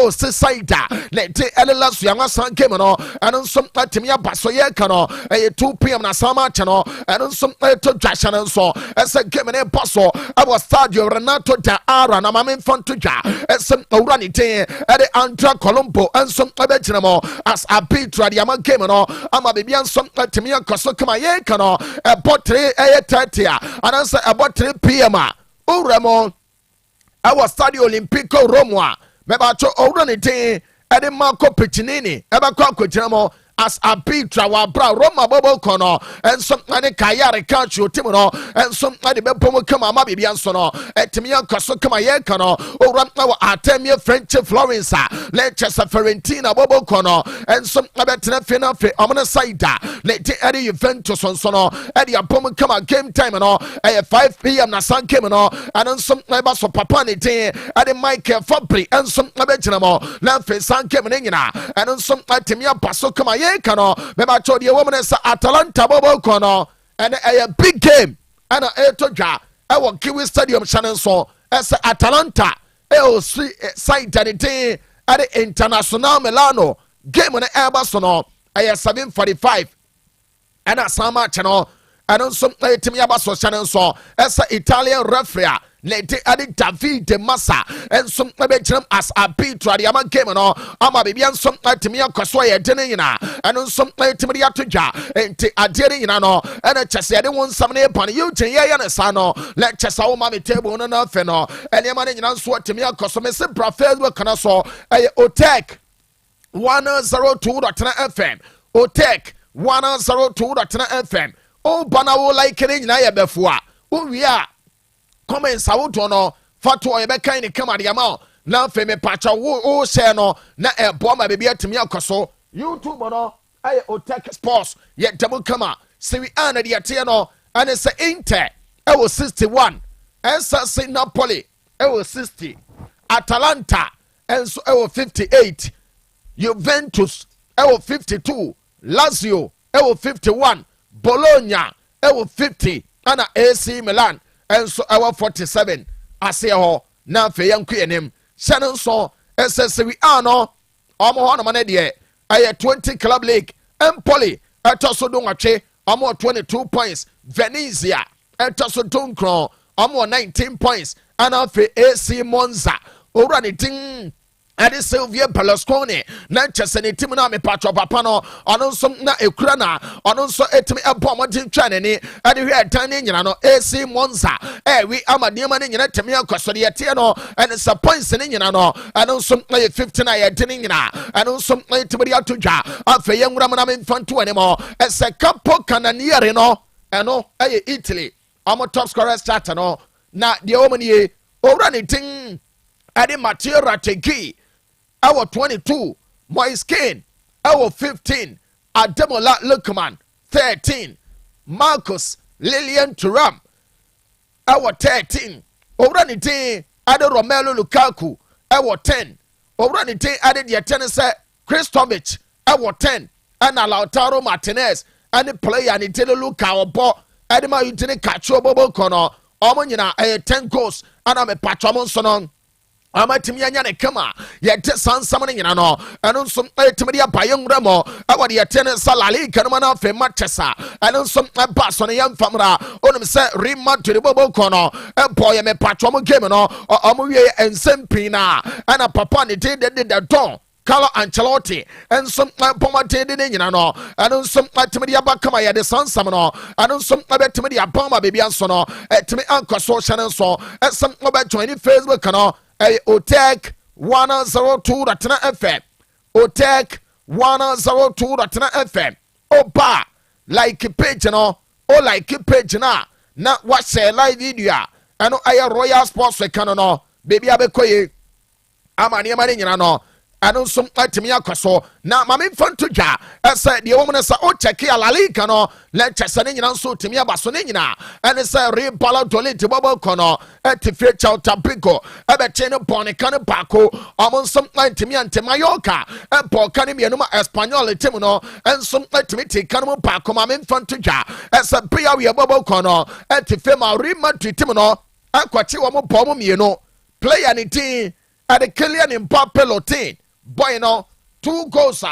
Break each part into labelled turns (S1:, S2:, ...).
S1: o se saida le te elela so yanga san game no eno nso atimi abaso ye ka no 2 p.m. na sama cha no eno nso to dwahya no nso ese game ne paso abo stadio Renato da Ara na mamen fanto dwa ese owura ne ten ede Andra Colombo enso abegyina mo as arbitra de ama game no ama bebia nso atimi akoso kama ye ka no ebo 3 30 anansa ebo 3 p.m. owura mo awo stadio Olimpico Roma mebacho owura ne ten ede Marco Piccinini eba kwa kwegyina mo as arbitra wa bra Roma bobo kono enso ane kayare kacho timo no enso ade bepom kama ma bibia nso no etimi yankoso kama ye kano owura wa Artemia French Florence Leicester Fiorentina bobo kono enso abetena final fe omna saida le te ade Juventus nso no ade apom kama game time no 5 p.m. na san game no anso eba so papa ne te ade Michael Fabri enso abetena mo na fe san game ne nyina enso atemi apaso kama kano meba chodi woman sa Atalanta bobo kono and a big game and a to ja I will Kiwi Stadium Shannon so as Atalanta side that at the International Milano game on the Airbus no 7:45 and a summer channel and also Timmy Abaso Shannon so as Italian referee Lete adi David de Massa and some as a Petra the ama game no ama bibian some timia kwaso ye dene nyina and some timia toja enti adere nyina no and chese ade won samne pan you chen ye ya ne sa no let chese wo ma me table no na fe no ene ma ne nyina so timia kwaso me se bra Facebook kana so Otec 102.9 FM Otec 102.9 FM o bana wo like ne nyina ye befua o wi a comments awoto no fato ye be kan ni kama de ama na fe me pacha wo share no na ebo ma bebia timi akoso YouTube no ay Otec Sports ye double kama Serie A na de ate no ane se Inter e wo 61 ensa se Napoli e wo 60 Atalanta enso e wo 58 Juventus e wo 52 Lazio e wo 51 Bologna e wo 50 ana AC Milan enso our 47 ase ho na fe yanku enem Shannon so Serie A no omo ho no mane de aye 20 club league Empoli etoso do nwatwe omo 22 points Venezia etoso donkron omo 19 points ana fe AC Monza owura ne tin ade Silvio Berlusconi na chesene tim na me patro papa no ono nso na ekura na ono nso etimi ebo modin twaneni ade hwe etan ne nyina no AC Monza wi amade ma ne nyina temi akosode yete no ene sa points ne nyina no ono nso na 15 na yete ne nyina ono nso na etimi atodwa afa ye nwura na me mfanto ane mo ese capo cananiere no eno Italy amo top scorer starter no na de omani owura ne tin ade Matteo Rategui our 22, Moise Kean, our 15, Ademola Lukman, 13, Marcus Lilian Thuram, our 13, Oranite, Ade Romelu Lukaku, our 10, Oranite added the tennis Kristovic, our 10, and Lautaro Martinez, and the player and Italo Luka or Bo, Adema Utine Cacho Bobo Kono, Omonina, 10 goals, and I'm a patramon sonon. Amatimi anya ne kama ye te sansam ne nyina no eno nso etimi ya bayongra mo awa de yete ne salali kanuma na fe Manchester eno nso ba so ne yamfamra onum se Rima to the bobo kono boy me patro mo game no omo wie ensempin na ana papa ne de don Carlo Ancelotti and some pomate de nyina no eno nso etimi ya ba kama ye de sansam no eno nso etimi ya bamba baby anso no etimi ankoso channel so esam oba join Facebook no Otec 102.9 FM Otec 102.9 FM Oba like page no o like page na watch share live video ano aya Royal Sports no baby abekoye amani nyina no ano som atimi akoso na mame mfanto dwa ese de woman sa o check La Liga no le chesane nyina nso timi abaso ne nyina ene se rebala dolite bobo kono etife chauta bigo ebe no bone kan bako omonsom atimi antemayoka ebo kan mienu ma Espanyol tim no ensom atimi te kan mo bako mame mfanto dwa ese bia we bobo kono etife ma Real Madrid tim no akwachi wo mo bo mo mienu player ni tin ade Kylian Mbappe lotin boy no 2 goals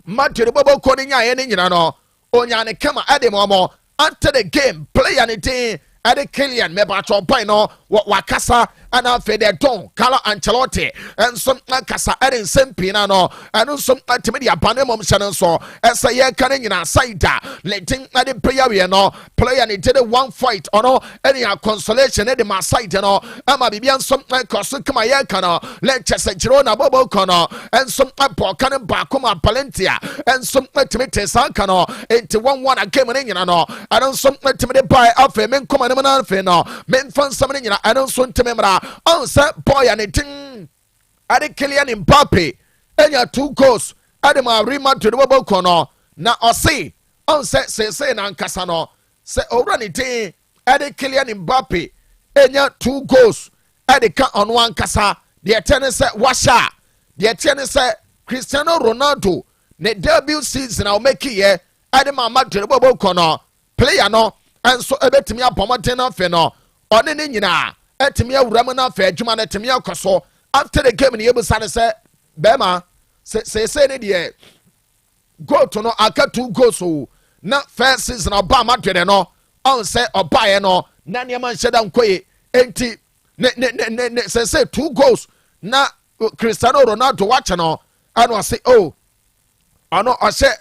S1: Madrid bobo ko ni nya ni nyina no onya ne kama ade mo after the game player ni tin ade Kylian mebacho boy no wakasa ana fede don Carlo Ancelotti enso kasa ade nsempina no eno so atime dia bane mom hyene so esa ye kan nyina side letting ade player we no player ni did one fight ono any consolation ade ma side no ama bibia nso koso kama ye kan no Leicester Girona bobo kono enso apo kan ba koma Valencia enso atime tesa kan no enti 1-1 game ni nyina no eno so atime de buy afa men koma ne na afa no men fan sam ni nyina eno so ntime mra on set boy and it ade Kylian Mbappe enya 2 goals ade ma rima to the bobo kono na Osei on set say na nkasa no se owra ni tin ade Kylian Mbappe enya 2 goals ade ka on one kasa de ten say washa de ten say Cristiano Ronaldo ne debut season na o make here ade ma to the bobo kono player no enso ebetimi abomoden na fe no one ni nyina etimi awuram na fa adwuma na etimi akoso after the game ni yebusane say bema say ne de go to no aka 2 goals na first season oba Madrid no on say oba no na ne man hyeda nkoye enti ne say 2 goals na Cristiano Ronaldo watch no ano say oh ano o say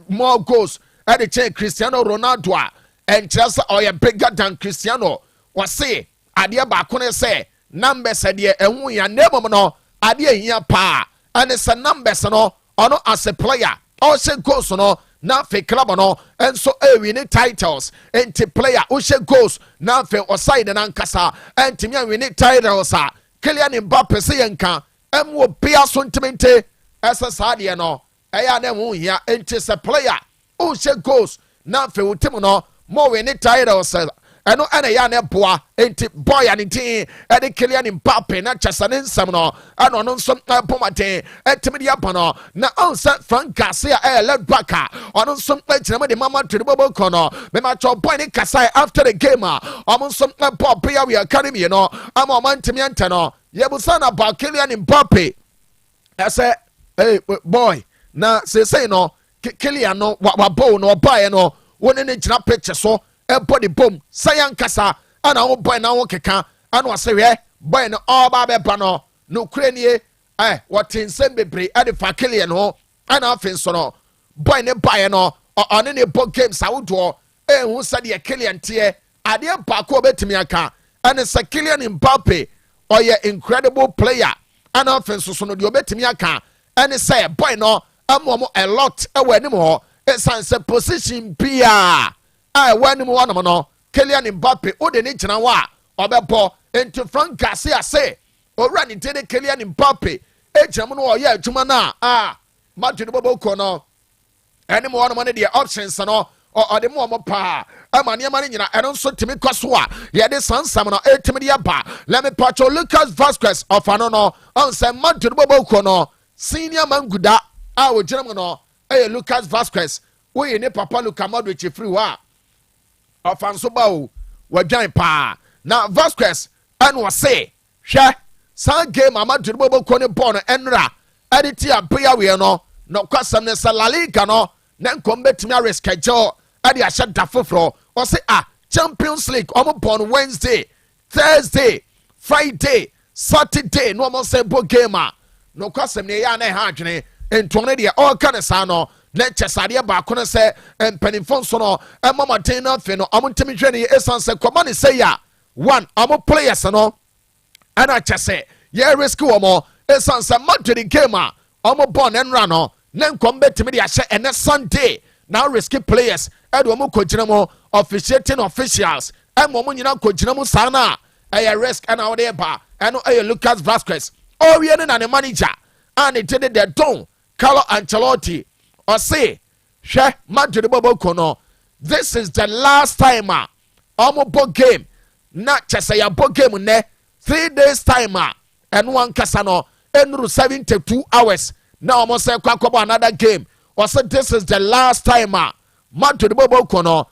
S1: more goals at the change Cristiano Ronaldo and just bigger than Cristiano was say adia baako ne say numbers de ehun ya name no adia hia pa and it's a numbers no ono as a player also goes no na fe club no and so win titles enti player o she goes na fe offside na nkasa enti me win titles Kylian Mbappe say nka emwo bia so ntimente esa saade no eya na hu hia enti se player o she goes na fe utim no mo win titles eno ene ya ne boa enti boy ani tin ede Kylian Mbappe na chasane nsam no ano no nso pomate etimi dia bono na onsa Frank Garcia left back ono nso kire de mama to the bobo kono me ma cho boy ni kasai after the game omo nso pop ya we academy no ama man timi ante no yebusana ba Kylian Mbappe ese hey boy na say no Kylian no wa bow no buy no woni ne gina picture so body boom sayan kasa ana wo boy na wo keka ana wasewe boy no oba beba no krenie what nsem bebre ade fa Kylian ho ana afin so no boy ne buy no on ne bo games awodo hu sade Kylian tie ade ba ko betimi aka ana sa Kylian Mbappe oye incredible player ana afin so no de obetimi aka ana say boy no amomo a lot ewa anim ho esanse position bia when mu one no Kylian Mbappe o de ni gina wa obebo into Frank Garcia say o run into the Kylian Mbappe ejam no oye adwuma na Madrid bobo ko no ene mu one mo ne de options no o de mu mo pa amane mane nyina eno so timi kwaso ye de sansam no etimi de ba let me patch Lucas Vasquez of no on say Madrid bobo ko no senior man guda o gina mo no Lucas Vasquez we ne papa Luka Modric free wa ofanso bawo wadwan pa na Vasquez and was say hwe san game Madrid bobo ko ne ball no enra editi abia we no kwasam ne La Liga no na nkom betimi reschedule ade a shada foforo o say Champions League omo born Wednesday, Thursday, Friday, Saturday no mo say bo game no kwasam ne ya na ha adwene entone de all kind sa no na chesade ba ko no se empanifon so no emamaten na fe no amontemi hwene esanse koma ne say ya one amo players no ana chese ye risk wo mo esanse Madrid game amo born enra no na nkom betimi de ahye ene Sunday now risky players edo mo kogina mo officiating officials emo mo nyina kogina mo sana risk ana wo de ba eno Lucas Vasquez o wie ne na ne manager and it did the don Carlo Ancelotti or say she Madrid bobo kono this is the last time omo bo game na chese ya bo game ne 3 days time and one kasano enru 72 hours now omo say kwakobo another game or say this is the last time Madrid bobo kono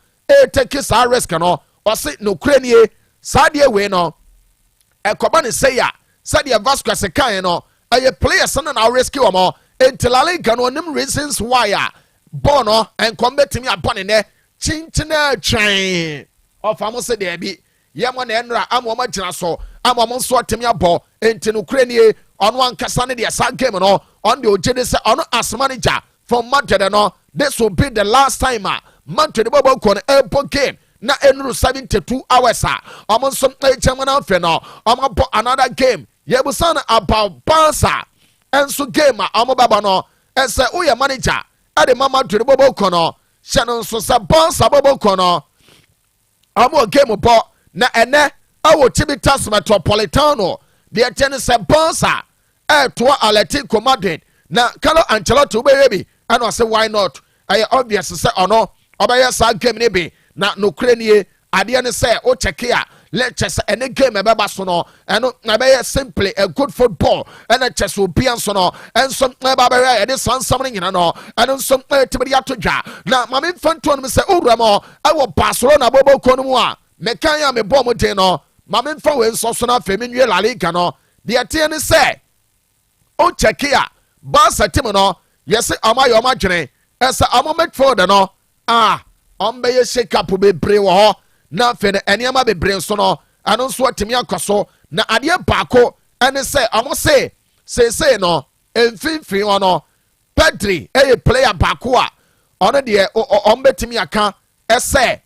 S1: take sa risk no or say no krenie sadie we no ekoba ne say ya said the Vasquez a kind no a player son and our rescue more until La Liga no nim reasons why bono and combat me upon in there chinchina chain of almost a debby Yaman Enra Amoma Jinaso Amon Swatimia ball into Ukraine on one Cassani the Assad game on the Ojenis on as manager from Madrid. This will be the last time Madrid Bobo Con airport game. Na enru 72 hours amon some German feno amon another game yebusana about Barca enso game amobaba no ese uye manager ade mama Bobo kono shannon so sa Barca Bobo kono amo game bo na ene awo Civitas Metropolitano de atene se Barca to Atletico Madrid na Carlo Ancelotti bebi and say why not I obvious say ono obaya sa game ne be na no krenie ade ne say o check here let's any game ebeba so no eno na be simply a good football and a chess will be so no and some eba be e dey sansam nyina no eno some tibiri atodwa na mame fanto no say owramo I wo Barcelona bobo ko no mu a me kan ya me bom den no mame fa we nso so na femi nwie La Liga no de ate ne say o check here Barca team no yes amayo madwene esa amomedford no Ombe shake up be brave ho na fe ne eniama be brave so no ano so atimi akoso na ade baako ene say amo say no emfinfin ono Pedri player baako a ono de ombetimi aka ese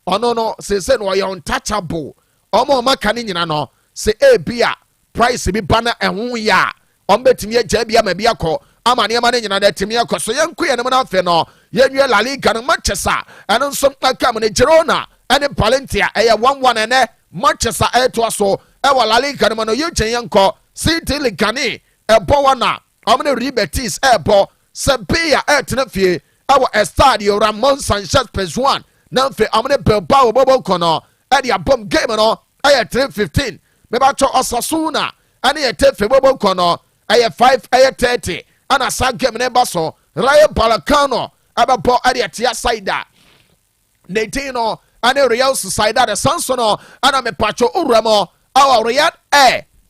S1: ono no say no you untouchable omo maka ni nyina no say bia price bi bana ehun ya ombetimi agya bia ma bia ko ama ne ma ne nyina da timi akoso yenku ye ne na fe no yenwe La Liga no Manchester and some come ne Girona and Valencia 1-1 ene Manchester to so La Liga no no yuchen yanko City Ligani bowana amne Ribetis bo Sevilla tena fie our Estadio Ramon Sanchez +1 na fe amne Bilbao bobo kono e dia bom game no 3:15 me ba cho Osasuna and e tefe bobo kono 5:30 and asa game ne baso Rayo Vallecano ababo tia saida netino ane Real Sociedad de Sansono ana me pacho uramo our Real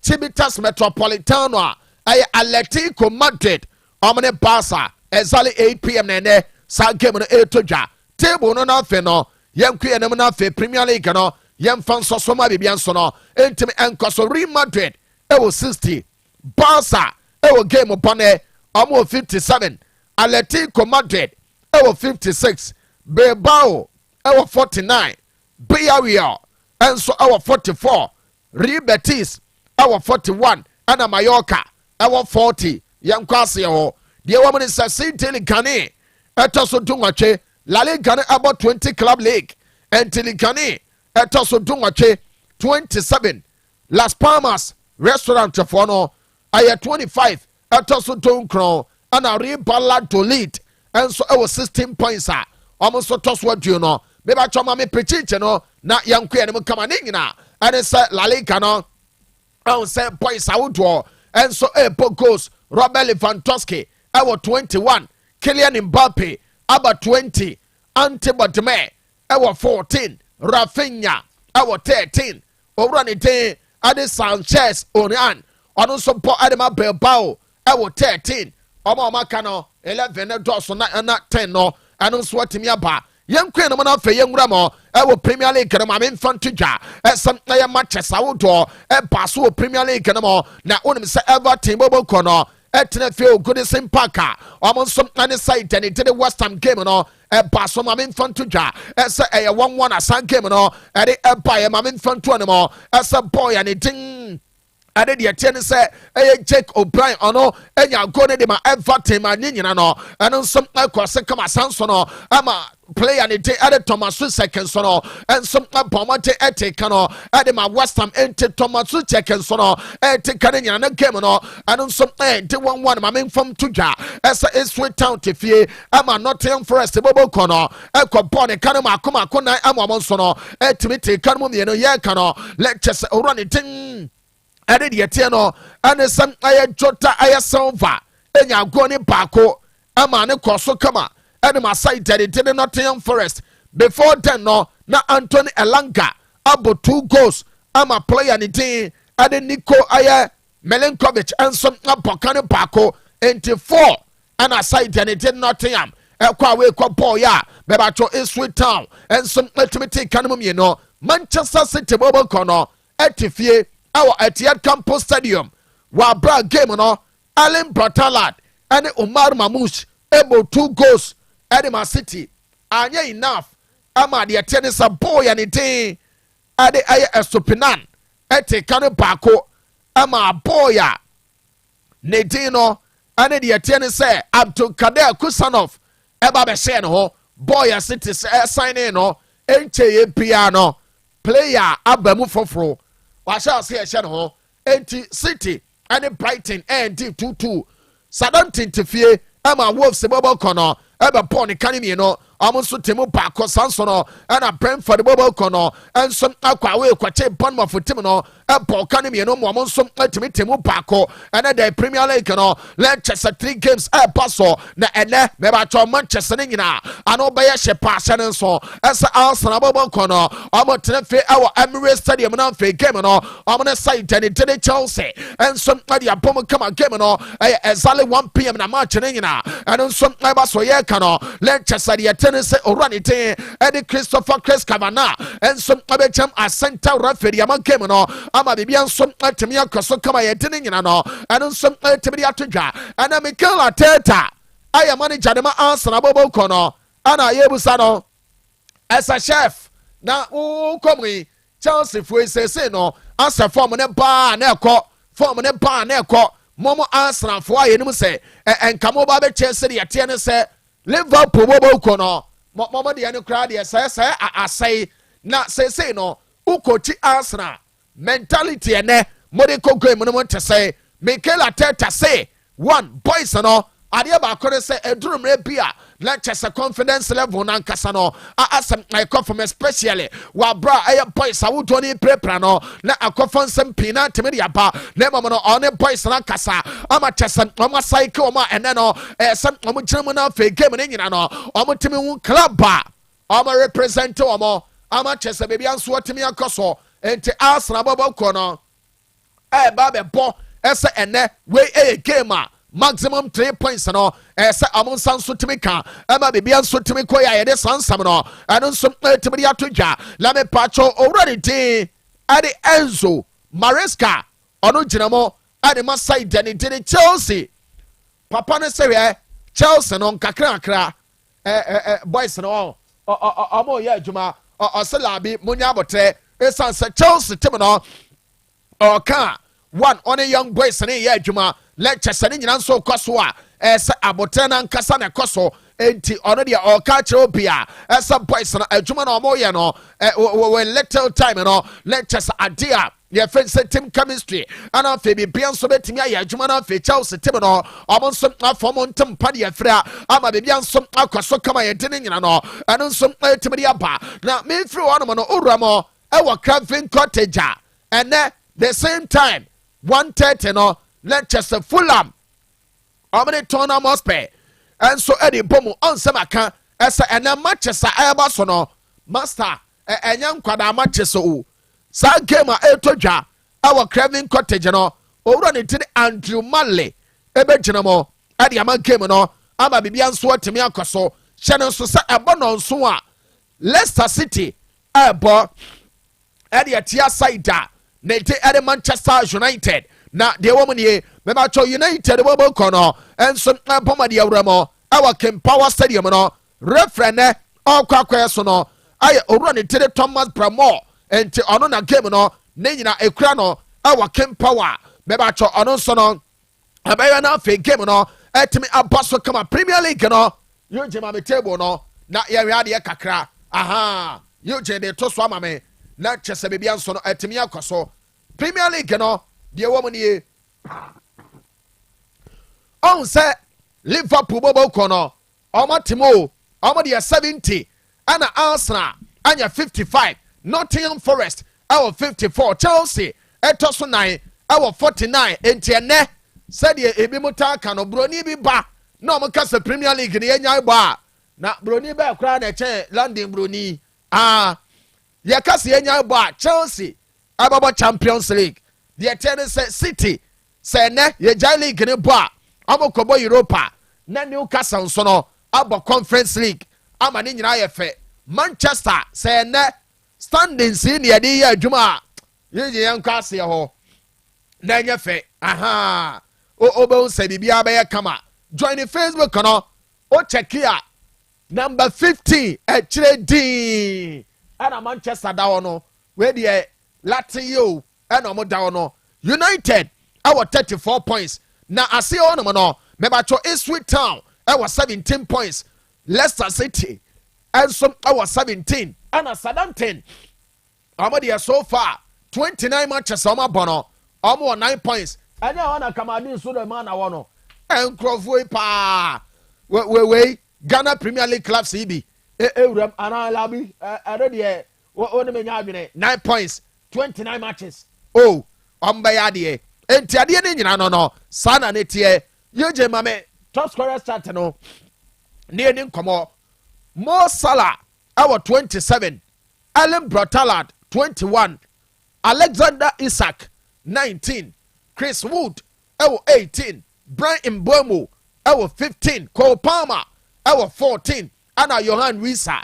S1: Civitas Metropolitano ay Atletico Madrid amene Barca exactly 8 p.m. nene sa game no etodwa table no na fe no yenku enem na fe Premier League no yemfa so so ma bibia so no entimi enkoso Real Madrid wo 60 Barca wo game bone amo 57 Atletico Madrid 56 Bilbao 49 Villarreal and so 44 Real Betis 41 and Mallorca 40 yankwase ho de woman is City Ligani etoso dunwache La Liga about 20 club league and Ligani etoso dunwache 27 Las Palmas restaurant for no 25 etoso dunkron and a Real Valladolid and so 16 points almost so toss what you know maybe I choma me preach no na yanku ya come na and it's La Liga no and say points out and so goes Robert Lewandowski 21 Kylian Mbappe about 20 Ante Badme 14 Rafinha 13 Orani Day Ade Sanchez Onan also po Adema Bilbao 13 Omo makano 11 doso na 10 no anu so atimi aba yenkwe no na fe yenwura mo wo Premier League no ma me mfantudwa esam na ye Manchester wodo paso Premier League no mo na onim se Everton bobo kono etena fe Goodison Park omo som na ne side and it West Ham game no paso ma me mfantudwa ese 1-1 asan game no e de eba ma me mfantu no mo ese boy and it ade de tie ne se Jake O'Brien ono enya go ne de ma Everton ma nyina no eno som akose kama sanso no ama player ne de ade Thomas seconds no en som bomate eteka no ade ma West Ham ente Thomas seconds no eteka ne nyina na game no eno som de 1-1 ma men from tuja esa Sweet Town tifie ama Nottingham Forest bobo kono ekọ ne kan ma akoma akona ama mo so no etimite kan mo me no ye kan no lectures run it ade de tie no ane sam aye jota aye silver enya go ne baako ama ne koso kama ene ma side de Nottingham Forest before then no na Anthony Elanga abo 2 goals ama player ne tin ade Nico aye Milinkovic enso abokane baako enti 4 ana side and it Nottingham ekwa we kwa ball ya bebacho Ipswich Town enso ultimate kanum ye no Manchester City bobo kono etifie our Etihad Campus Stadium wa bra game no Allen Bratalad and Omar Mamouche able 2 goals Edema City anya enough ama de tennis a boy and it ade aye estopinan ete kanu baako ama boya nedino ane de tennis say Abdul Kader Kusanov eba be share no boya City sign in no enche piano player abamu foforo wa sha se share no enti City ane Brighton and 2-2 Southampton tifie ama Wolves bobo kono eba pon kanimi no amonso temu baako sansono ana Brentford bobo kono enso akwa we kwache Bournemouth tim no eba kanimi no mo amonso temu baako ana the Premier League no Leicester 3 games paso na ene meba cho Manchester nyina ano be ye hye paase nso esa Arsenal bobo kono amo tenefe awo Emirates Stadium na fe game no amo ne side and did Chelsea enso ade abom kama game no exactly 1 p.m. na match nyina enso eba so ye kano Leicester de say oranite Eddie Christopher Chris Kavana and some abecham a center referee ama game no ama bibia some atemi akoso kama ye tene nyina no and some atemi atodwa and Mikel Arteta aya manager dem Arsenal bobo kono ana yebusa no as a chef na wo komi Chelsea fu say no asa form ne ba na ekọ momo Arsenal fu aye nim say enkamo ba be Chelsea de yete ne say Liverpool bobo kono momo de ane kra de say asai na say no ukochi Arsenal mentality ene mode kokwe mo no say Mikel Arteta say one boys no ade ba ko say edurumre bia Leicester confidence level na nkasa no asem I come from especially wa bra aye boys awodo ni prepare no na akofon sem pina temi dia ba na mama no on boys na kasa ama chesen omo cycle omo ene no sem omo giremu na fe game ni nyina no omo temi hu club ba omo represent omo ama chesen baby anso temi akoso enti Arsenal bobo ko no ba be bo ese ene we game maximum 3 points no say amon sanso timika ema bibia nso timiko ya ye de sansam no eno nso timidi atodwa la me pacho already dey ade Enzo Maresca ono ginamo ade ma side and dey Chelsea papa ne say Chelsea no kakra boys no omo ya adwuma oselabi munya botre esanse Chelsea tim no oka one on a young boys ne ya adwuma Leicester ni nyina nso koso a ese abotena nkasa na koso enti ono dia o ka kire obia ese boys na adwuma na omo ye no we little time no Leicester adia ye fence team chemistry ana fe bi bia nso betimi aye adwuma na fe Chelsea team no omo nso afom ntem pa de afra ama be bia nso akoso kama ye de nyina no eno nso team de aba na me free one mo no uramo e wo Craven Cottage ene the same time 1:30 no Leicester Fulham omni Tottenham Hotspur and so Eddie Bomo on semaka esa ena Manchester eba so no master enya nkwada Manchester o sa game a etodwa our Craven Cottage no owura ne tiri Andrew Malley ebe ginamo ade ama game no ama bibia nso atemi akoso hye no so sa ebo no nso a Leicester City ebo ade atia side na ite ade Manchester United na de woman ye me ba cho United bobo kono enso poma de awramo awa King Power Stadium no referee ne okwa so no aye owura ne tire Thomas Bramore enti ono na game no ne nyina ekura no awa King Power me ba cho ono so no abaye na fe game no etimi abaso kama Premier League no yo jema me table no na ye wi ade kakra aha yo je de to so ama me na chese bebia nso no etimi akoso Premier League no de woman ye on say Liverpool bobo kono omatimo omo de 70 ana Arsenal anya 55 Nottingham Forest our 54 Chelsea etoso 9 our 49 entiene said ye ebi mutaka no broni bi ba na omo kasa Premier League ne nya ba na broni ba kra na che London broni ye kasa nya ba Chelsea ababa Champions League the tennis City say ne ye jai league ne boa amo kobo Europa na Newcastle so no abo Conference League ama ne nyina ye fe Manchester say ne standings ni ye di ye adwuma ye yanka ase ho na nye fe aha o say bibia be kama join the Facebook no o check here number 15 echire din ana Manchester da no we de Latio and omo da no United our 34 points na ase o no mebacho Ipswich Town our 17 points Leicester City and some our 17 and Southampton omo de so far 29 matches omo bono omo 9 points and ya ona Kamadi so the man awono en crofo pa we Ghana Premier League club CB ewuram analabi already woni menya adwene 9 points 29 matches oh ombayade entiade ne nyina no sana ne tie yeje mame top scorer start no ne ni nkomo Mo Salah our 27 Alan Brotalard 21 Alexander Isak 19 Chris Wood our 18 Brian Mbeumo our 15 Cole Palmer our 14 Anna Johan Wisa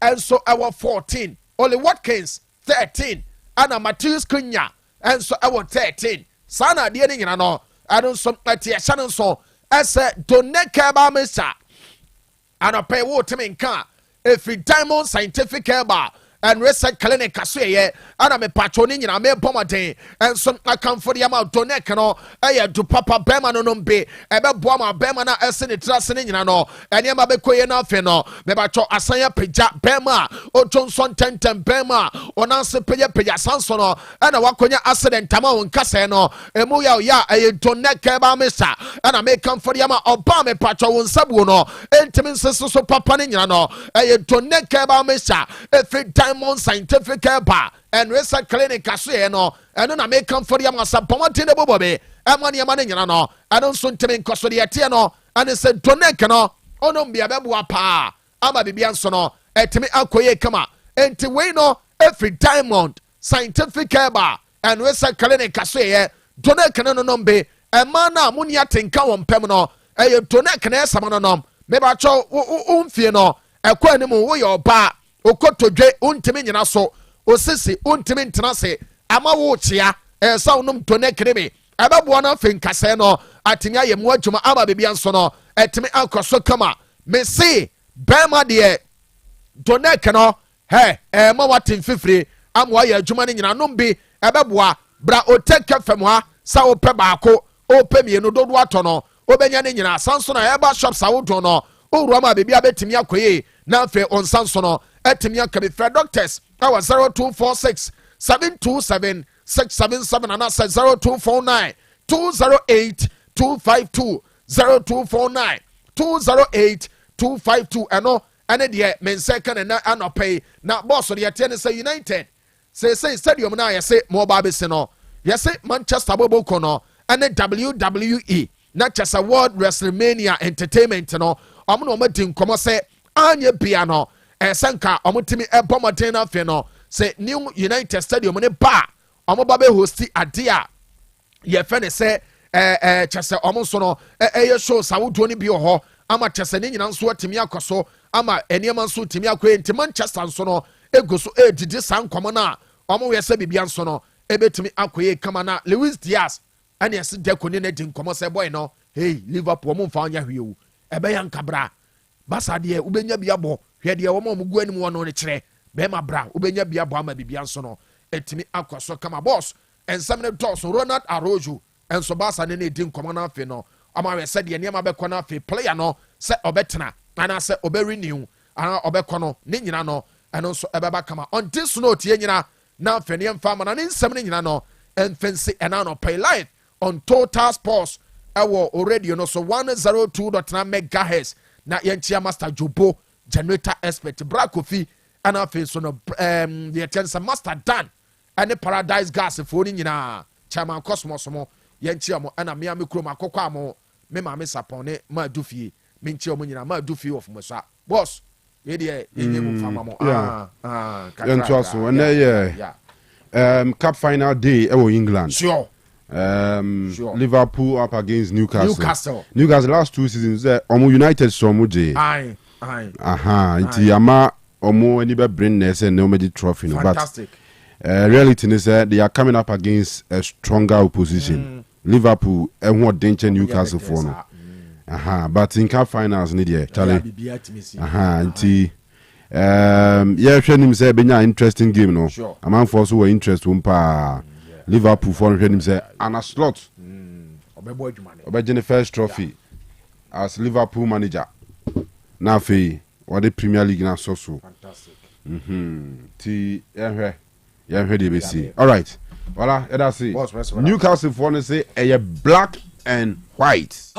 S1: and so our 14 Oli Watkins 13 Anna Matheus Cunha and so our 13 sana de ni no adon so atia shannon so ese doneka ba mesa ana pay wo temi nka every Diamond Scientific Herbal and Research Clinic aseye ana me patroni nyina me bomaden and so akam for the amount doneka no do papa bema no be ebe boa ma bema na ese ne trase ne nyina no ene ma be koye na afe no me patro asanya peja bema o Johnson tentem bema onanse peja sanso no ana wakonya accident ama won kase no emu ya doneka ba mesa ana me kam for the amount oba me patro won sabu no entimi nseso papa ne nyina no doneka ba mesa every Diamond Scientific Herbal and Research Clinic asye no eno na make come for the amasa pomati ne bobobe amani amane nyina no eno so nteme nkoso de yete no ane se doneka no ono mbia beboa pa ama bibia nso no eteme akoye kama enti we no every Diamond Scientific Herbal and Research Clinic asye doneka no nombe ema na muni atenka won pem no doneka na esama no nom me ba cho umfie no ekwa ni mu wo yo ba okotodwe untimi nyina so osisi untimi ntenase ama wo chia esa unum tone krebe ababo na fenkase no atimi ayemu adwuma ama bebia nso no etimi akoso kama me see bema de doneke no ma watin fifiri amwa ya adwuma ne nyina nombi ebeboa bra Otec 102.9Fm ha sa ope baako ope mienu dodo ato no obenya ne nyina sanso na eba shop sa wodo no owura ma bebia betimi akoye na fe on sanso no etimia kabi fair doctors our 0246 727 677 and 0249 208 252 0249 208 252 eno ene de men second na anopay na boss de yete say United say stadium na yese mo ba be se no yese Manchester boboko no ene WWE na chesa World WrestleMania Entertainment no omo no din komo say anye bia no esenka omotimi ebomoden na fe no say New United Stadium ne ba omo ba be hosti adea ye fe ne say chese omo so no show sawodo ne bi ho ama chese ne nyina nso atimi akoso ama eniema nso timi akoe nti Manchester nso no egoso edidi sankomo na omo we se bibia nso no ebetimi akoe kama na Luis Diaz ani ese deko ne din komo say boy no hey Liverpool mo mfa anya hwewu ebe ya nkabra basa de ubenya bia bo hwe de wo mo gu anim wono ne kire be ma bra ubenya bia bo ama bibia nso no etimi akwaso kama boss ensam ne toss Ronald Araujo enso basa ne ne din komo na afi no ama we se de ne ma be kɔ na afi player no se obetena ana se oberenew ana obekɔ no ne nyina no eno so ebeba kama on this note ye nyina na afi ne mfa ma na ne nsam ne nyina no enfensi ena no pay live on Total Sports ewo radio no so 102.9 megahertz na yentia Master Jobo generator expert Brakofi ana afi so no the chance Master Dan ane Paradise Gas for ni nyina Chairman Cosmos mo yentia mo ana me amekro makokwa amo me ma me sapone ma dufie me ntia mo nyina ma dufie of mo sa boss ye de yenye mo fama mo
S2: yentua so na ye cup final day e wo England
S1: sure
S2: Liverpool up against Newcastle last 2 seasons United so much
S1: aye
S2: nti ama omo any be bring na say no magic trophy no but reality is they are coming up against a stronger opposition Liverpool and what danger Newcastle for no but in cup finals need there Charlie nti yeah him say benya interesting game no among for so were interest pa Liverpool for him say and a slot obejin the first trophy as Liverpool manager na fe or the Premier League na so
S1: fantastic
S2: ti yeah the BC all right voilà that's it Newcastle for say a black and white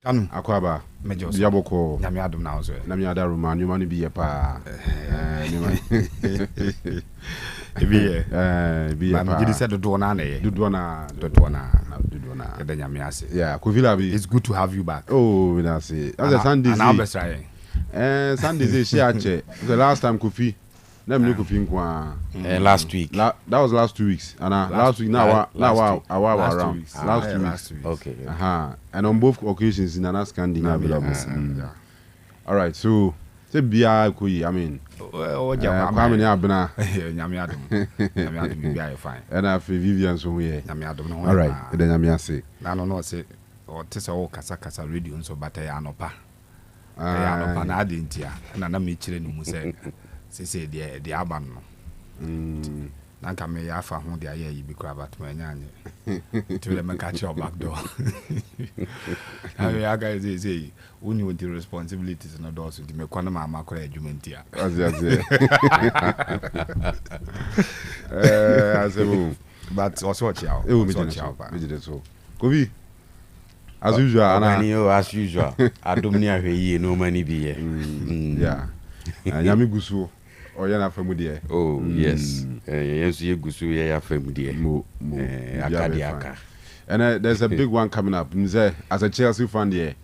S3: Kanu
S2: akwaba
S3: Majors
S2: Yaboko
S3: Nyame adom na ozo
S2: na mi ada roma nyuma no bi ye pa
S3: bi ye pa gidi se dodo na na ye
S2: dodo na
S3: eda nyame ase
S2: yeah Kovila bi
S3: it's good to have you back
S2: oh we na say as a Sunday Sunday say she ache the last time Kofi na me Kofi nkwa
S3: last week
S2: that was last 2 weeks and last week now around last 2 weeks
S3: okay
S2: and on both occasions in an Scandinavia all right so Say bia koyi, I mean.
S3: Oh,
S2: Kwame ni abena.
S3: Nyame adom. Nyame adom bia fine.
S2: And I feel Vivian so here.
S3: Nyame adom no.
S2: All right, then nyame ase.
S3: Na no say o te say o kasa radio nso bata ya anopa. Ya anopa na ade ntia. Na me kire ni mu say de aban no. Na nka me ya afa ho de aye yi bi kura batuma anyanye. To le make your back door. I guys say when with the responsibilities no do so the me kwana ma makora adwumentia. But also watch out.
S2: E wo me dey so. Kobi. As usual,
S4: as usual. Adom ni ahwe no mani bi ye.
S2: Yeah. Nyame gusu. Oya na famu de.
S4: Oh, yes. Yes, you gusu ya famu de.
S2: Mo
S4: akadiaka.
S2: And there's a big one coming up. Mze as a Chelsea fan there.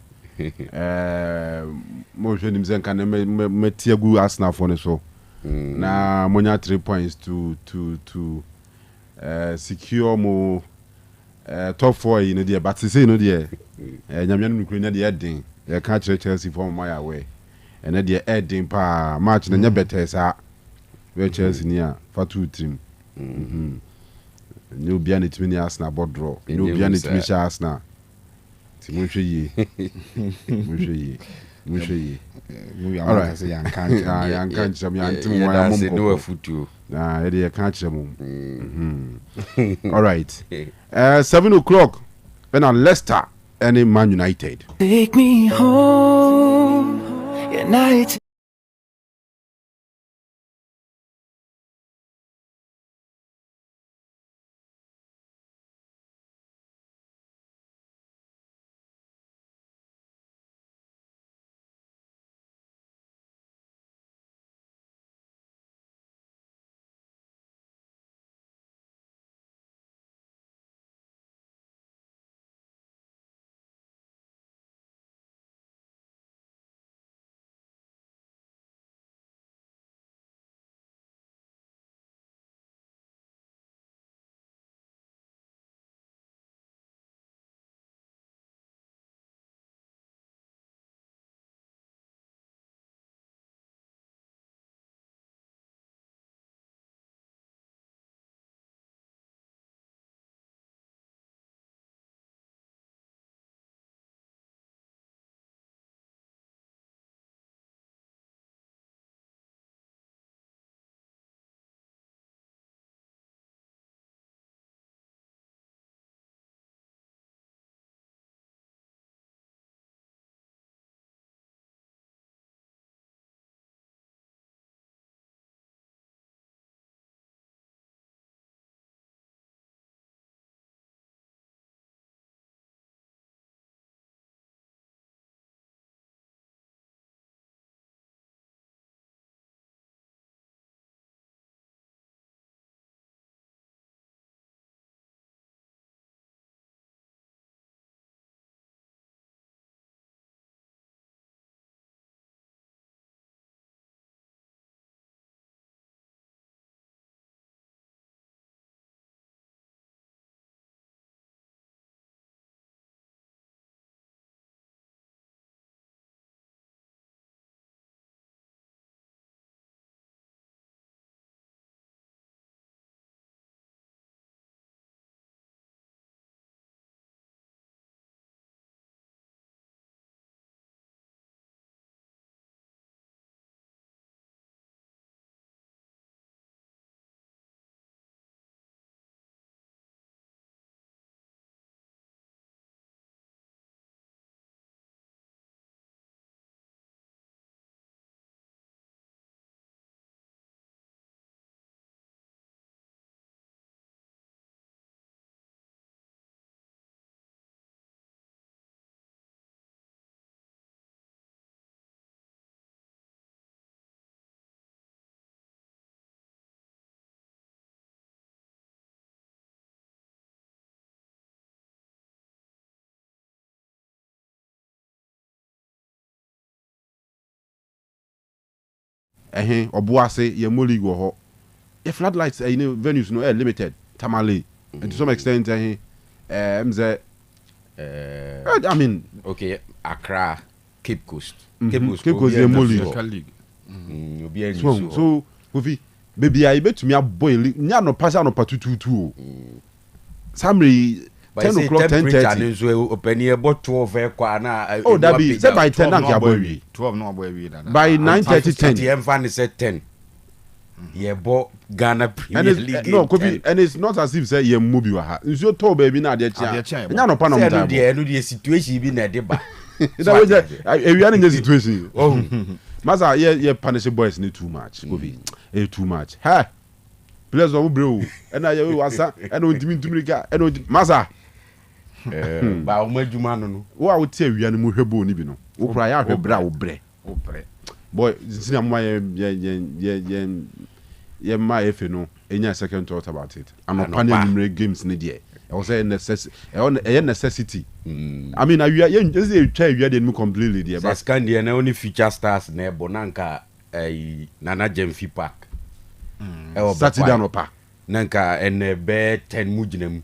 S2: Mo hwe nim ze kan me tiagu Arsenal for so. Na monya 3 points to secure mo top 4 in there, but say no there. Nyame no kuro na there den. Ya ka kire Chelsea for my away. And the ending pa match na nya better sa we Chelsea ni a fa 2 team ni obi an it mini Arsenal board draw ni obi an it mi sha Arsenal ti mo hwe yi all right say yan kan cham yan tim wa ya mum
S4: no afutuo
S2: na e dey kan cham all right 7 o'clock when on Leicester and Man United.
S5: Take me home. Night.
S2: Obuase ye league wo ho ye floodlights venues no limited tamale and to some extent mze I mean
S4: okay, Accra, Cape Coast.
S2: Cape Coast ye league So Kofi baby I bet me a boil nya no pass no patututu Samri 10 o'clock 10:30
S4: so open here but 12 kwa na
S2: oh that be say by 10 na boy
S3: 12 no boy we that
S2: by 9:30
S4: the fan say 10 yeah bo Ghana Premier League
S2: no Kofi and it's not as if say ye movie wa ha nso to baby na de chia nya no pa no
S4: mo the situation bi na de ba
S2: that way ewia na situation oh Masa ye punish boys need too much Kofi too much ha players o bro and na ye wasa and o ntimi ntumrika and o Masa
S4: ba o madwuma no
S2: wo a wo tie awia no mu hwebo ni bi no wo kura ya hwebra wo bre boy sina mo ye ma efe no enya second thought about it anopane numere games ni de I was say necessity I mean awia ye just try awia de mu completely there
S4: but Scandia na only feature stars na bonanka Nana Jemfi Park
S2: Saturday anopa
S4: nanka enebe 10 mujinam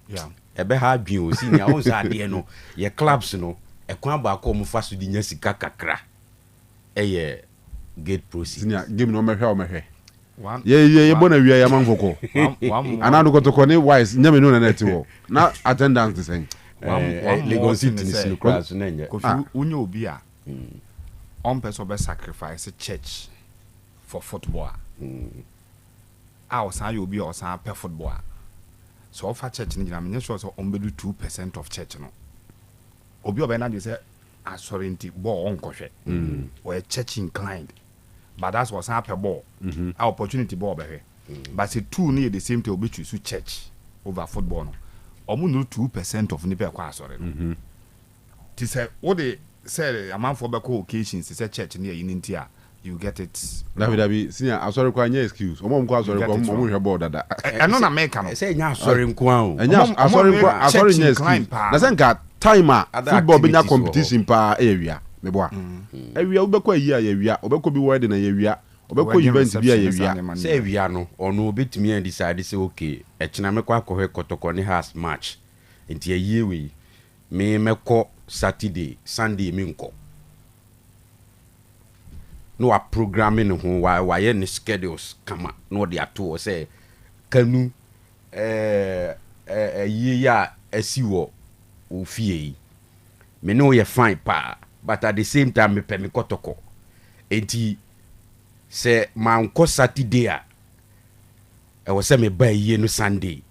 S3: yeah
S4: ebe ha adwen o senior won sa de no ye clubs no ekwan ba ko mu faso di nya sika kakra eye gate proceeds
S2: senior game no mehwe o mehwe ye bona wia ya manfoko anadu kotoko ni wise nyame no na net wo na attendance the same
S4: Lagos City ni class na nya
S3: Kofi unye obi a on person be sacrifice church for football outside obi o san pe football so offer church ni gina me sure so on be do 2% of church no obi obi na dey say asorenti ball on kohwe or church inclined but that's what happen ball our opportunity ball be but say two near the same thing obi choose church over football no omo no 2% of nipa kwa asore no ti say what they say amount for back occasions say church near intia you get it
S2: that be senior asore kwa nya excuse omo mko asore kwa omo hwe ball dada
S3: eno na make no
S4: say nya asore nkwa o
S2: enya asore nya excuse na senka timer football be nya competition pa area me boa area obekwa yi area obekwa bi word na area obekwa event bi area
S4: say area no ono obetumi and decide say okay echina mekwa akọhwe kotoko ni has match enti ayi we me mekọ Saturday Sunday me nko no a programming ho wa ye ni schedules kama no de ato say Kanu ye ya asiwo ofie me no ye fine pa but at the same time me pe me kotoko enti se man ko Saturday a e wo se me ba ye no Sunday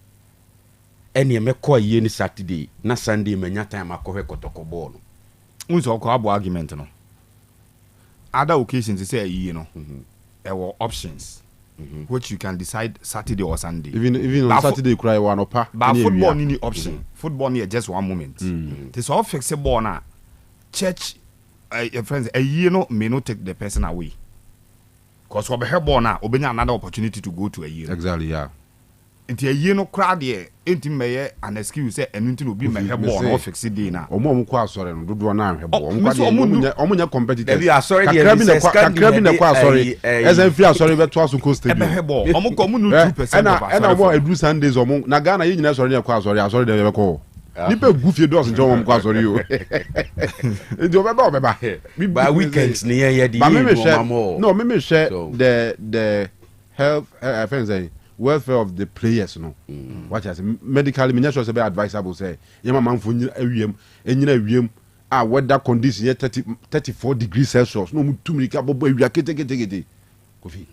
S4: ene me ko ye no Saturday na Sunday me nya time akọhwe kotoko ball no
S3: unso ko abo argument no other occasions say ye no there were options which you can decide Saturday or Sunday
S2: even on Saturday cry one opa
S3: but football ni option football ni just one moment this all flexible na church your friends a year no may not take the person away because we be born na obenya another opportunity to go to a year
S2: exactly yeah
S3: nti a year no crowd there enti meye an excuse say enu nti no bi me born no fix day na
S2: omo kwa asore no dodo na hwebo omo nya competitive
S4: be asore dey
S2: kakra bi na kwa asore esen free asore be to aso coast stadium
S3: be hebo omo ko mu no 2% of asore
S2: na omo edu Sundays omo na Ghana ye nyina asore na kwa asore dey be ko nipa gufie dos njo omo kwa asore yo ndi obeba
S4: by weekends ni ye di
S2: no me share the health friends welfare of the players no what is medically me sure say be advisable say yema manfo awiem enyina awiem weather condition 34 degrees Celsius no mu tumrika bobo awia kete Kofi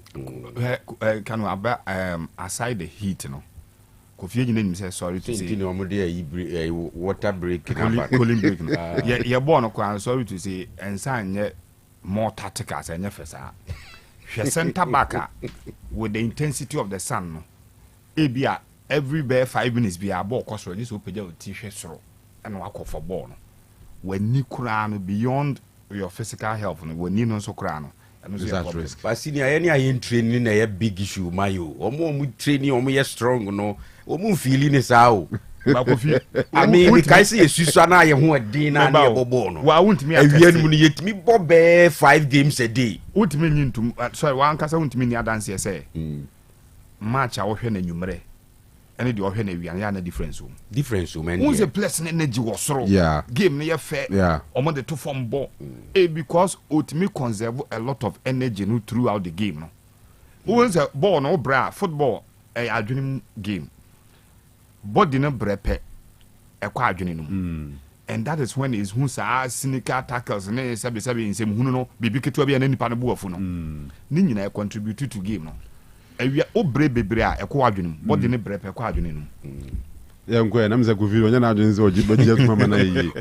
S3: Kanu aba aside the heat no Kofi enyina nim say sorry to say
S4: no mo dey water break
S3: cooling break no ye born no kwa sorry to say ensan nye more tactical as enye fesa center back with the intensity of the sun no ebia every bare 5 minutes be a ball cause you so peja o t-shirt soro and wako for ball no when ni kura no beyond your physical health no when ni no so kura no and no risk
S4: but senior any ayen training na big issue mayo omo training omo ye strong no omo feeling is how
S3: ba Kofi
S4: I mean we kai say yesusu na ye ho adin na na bobo no
S3: wa wuntimi
S4: awia nu ni yetimi bobe 5 games a day
S3: wuntimi nyintum sorry wa ankasa wuntimi ni adanse say match a wo hwe na nwumre any the ohwe na wi an na difference
S4: man.
S3: Who's a place energy was soro.
S2: Yeah.
S3: Game na fair.
S2: Yeah.
S3: Omo the to form ball. Because ultimately conserve a lot of energy no throughout the game no. Who's a ball no bra football a dream game. Body no brepe e kwa adwene no. And that is when is who sa cynical tackles na sabi in same hunu no bibi ketua bia na nipa no bo afu no. Ni nyina e contribute to game no. Ewia obre bebre a e kwa adwene no. Body no brepe kwa adwene no.
S2: Ya nkwe na mza kufi onya na adwene se oji kuma na yi.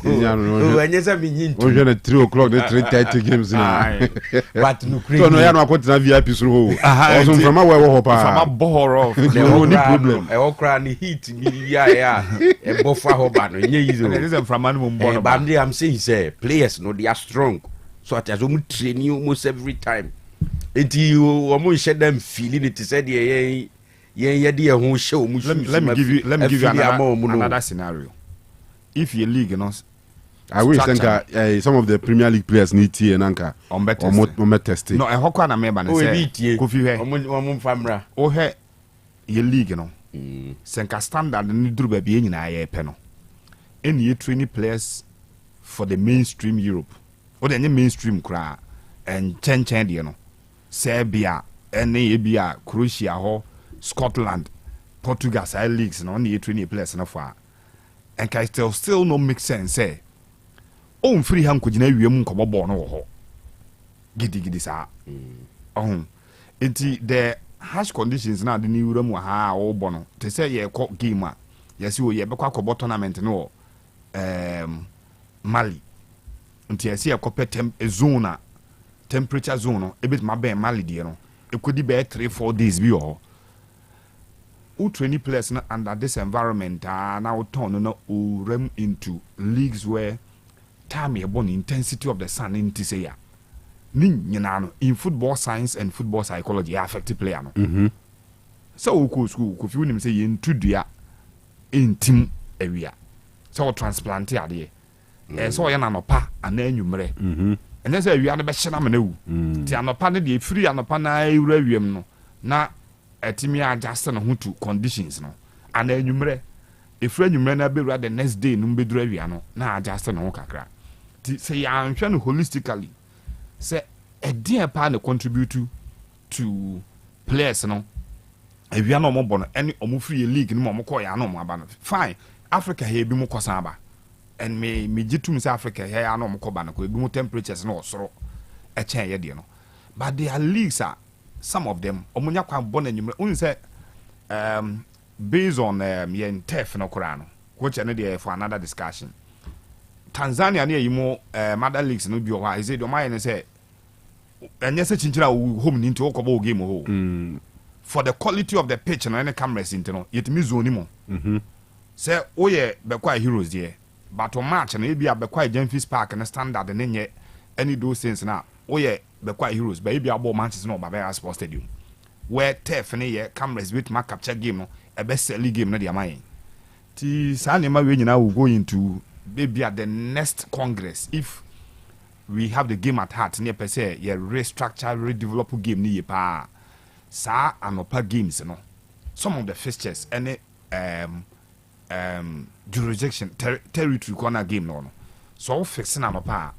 S2: Nya no.
S4: Wanyeza minyintu.
S2: Onje na 3 o'clock the 3:30 games na.
S4: But no crazy.
S2: So no ya no akontina VIP suru ho. Oso mfama we wo pa.
S3: Mfama bohoro.
S2: No problem.
S4: E okra ni heat ni ya. E bofa ho ba no nye yizo.
S3: There is mfama no mbo no.
S4: But I'm saying say players no they are strong. So at as we train you almost every time. Enti o mo share them feeling it said let me give you
S3: another scenario. If your league, you know,
S2: I wish some of the Premier League players need to nanka
S3: on
S2: testing.
S3: No, I hope I remember. Oh, hey, your league, you know, senka standard ni duru baby ni na ye peno. Any you training players for the mainstream Europe or the mainstream kra and chen you know, Serbia, any Ebia, Croatia, ho. Scotland, Portugal, side leagues, and only 20 players enough for. And can still no make sense, say. Oh, free hand could you know you come born or giddy sa. Oh, the harsh conditions now the new room were all bono. To say ye court game, yes, you ye bakwa tournament no Mali. Until I see a copper zone, temperature zone, a bit my bear Mali, dear. It could be 3-4 days be all. Who training players under this environment now turn rem into leagues where time born intensity of the sun in Tisaya. In football science and football psychology affect player no. So school could you say into dia in team area. So transplant here there. So ya na pa and then you mere. And then say we are the best na me no. Ti anopa ne dey free anopa na ewura wiem no. Na etimi adjust no ho to conditions no and enwumre if enwumre na be the next day no be dura wia no na adjust no ho kakra ti say ya anhwe no holistically say e dey pa na contribute to players no awia no mo bo no any omo free league no mo call ya no mo aba no fine Africa here bi mo kosan aba and me jitum say Africa here ya no mo koba no ko bi mo temperatures no osoro e chen ye de no but their leagues are some of them omunya kwa born and you say based on yen tef no korano which and there for another discussion. Tanzania near you more mother leagues no be why is it do my say and yes chinchira home into okobo game ho for the quality of the pitch and any cameras into no yet me zone mo say oh yeah be quite heroes there but on match and be be quite Memphis Park and standard and then any those things now oh yeah be quite heroes but be about Manchester no Baba Sports Stadium where turf ne ye cameras with my capture game no a best selling game na dia man ti sa ne ma we nyina will go into maybe at the next congress if we have the game at heart near per se ye restructure redevelop game ni ye pa sa anopa games no some of the fixtures any jurisdiction territory corner game no so fixing anopa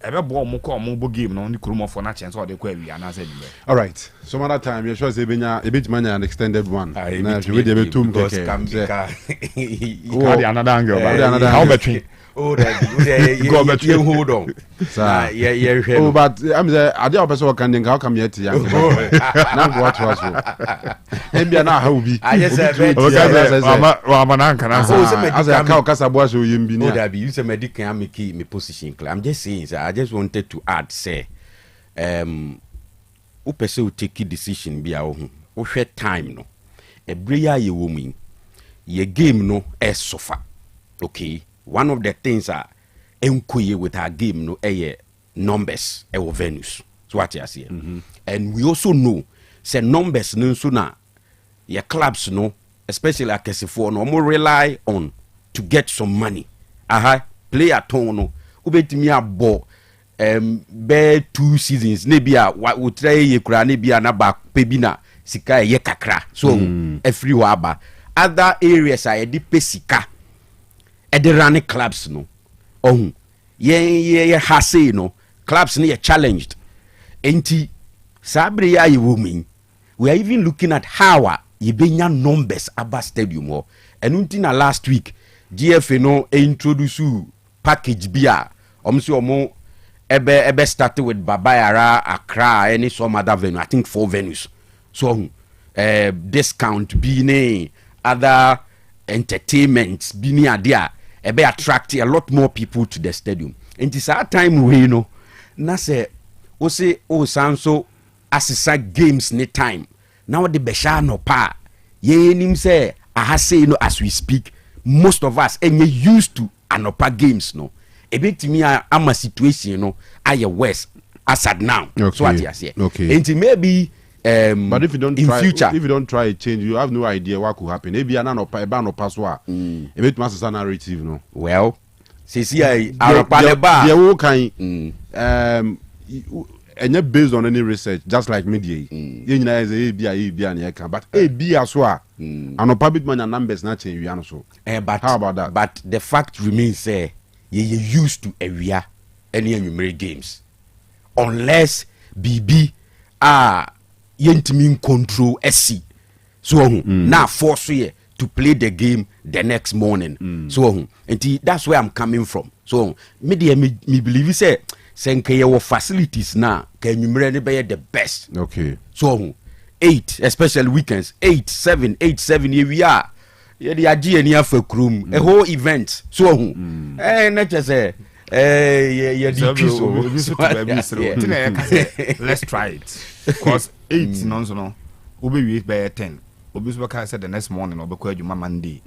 S3: ebe bo mo ko mo bo game no ni kurumo for na chance or dey kwa wi ana say be
S2: all right some other time you sure say benya e bit man an extended one na we dey betum keke
S3: the another angle how between
S4: oh that go between hold on yeah
S2: oh but I'm say ade o person kan den how come yet ya na go what was e bia na ha obi
S4: I just said
S3: wa mananka na
S2: so as I ka kasa bo so yim bi ni
S4: oh that you say medical make me position clear I'm just saying I just wanted to add say o person take decision bia wo hwe time no e breya ye wo mu ye game no e sofa okay one of the things are enkoye with our game no numbers venues so what you see and we also know say numbers no so na your clubs no especially akesifo no more rely on to get some money player ton no ubetimi abo be 2 seasons ne bia wo try ye kura ne bia na ba pe bi na sika ye kakra so every waba other areas are the pesika e the running clubs no ye hase no clubs no ye challenged enti sabre ya ye women we are even looking at how ye benya numbers aba stadium ho enu na last week GFA no introduce package bia omso omo ebe started with Babayara, Accra, any some other venue. I think 4 venues. So discount being other entertainments being there, ebe attract a lot more people to the stadium. And this our time we know. Na say Osei Sanso assisa games ni time. Now the besha no pa. Ye nim say I say you know as we speak. Most of us and used to anopa games no a bit me am a situation no I west as at now so what you say and maybe
S2: but if you don't
S4: in
S2: try
S4: future
S2: if you don't try a change you have no idea what could happen maybe an anopa no password a bit master narrative no
S4: well see anopa ba
S2: there will kind and yet based on any research just like media you know as a be and but a be as well and no public money numbers not change you so
S4: but
S2: how about that
S4: but the fact remains you used to area any numeric games unless BB yentimi control SC so now force you to play the game the next morning so and that's where I'm coming from so media me believe say senke your facilities now can you be the best
S2: okay
S4: so 8 especially weekends 8 7 here we are yeah the idea near for room a whole event so not just say
S3: let's try it because 8 no we by 10 Obiswaka said the next morning or because you Monday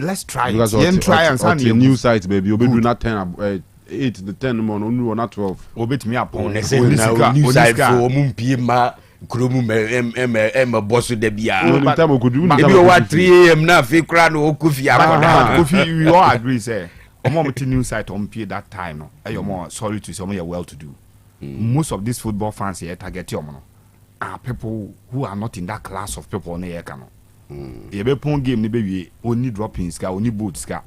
S3: let's try it try and send
S2: you new sites baby you do not 10 8 to 10 more or not 12
S3: obit me up on
S4: new side for mumpima kromu em boss de bia maybe what 3 am na fe kra no kofi akona
S3: kofi we all agree say omo new site on pay that time no ayo more sorry to say you well to do most of these football fans here target you no are people who are not in that class of people na here kan e be pon game ni be wie only droppings ka only boots ka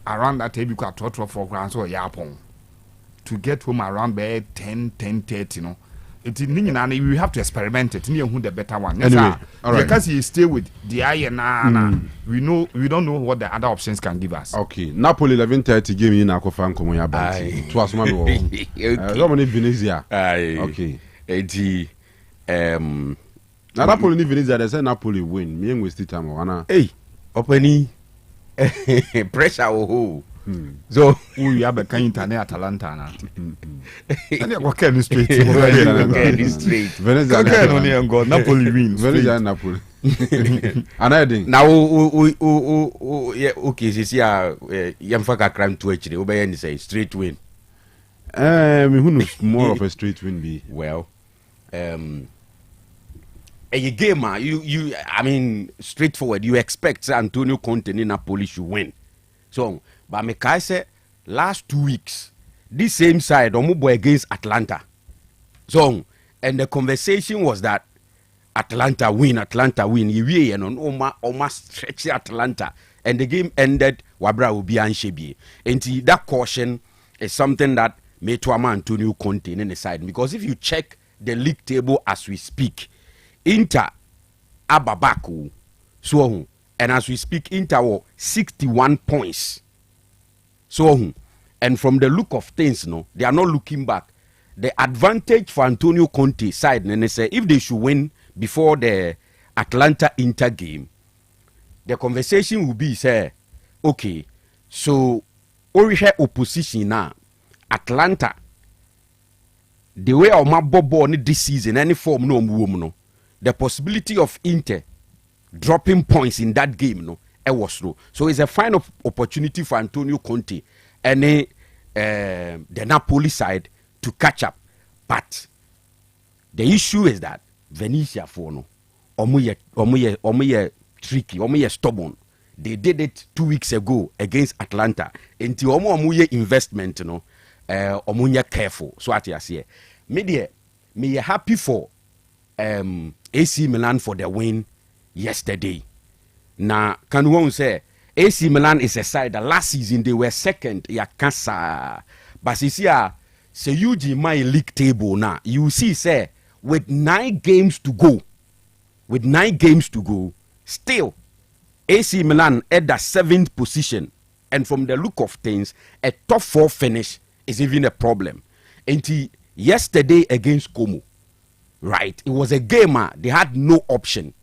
S3: around that table you got for grand so yapon to get home around by 10:30 you know it we have to experiment it who the better one
S2: anyway all right
S3: because you stay with the INA we don't know what the other options can give us
S2: okay Napoli 11:30 game in Akofa nkomo ya ba to asoma me so many Venezia okay na Napoli ni Venezia they say Napoli win me waste time wana
S4: hey openi pressure so
S3: we have a kind internet Atalanta na and you walk in straight
S2: Venezia
S3: Napoli wins
S2: Venezia Napoli another
S4: now yeah okay see yamfa kakran to actually obey ni say straight win
S2: who knows more of a straight win be
S4: well a game you I mean straightforward you expect Antonio Conte in Napoli should win so but me kai say last 2 weeks this same side omubo against Atlanta so and the conversation was that Atlanta win you know almost stretch Atlanta and the game ended wabra obi anshebi and that caution is something that made to Antonio Conte in the side because if you check the league table as we speak Inter ababaku so and as we speak Inter 61 points so and from the look of things no they are not looking back the advantage for Antonio Conte side and say if they should win before the Atlanta Inter game the conversation will be say okay so orihe opposition now Atlanta the way of my bobo this season any form no the possibility of Inter dropping points in that game no was no so it's a fine opportunity for Antonio Conte and the Napoli side to catch up but the issue is that Venezia for no omoye tricky omoye stubborn they did it 2 weeks ago against Atlanta until omoye investment no omoye careful so at you say me happy for AC Milan for the win yesterday. Now, Kanu say AC Milan is a side that last season they were second. Ya cancer, but this year, say you my league table now. You see, say with 9 games to go, still AC Milan at the 7th position, and from the look of things, a top 4 finish is even a problem. And yesterday against Como, right? It was a game they had no option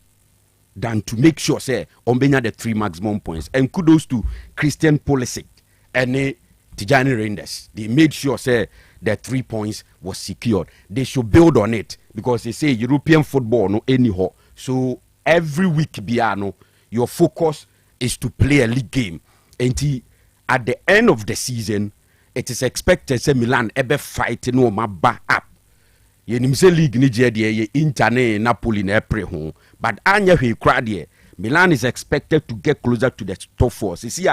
S4: than to make sure say Ombenya the 3 maximum points. And kudos to Christian Pulisic and Tijani Reinders. They made sure say the 3 points was secured. They should build on it because they say European football no anyhow. So every week biano, your focus is to play a league game. And at the end of the season, it is expected say Milan ebe fight no ma ba up. Ye nimse league ni je de ye Inter ne Napoli na April ho, but anya hwe kra de Milan is expected to get closer to the top 4. See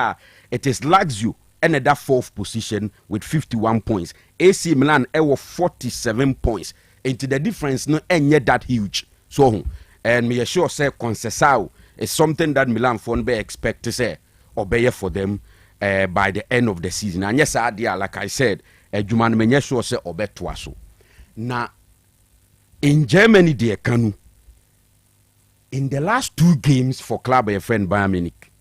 S4: it is Lazio and that 4th position with 51 points. AC Milan ewo 47 points. Into the difference no enye that huge. So and me sure say Conceição is something that Milan fon be expect to say obey for them by the end of the season. And yes, like I said, Juman menye sure say obey twaso. Now in Germany, dear Kanu, in the last 2 games for club a friend Bayern Munich,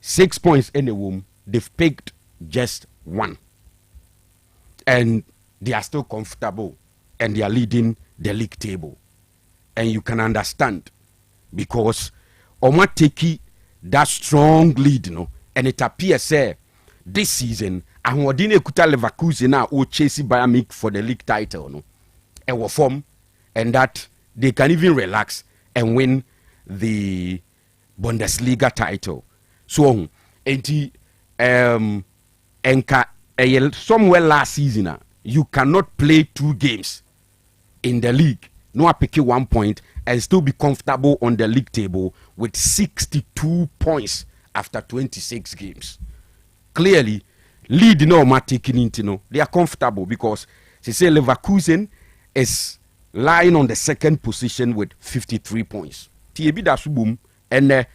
S4: 6 points in the womb, they've picked just 1. And they are still comfortable and they are leading the league table. And you can understand because Oma take that strong lead, and it appears this season, Ahwadine Kuta Leverkusen now will chase Bayern Munich for the league title, and form, and that they can even relax and win the Bundesliga title. So, somewhere last season, you cannot play 2 games in the league, no pick 1 point, and still be comfortable on the league table with 62 points after 26 games. Clearly, lead no matter taking into they are comfortable because they say Leverkusen is lying on the 2nd position with 53 points. And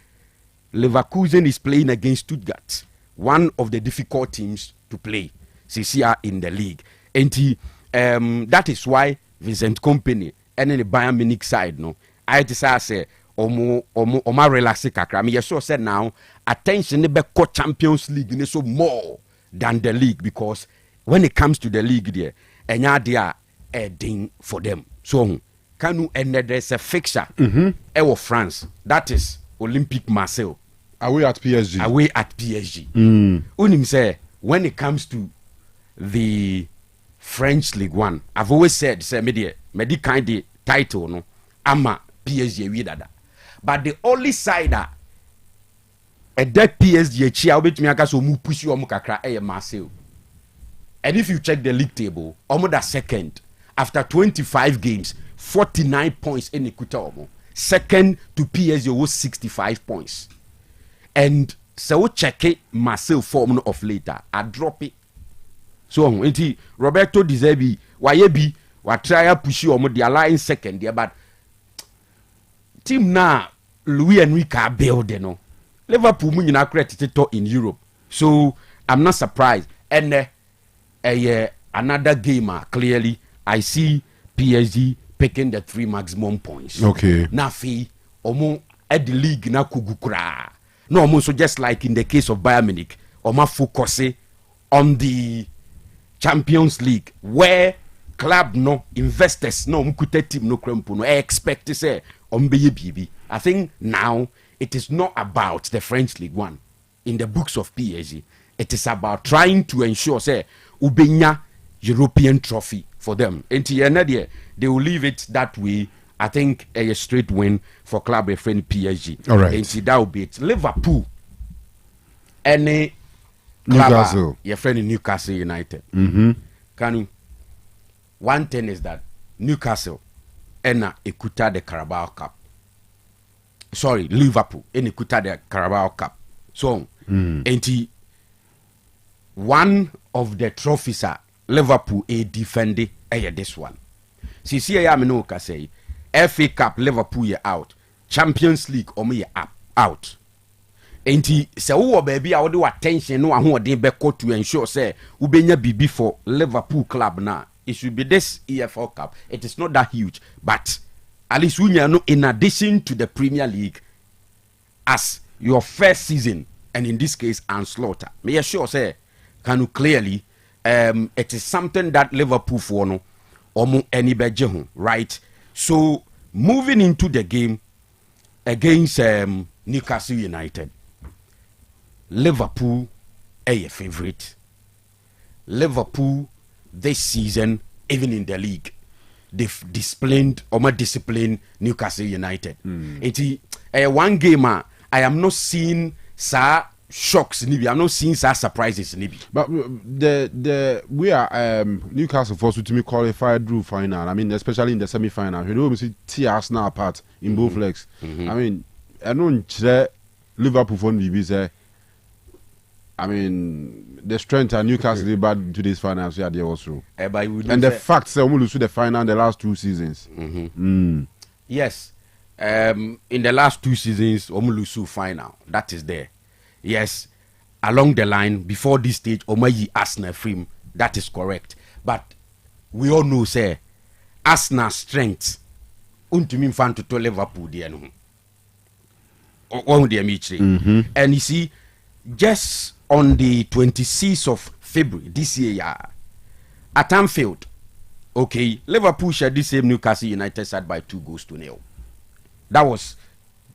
S4: Leverkusen is playing against Stuttgart, one of the difficult teams to play in the league. And that is why Vincent Kompany and the Bayern Munich side, I just say, Oma relax kakra. Me so said now, attention be Champions League so more than the league because when it comes to the league there, enya dia a ding for them. So Kanu and there's a fixture of France. That is Olympique Marseille.
S2: Away at PSG.
S4: Unim say when it comes to the French League 1, I've always said say me kind the title no ama PSG we dada. But the only side that PSG chia obetumi aka so mu push you kakra Marseille. And if you check the league table, almost the 2nd after 25 games, 49 points in Equator. 2nd to PSG was 65 points. And so check it Marseille form of later. I drop it. So Roberto De Zerbi, why try push you the alliance 2nd there, but team now Louis Enrique build Liverpool mun na credit in Europe. So I'm not surprised. And another gamer clearly I see PSG picking the 3 maximum points.
S2: Okay.
S4: Na fi omo at the league na kugukura. No omo so just like in the case of Bayern Munich, omo focus on the Champions League where club no investors no mukute team no krempo no expect to say ombeye bibi. I think now it is not about the French League 1 in the books of PSG. It is about trying to ensure say ubenya European trophy for them. And they will leave it that way. I think a straight win for club a friend PSG.
S2: All right.
S4: And that will be it. Liverpool. Any
S2: Newcastle.
S4: Your friend in Newcastle United. Kanu. One thing is that Newcastle and Ekuta the Carabao Cup. Sorry, Liverpool and Ekuta the Carabao Cup. So, and one of the trophies are Liverpool a defending this one. See, I am no say FA Cup Liverpool ye out, Champions League omo ye out. Enti se wo baby a wo de attention no ahoden be ko to ensure say wo benya bibi for Liverpool club na. It should be this EFL Cup. It is not that huge, but at least we know in addition to the Premier League as your first season, and in this case onslaught. Me sure say Kanu clearly it is something that Liverpool for no omo any beje, right? So moving into the game against Newcastle United, Liverpool a favorite. Liverpool this season, even in the league, they've displayed or more disciplined Newcastle United. It's one game I am not seeing shocks nibi. I'm not seeing surprises nibi.
S2: But we are Newcastle forced to me qualified through final. I mean, especially in the semi-final. You know, we see tear Arsenal apart in both legs. I mean, I don't Liverpool for me say. I mean, the strength at Newcastle bad to this final, so yeah, there was true. And the fact that we lose the final in the last 2 seasons.
S4: Yes, in the last 2 seasons, we lose final. That is there. Yes, along the line before this stage, Omayi Arsenal film. That is correct. But we all know, say, Arsenal strength. Untumi fan to Liverpool there no. And you see, just on the 26th of February this year, at Anfield, okay, Liverpool shared the same Newcastle United side by 2-0. That was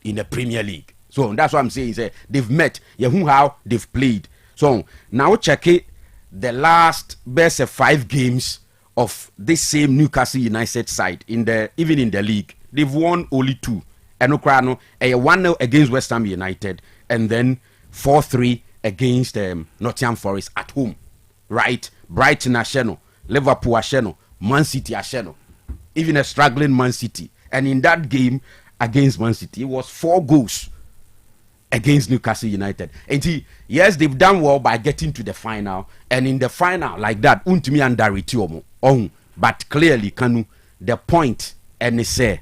S4: in the Premier League. So that's what I'm saying. Is they've met. How they've played. So now check it. The last best 5 games of this same Newcastle United side even in the league, they've won only 2. And a 1-0 against West Ham United, and then 4-3 against Nottingham Forest at home, right? Brighton Asheno, Liverpool Asheno, Man City Asheno, even a struggling Man City. And in that game against Man City, it was 4 goals against Newcastle United. And yes, they've done well by getting to the final. And in the final, like that, untimi and but clearly, Kanu, the point, and they say,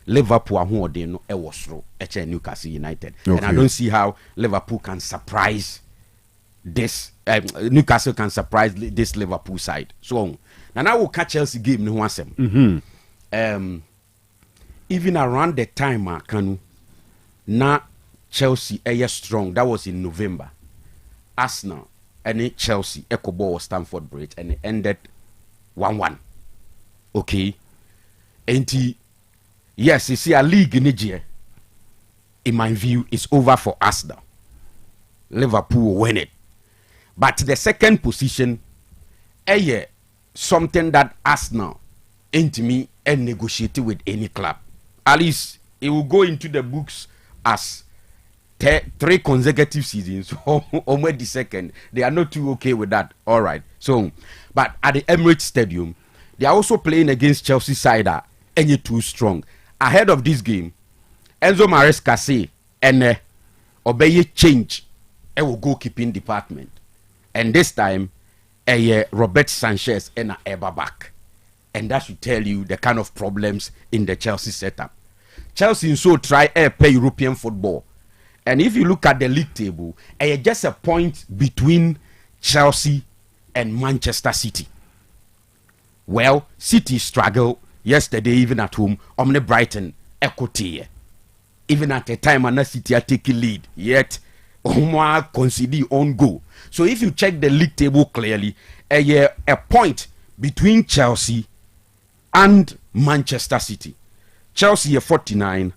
S4: Liverpool who they know was through Newcastle United, and I don't see how Liverpool can surprise this. Newcastle can surprise this Liverpool side. So now I will catch Chelsea game no one. Even around the time Kanu na Chelsea strong. That was in November. Arsenal and Chelsea Ecobo Stamford Bridge, and it ended 1-1. Okay, and yes, you see a league in Nigeria, in my view, is over for Arsenal. Liverpool will win it. But the second position, something that Arsenal ain't me and negotiated with any club. At least it will go into the books as 3 consecutive seasons or the second. They are not too okay with that. All right. So, but at the Emirates Stadium, they are also playing against Chelsea side any too strong. Ahead of this game, Enzo Maresca say, and obey change a goalkeeping department. And this time, Robert Sanchez and Eba back. And that should tell you the kind of problems in the Chelsea setup. Chelsea so try play European football. And if you look at the league table, just a point between Chelsea and Manchester City. Well, City struggle yesterday, even at home, Omni Brighton, Equity. Even at the time, Man City are taking lead, yet Omar concede on goal. So if you check the league table clearly, a point between Chelsea and Manchester City. Chelsea 49,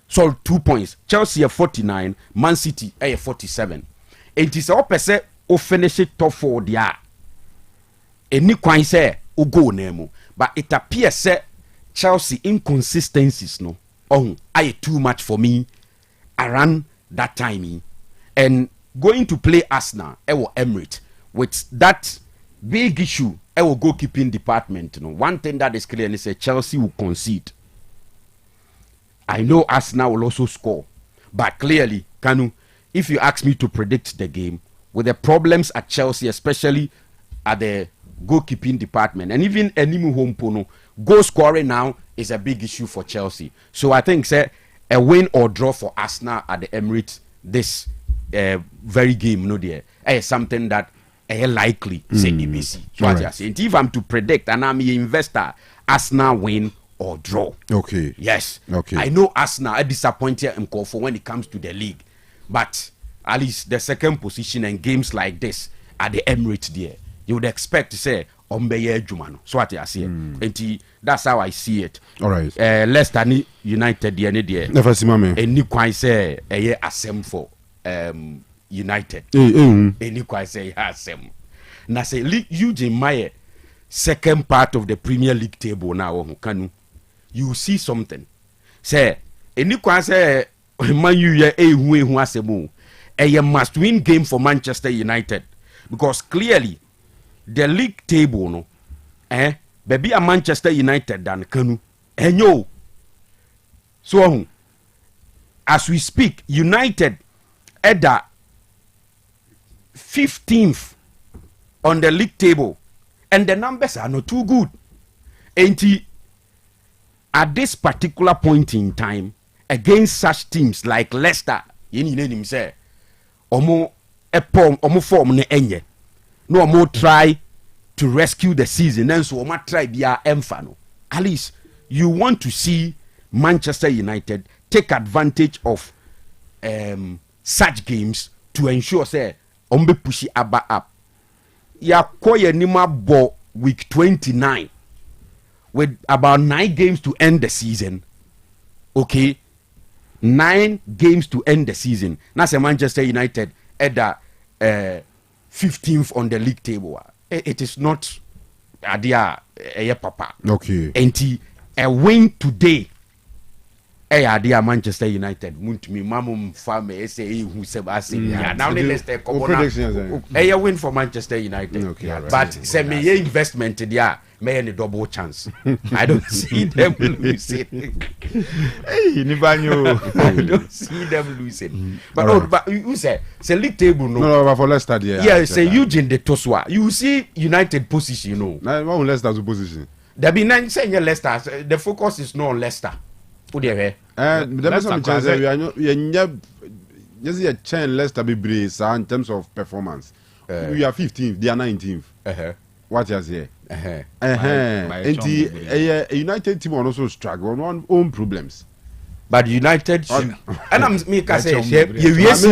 S4: so 2 points. Chelsea 49, Man City 47. It is all percent who finish it top 4 there. Any coin say who go nemo. But it appears that Chelsea inconsistencies no. I too much for me around that timing. And going to play Arsenal, Emirates, with that big issue, goalkeeping department. No. One thing that is clear is that Chelsea will concede. I know Arsenal will also score. But clearly, Kanu, if you ask me to predict the game, with the problems at Chelsea, especially at the goalkeeping department, and even Enimu Hompono, goal scoring now is a big issue for Chelsea. So I think say a win or draw for Arsenal at the Emirates this very game, no dear, is something that likely say ABC. So what I say, if I'm to predict, and I'm an investor, Arsenal win or draw.
S2: Okay.
S4: Yes.
S2: Okay.
S4: I know Arsenal are disappointed in for when it comes to the league, but at least the second position and games like this at the Emirates there, you would expect to say Ombeye Jumano. So what I say, and that's how I see it.
S2: All right.
S4: Leicester United there,
S2: Never see mama.
S4: and you quite say a assem for United. And you quite say assem. Now say Eugene Meyer, second part of the Premier League table now, Kanu. You see something. Say, and you quite say Man U who assem. A must win game for Manchester United, because clearly the league table no baby a Manchester United than Kanu yo. So as we speak, United at the 15th on the league table, and the numbers are not too good. And at this particular point in time, against such teams like Leicester, you say omo form ne enye no omo try to rescue the season, and so omo try bia emfa no. At least you want to see Manchester United take advantage of such games to ensure say ombe pushi aba up. Ya koye nima bo week 29 with about 9 games to end the season. Okay, 9 games to end the season. Now say Manchester United at the 15th on the league table. It is not idea papa.
S2: Okay.
S4: And a win today. Idea Manchester United. Muntumi mamum fame say who say yeah. Now let's take a win for Manchester United.
S2: Okay, right.
S4: But say me investment there. May any double chance. I don't see them losing.
S3: Hey,
S4: I don't see them losing. But but you say league table
S2: no, but for Leicester there.
S4: Yeah, say Eugene the Toswa. You see United position, you know.
S2: Now what Leicester's position?
S4: There be 9 saying Leicester. The focus is not on Leicester. Who they here?
S2: There is some chance we are just a chain Leicester be brave in terms of performance. We are 15th, they are 19th. What you say? And the United team also struggle on one own problems.
S4: But United should, and I'm me can say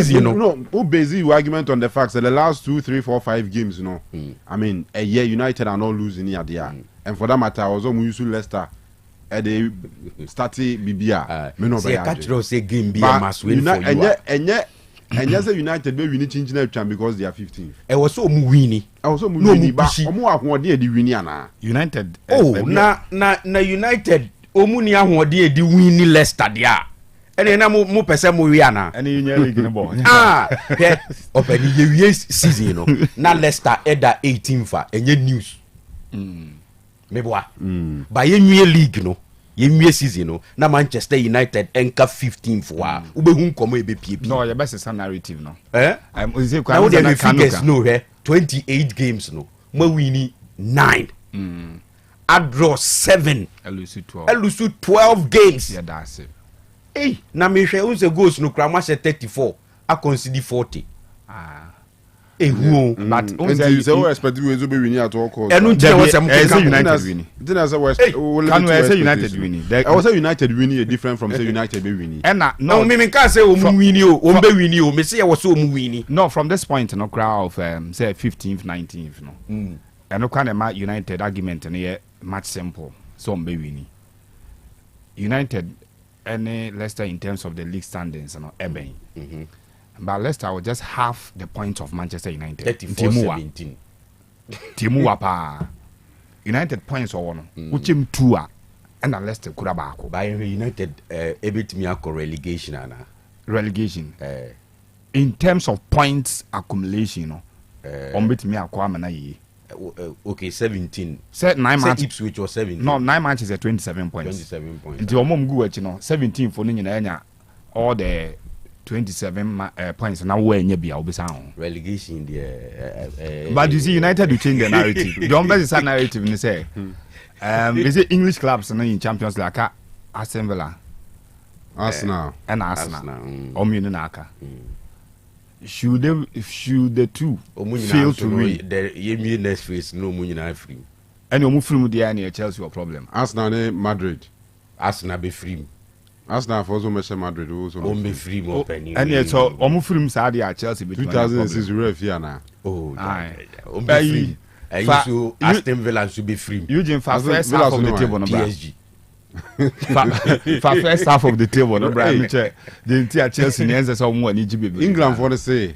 S4: you know.
S2: No, who base your argument on the fact that the last 2, 3, 4, 5 games, you know. I mean, a year United are not losing here there. And for that matter, I was almost used to Leicester at the starting BBR.
S4: Say catch say game be a must win for you.
S2: And yes, United be winning change na because they are 15th.
S4: I was so winning.
S2: I was so winning, but omo ahode di winning ana.
S3: United.
S4: Na United omu ni ahode di winning Leicester dia. Ene na mo pese mo wi ana.
S3: Ene yin league no ball.
S4: Open the year season no. Na Leicester eda 18th enye news. Meboa. Ba ye league no. Ye season no na Manchester United enka 15th wa ubehu nkomo ebe pie.
S3: No, your best is a narrative no.
S4: Now the figures no 28 games no. Mo win 9. I draw 7. I lose 12 games.
S3: Yeah, that's it.
S4: Hey, na me hwe unse goals no kra ma 34. I concede 40.
S2: But you say we expect we to be winning at all costs.
S4: And
S3: United winning.
S2: Didn't say
S3: United winning.
S2: I was say United winning different from say United be winning.
S3: And
S4: no, me can say o winning o be winning o me say I was so winning.
S3: No, from this point no crowd of say 15th, 19th no. And no kind of United argument and here much simple. So be winning. United any Leicester in terms of the league standings no eben. But Leicester was just half the points of Manchester United.
S4: 34-17.
S3: Timu wapa. United points or one. Uchim 2 and Leicester could have
S4: by United bit me relegation ana.
S3: Relegation. In terms of points accumulation, no. Bit me na ye.
S4: Okay, 17.
S3: Set 9 matches.
S4: Ipswich was 17.
S3: No, 9 matches at 27 points.
S4: 27 points.
S3: Until mom go 17 for all the 27 points now where you be sound
S4: relegation there.
S3: But you see, United will change the narrative. The unbelievable narrative in say, is it English clubs in Champions League? Aston Villa,
S2: Arsenal,
S3: and Arsenal, Naka. Should the two fail to win?
S4: The next phase no money free.
S3: And you move from the Chelsea or problem.
S2: Arsenal and Madrid.
S4: Arsenal be free.
S2: Arsenal for also mention Madrid also.
S4: Be free more penny.
S3: And yet, so move from Saudi at Chelsea.
S2: 2006 ref here now.
S4: Oh,
S3: be
S4: free. I used to Aston Villa should be free.
S3: Eugene for first half of the table, no PSG. For first half of the table, no Brian. The entire Chelsea needs someone
S2: England for the say.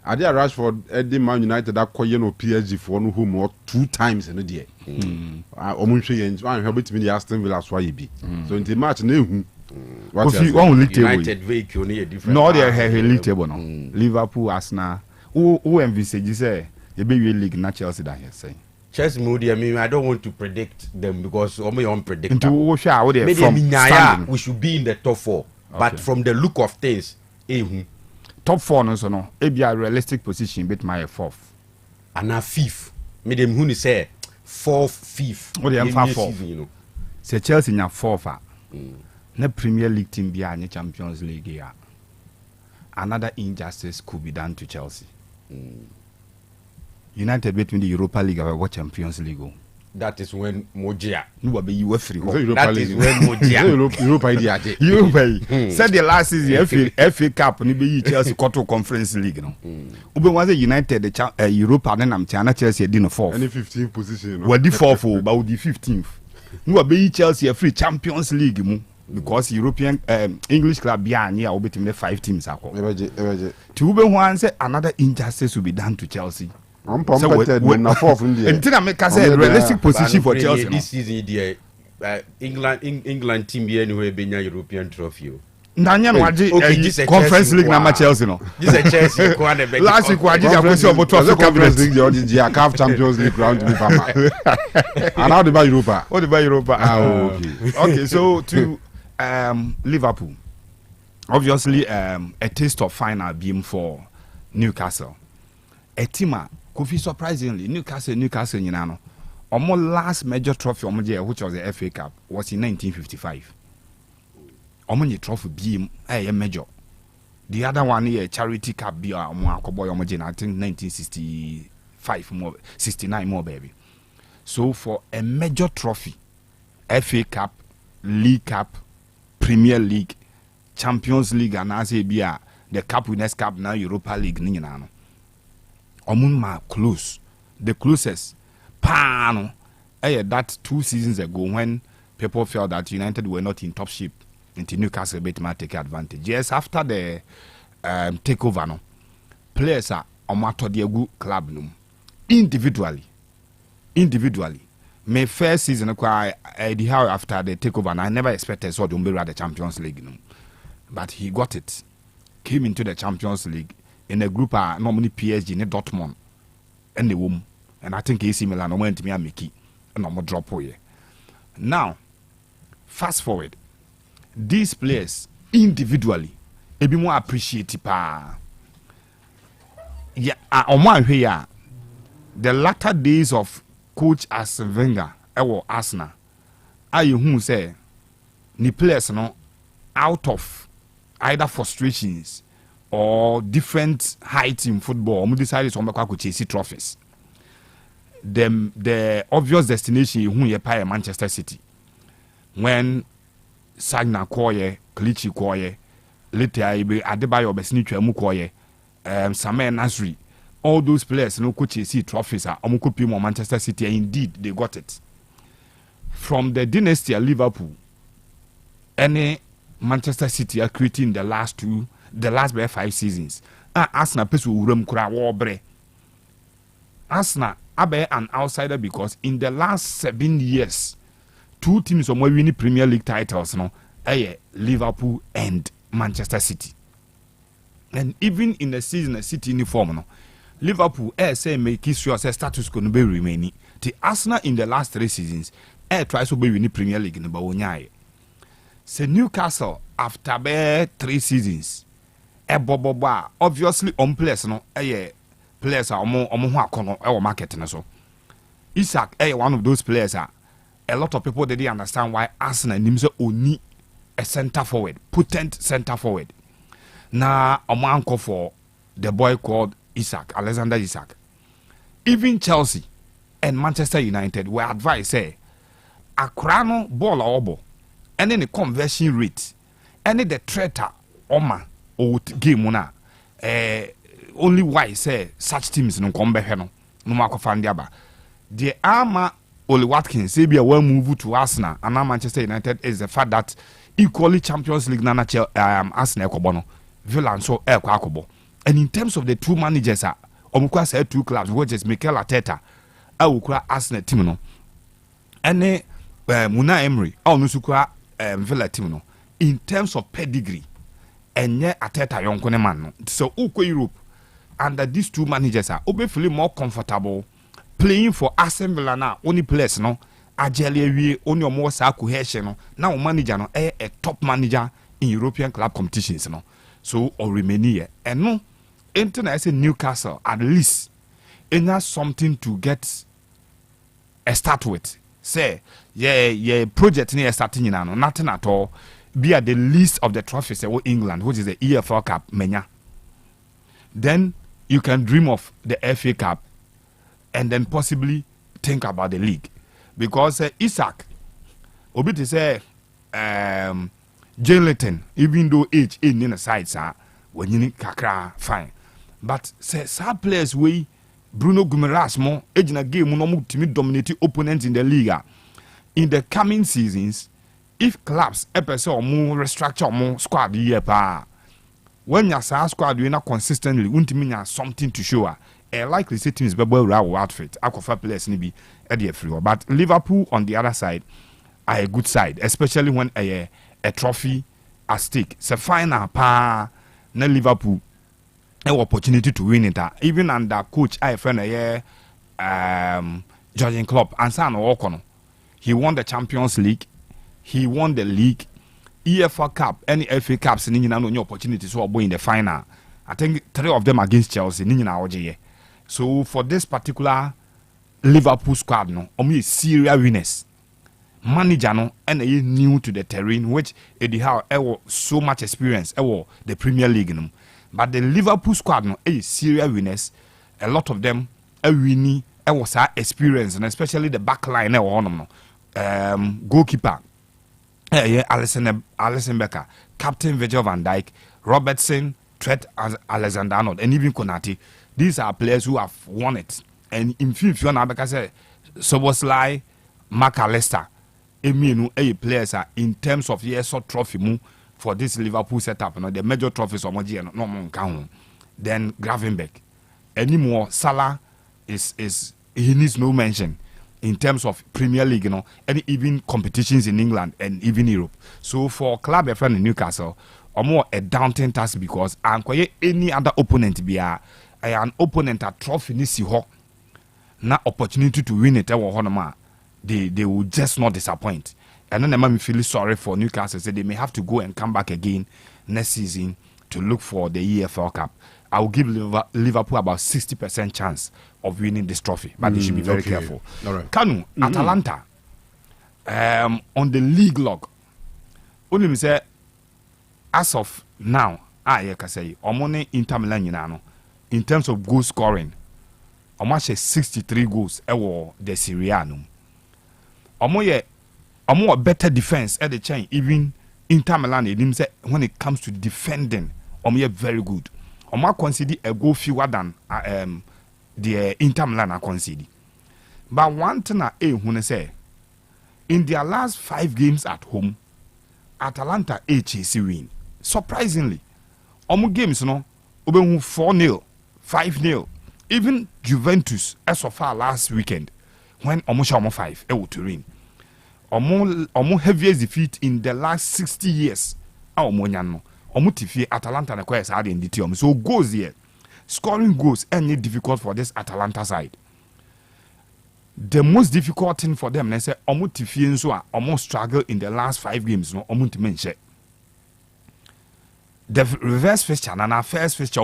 S2: I did Rashford Eddie Man United that quite no PSG for no home or 2 times in a day. I help it to me Aston Villa why you be. So in the match no.
S3: What if you only table?
S4: United vehicle near different.
S3: No, they have a league table now. Liverpool, Arsenal. Who envisage you say the baby league not Chelsea that you say.
S4: Chelsea moody. I mean, I don't want to predict them because only unpredictable. We should be in the top 4, but from the look of things,
S3: top 4 no so no. It be a realistic position, but my 4th
S4: and a 5th. Me them who say 4th, 5th.
S3: What they am 4th? You know, say Chelsea na 4th. Na Premier League team be a Champions League here. Another injustice could be done to Chelsea. United between the Europa League or what Champions League.
S4: That is when Mojia.
S3: No, be you free.
S4: That is when Mojia.
S2: Europa idea.
S3: Europa. Said the last season FA Cup ni be Chelsea quarter Conference League no. Ube was United the Europa then am China Chelsea did no 4th.
S2: Any 15th position.
S3: We di 4th but the 15th. No be Chelsea free Champions League mu. Because European English club bia near will be 5 teams akọ. To ube one say another injustice will be done to Chelsea.
S2: I'm pumped when na 4th in there.
S3: Until I make a realistic position for Chelsea.
S4: This season the England team be anyway be European trophy.
S3: Nanya waji Conference League na Chelsea no.
S4: This is Chelsea ko na be.
S3: Last week waji akosi obo trophy
S2: Conference League the CAF Champions League round to be fama. And how the buy Europa?
S3: What the buy Europa? Okay, so to Liverpool. Obviously a taste of final beam for Newcastle. A team could surprisingly Newcastle you know. Our last major trophy which was the FA Cup was in 1955. Our trophy beam a major. The other one here charity cup be I think 1965 more 69 more baby. So for a major trophy, FA Cup, League Cup, Premier League, Champions League, and as a beer, the Cup Winners' Cup now Europa League ni no. Omunma close. The closest pan that 2 seasons ago when people felt that United were not in top shape until Newcastle might take advantage. Yes, after the takeover no. Players are omato the good club no. Individually. My first season after the takeover, and I never expected so to be at the Champions League. No. But he got it. Came into the Champions League in a group of normally PSG, Dortmund, and the womb. And I think AC Milan went to me and Mickey, and I'm going to drop here. Now, fast forward. These players, individually, a bit more appreciated. Yeah, on one here, the latter days of Coach Arsene Wenger, Arsenal, who say, the players no out of either frustrations or different heights in football, we decided to chase trophies. The obvious destination who you pay Manchester City. When Sagna Koye, Kalichi Koye, later Adebayo Besnichu Mukoye, Samuel Nasri, all those players no could chase trophies are Omukupi Manchester City, and indeed they got it. From the dynasty of Liverpool, any Manchester City are creating the last 5 seasons. Arsenal pesu uram kura wobre. Arsenal abe an outsider because in the last 7 years, 2 teams are winning Premier League titles no. Liverpool and Manchester City. And even in the season City uniform no, Liverpool say make sure say status quo be remaining. The Arsenal in the last 3 seasons tries to be winning Premier League no ba wonyaye. Say Newcastle after 3 seasons boba obviously on players no players are omo ho akono e market no so Isaac one of those players a lot of people didn't understand why Arsenal nim say oni a center forward, potent center forward. Na omo anko for the boy called Alexander Isaac. Even Chelsea and Manchester United were advised say Akrano ball obo and then the conversion rate and the threat oma or game na only why say such teams no come back no makofandiaba. The Arma Oli Watkins say be a well move to Arsenal and now Manchester United is the fact that equally Champions League nana Arsenal kobono Villa and so kobo. And in terms of the two managers omukwa say two clubs which is Mikel Arteta awukura Arsenal team no ene Muna Emery nusukura Villa team no in terms of pedigree enye Arteta yonkone man no so ukwa Europe under these two managers obe feel more comfortable playing for Aston Villa now only players no agile we only omo sa cohesion no na o manager no a top manager in European club competitions no so or remain here and no international Newcastle at least it has something to get a start with say project near starting no nothing at all be at the least of the trophies in England which is the EFL Cup menya then you can dream of the FA Cup and then possibly think about the league because Isaac obi to say Jonathan even though age in the side when you need kakra fine but say some players we Bruno Guimaraes mo age na game no mo timi dominate opponents in the league in the coming seasons if clubs epese or more restructure more squad year pa when your squad we not consistently untimi something to show likely say teams be well outfit akofa players ni bi e dey free but Liverpool on the other side are a good side especially when a trophy at stake so final pa na Liverpool an opportunity to win it even under coach I friend Jurgen Klopp and san no he won the Champions League he won the league EFL Cup any FA Cups ni nyina no opportunity so obo in the final I think 3 of them against Chelsea ni nyina oje. So for this particular Liverpool squad, no, serious winners. Manager no, and they new to the terrain, which they have so much experience. The Premier League, no. But the Liverpool squad, no, serious winners. A lot of them, winning, was experience, and especially the back line, goalkeeper, Alisson Becker, Captain Virgil van Dijk, Robertson, Trent Alexander-Arnold, and even Konate. These are players who have won it. And in future, now because Soboslai, McAllister, players are in terms of trophy for this Liverpool setup. The major trophies of Moji no count. Then Gravenberch. Anymore, Salah he needs no mention in terms of Premier League, and even competitions in England and even Europe. So for club friend in Newcastle, or more a daunting task because any other opponent be an opponent at trophy ni si ho na opportunity to win it they will just not disappoint and then me feel sorry for Newcastle say they may have to go and come back again next season to look for the EFL Cup. I will give Liverpool about 60% chance of winning this trophy but they should be very careful.
S2: All right.
S3: Kanu Atalanta on the league log only me say as of now say omone Inter Milan no in terms of goal scoring, almost 63 goals ewo the Serie A no. Omo better defense at the chain even Inter Milan say when it comes to defending, omo very good. Omo concede a goal fewer than the Inter Milan are conceding. But one thing when say in their last 5 games at home, Atalanta HC win. Surprisingly, omo games no obe 4-0. 5-0. Even Juventus, as of far last weekend, when Omo 5, Turin. Omo heaviest defeat in the last 60 years. Omo tifi Atalanta requires hard in the team. So goals here. Scoring goals any difficult for this Atalanta side. The most difficult thing for them, they say Omo tifi so Omo struggle in the last 5 games. No, Omo to mention. the reverse fixture and our first fixture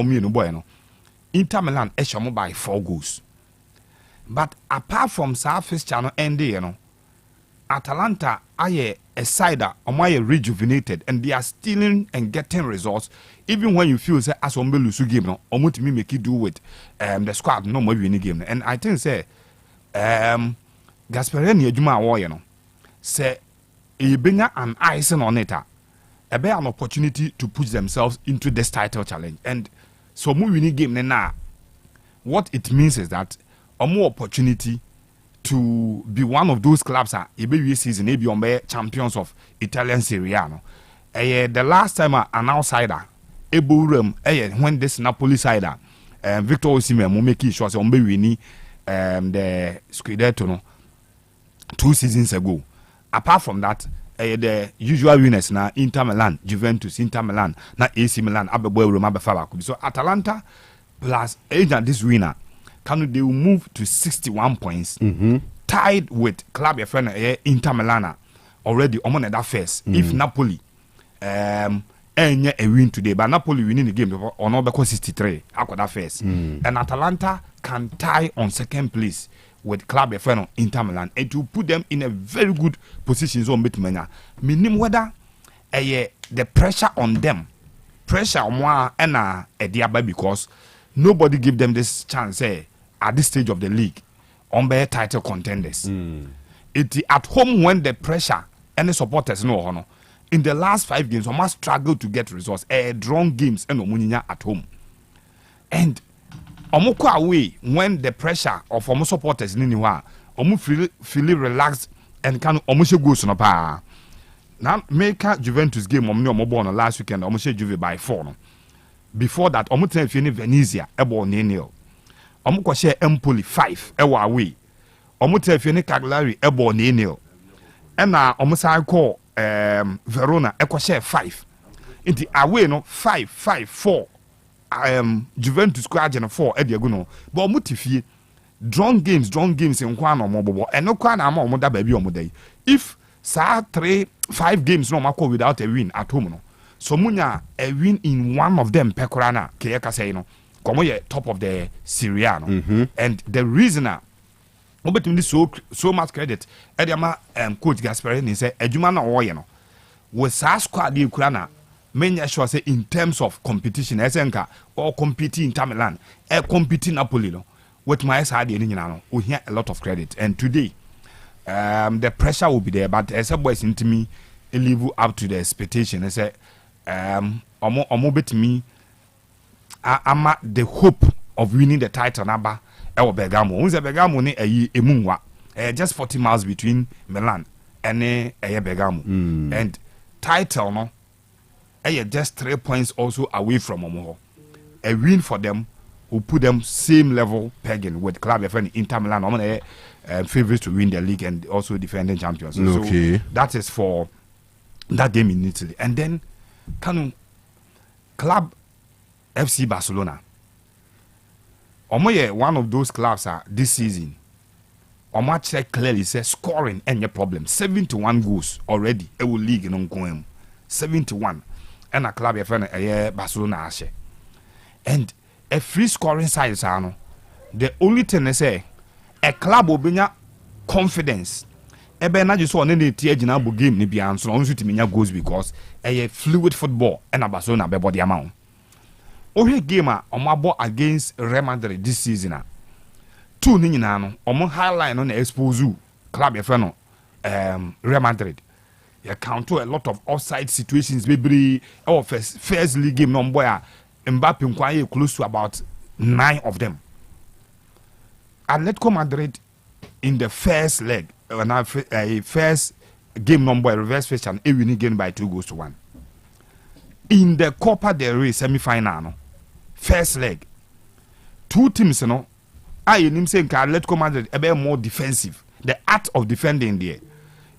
S3: Inter Milan eshomo by 4 goals. But apart from South fixture ending, Atalanta are a side that are rejuvenated and they are stealing and getting results even when you feel say as on lose game no omotimi make it do with the squad no more winning game. And I think say Gasperini adwuma awoye no say e benya an icing on it a be an opportunity to push themselves into this title challenge. And so mo winning game na what it means is that a more opportunity to be one of those clubs maybe season maybe on champions of Italian Serie A. The last time an outsider when this Napoli side Victor Osimhen make sure on be winning the Scudetto 2 seasons ago. Apart from that, the usual winners na Inter Milan, Juventus, Inter Milan, na AC Milan, Abebo Roma Befara. So Atalanta plus this winner, Kanu, they will move to 61 points, tied with club your friend Inter Milan already on that first. If Napoli a win today, but Napoli winning the game on over 63, after that first, and Atalanta can tie on second place with club your friend Inter Milan, and to put them in a very good position on Bitmania. Meaning whether the pressure on them, pressure on one and a diaba because nobody give them this chance. At this stage of the league, on their title contenders. It at home when the pressure and the supporters know honor. In the last 5 games, we must struggle to get results. Drawn games and Omuninya at home. And Omoko away when the pressure of Omo supporters in anywhere, Omu feel relaxed and can Omushe goes on a now make a Juventus game Omo born last weekend, Omushe Juve by 4. No? Before that, Omu Tenfini Venezia, Ebo Nenil. Omo share Empoli 5 ewa away. Omo tefie Cagliari ebo na enil. Na omo sai call Verona share 5. Inti away no 5-4. Juventus squad na 4 e go no. But omo tifie drawn games in kwa na omo bobo. Eno kwa na omo da ba bi omo dai. If sa 3-5 games no makọ without a win at home no. So munya a win in one of them pekorana ke ka say no. Come top of the Serie A, and the reason so much credit Ediama coach Gasperini say Ejuma na woye no with sa squad di kurana menya sure say in terms of competition esenka or competing Inter Milan competing Napoli no with my side ni nyina no we hear a lot of credit. And today the pressure will be there, but as a boys into me live up to the expectation. I say omo bet me ama the hope of winning the title number Bergamo. Unze Bergamo ni emunwa. Just 40 miles between Milan and Bergamo. And title no just 3 points also away from Omo. A win for them will put them same level pegging with club friend Inter Milan. Omo favorites to win the league and also defending champions.
S2: Okay.
S3: So that is for that game in Italy. And then Kanu club FC Barcelona. Omo one of those clubs this season. Omo check clearly says scoring any problem. 71 goals already. It will league in Ongoem. 71. And a club Barcelona ashe. And a free scoring side the only thing they say a club will be confidence. Ebe na just one any tiagina game ni bia so on to minya goals because a fluid football and a Barcelona be body amount. Ohe game omabo against Real Madrid this season two ni nyina no omo highlight no na expose club e no Real Madrid you count to a lot of offside situations bebre our first league game no boy Mbappe nkwaye close to about 9 of them. Atletico Madrid in the first leg first game number reverse fixture and winning game by 2-1. In the Copa del Rey semi-final no first leg, two teams no I him saying Atletico Madrid a bit more defensive. The art of defending there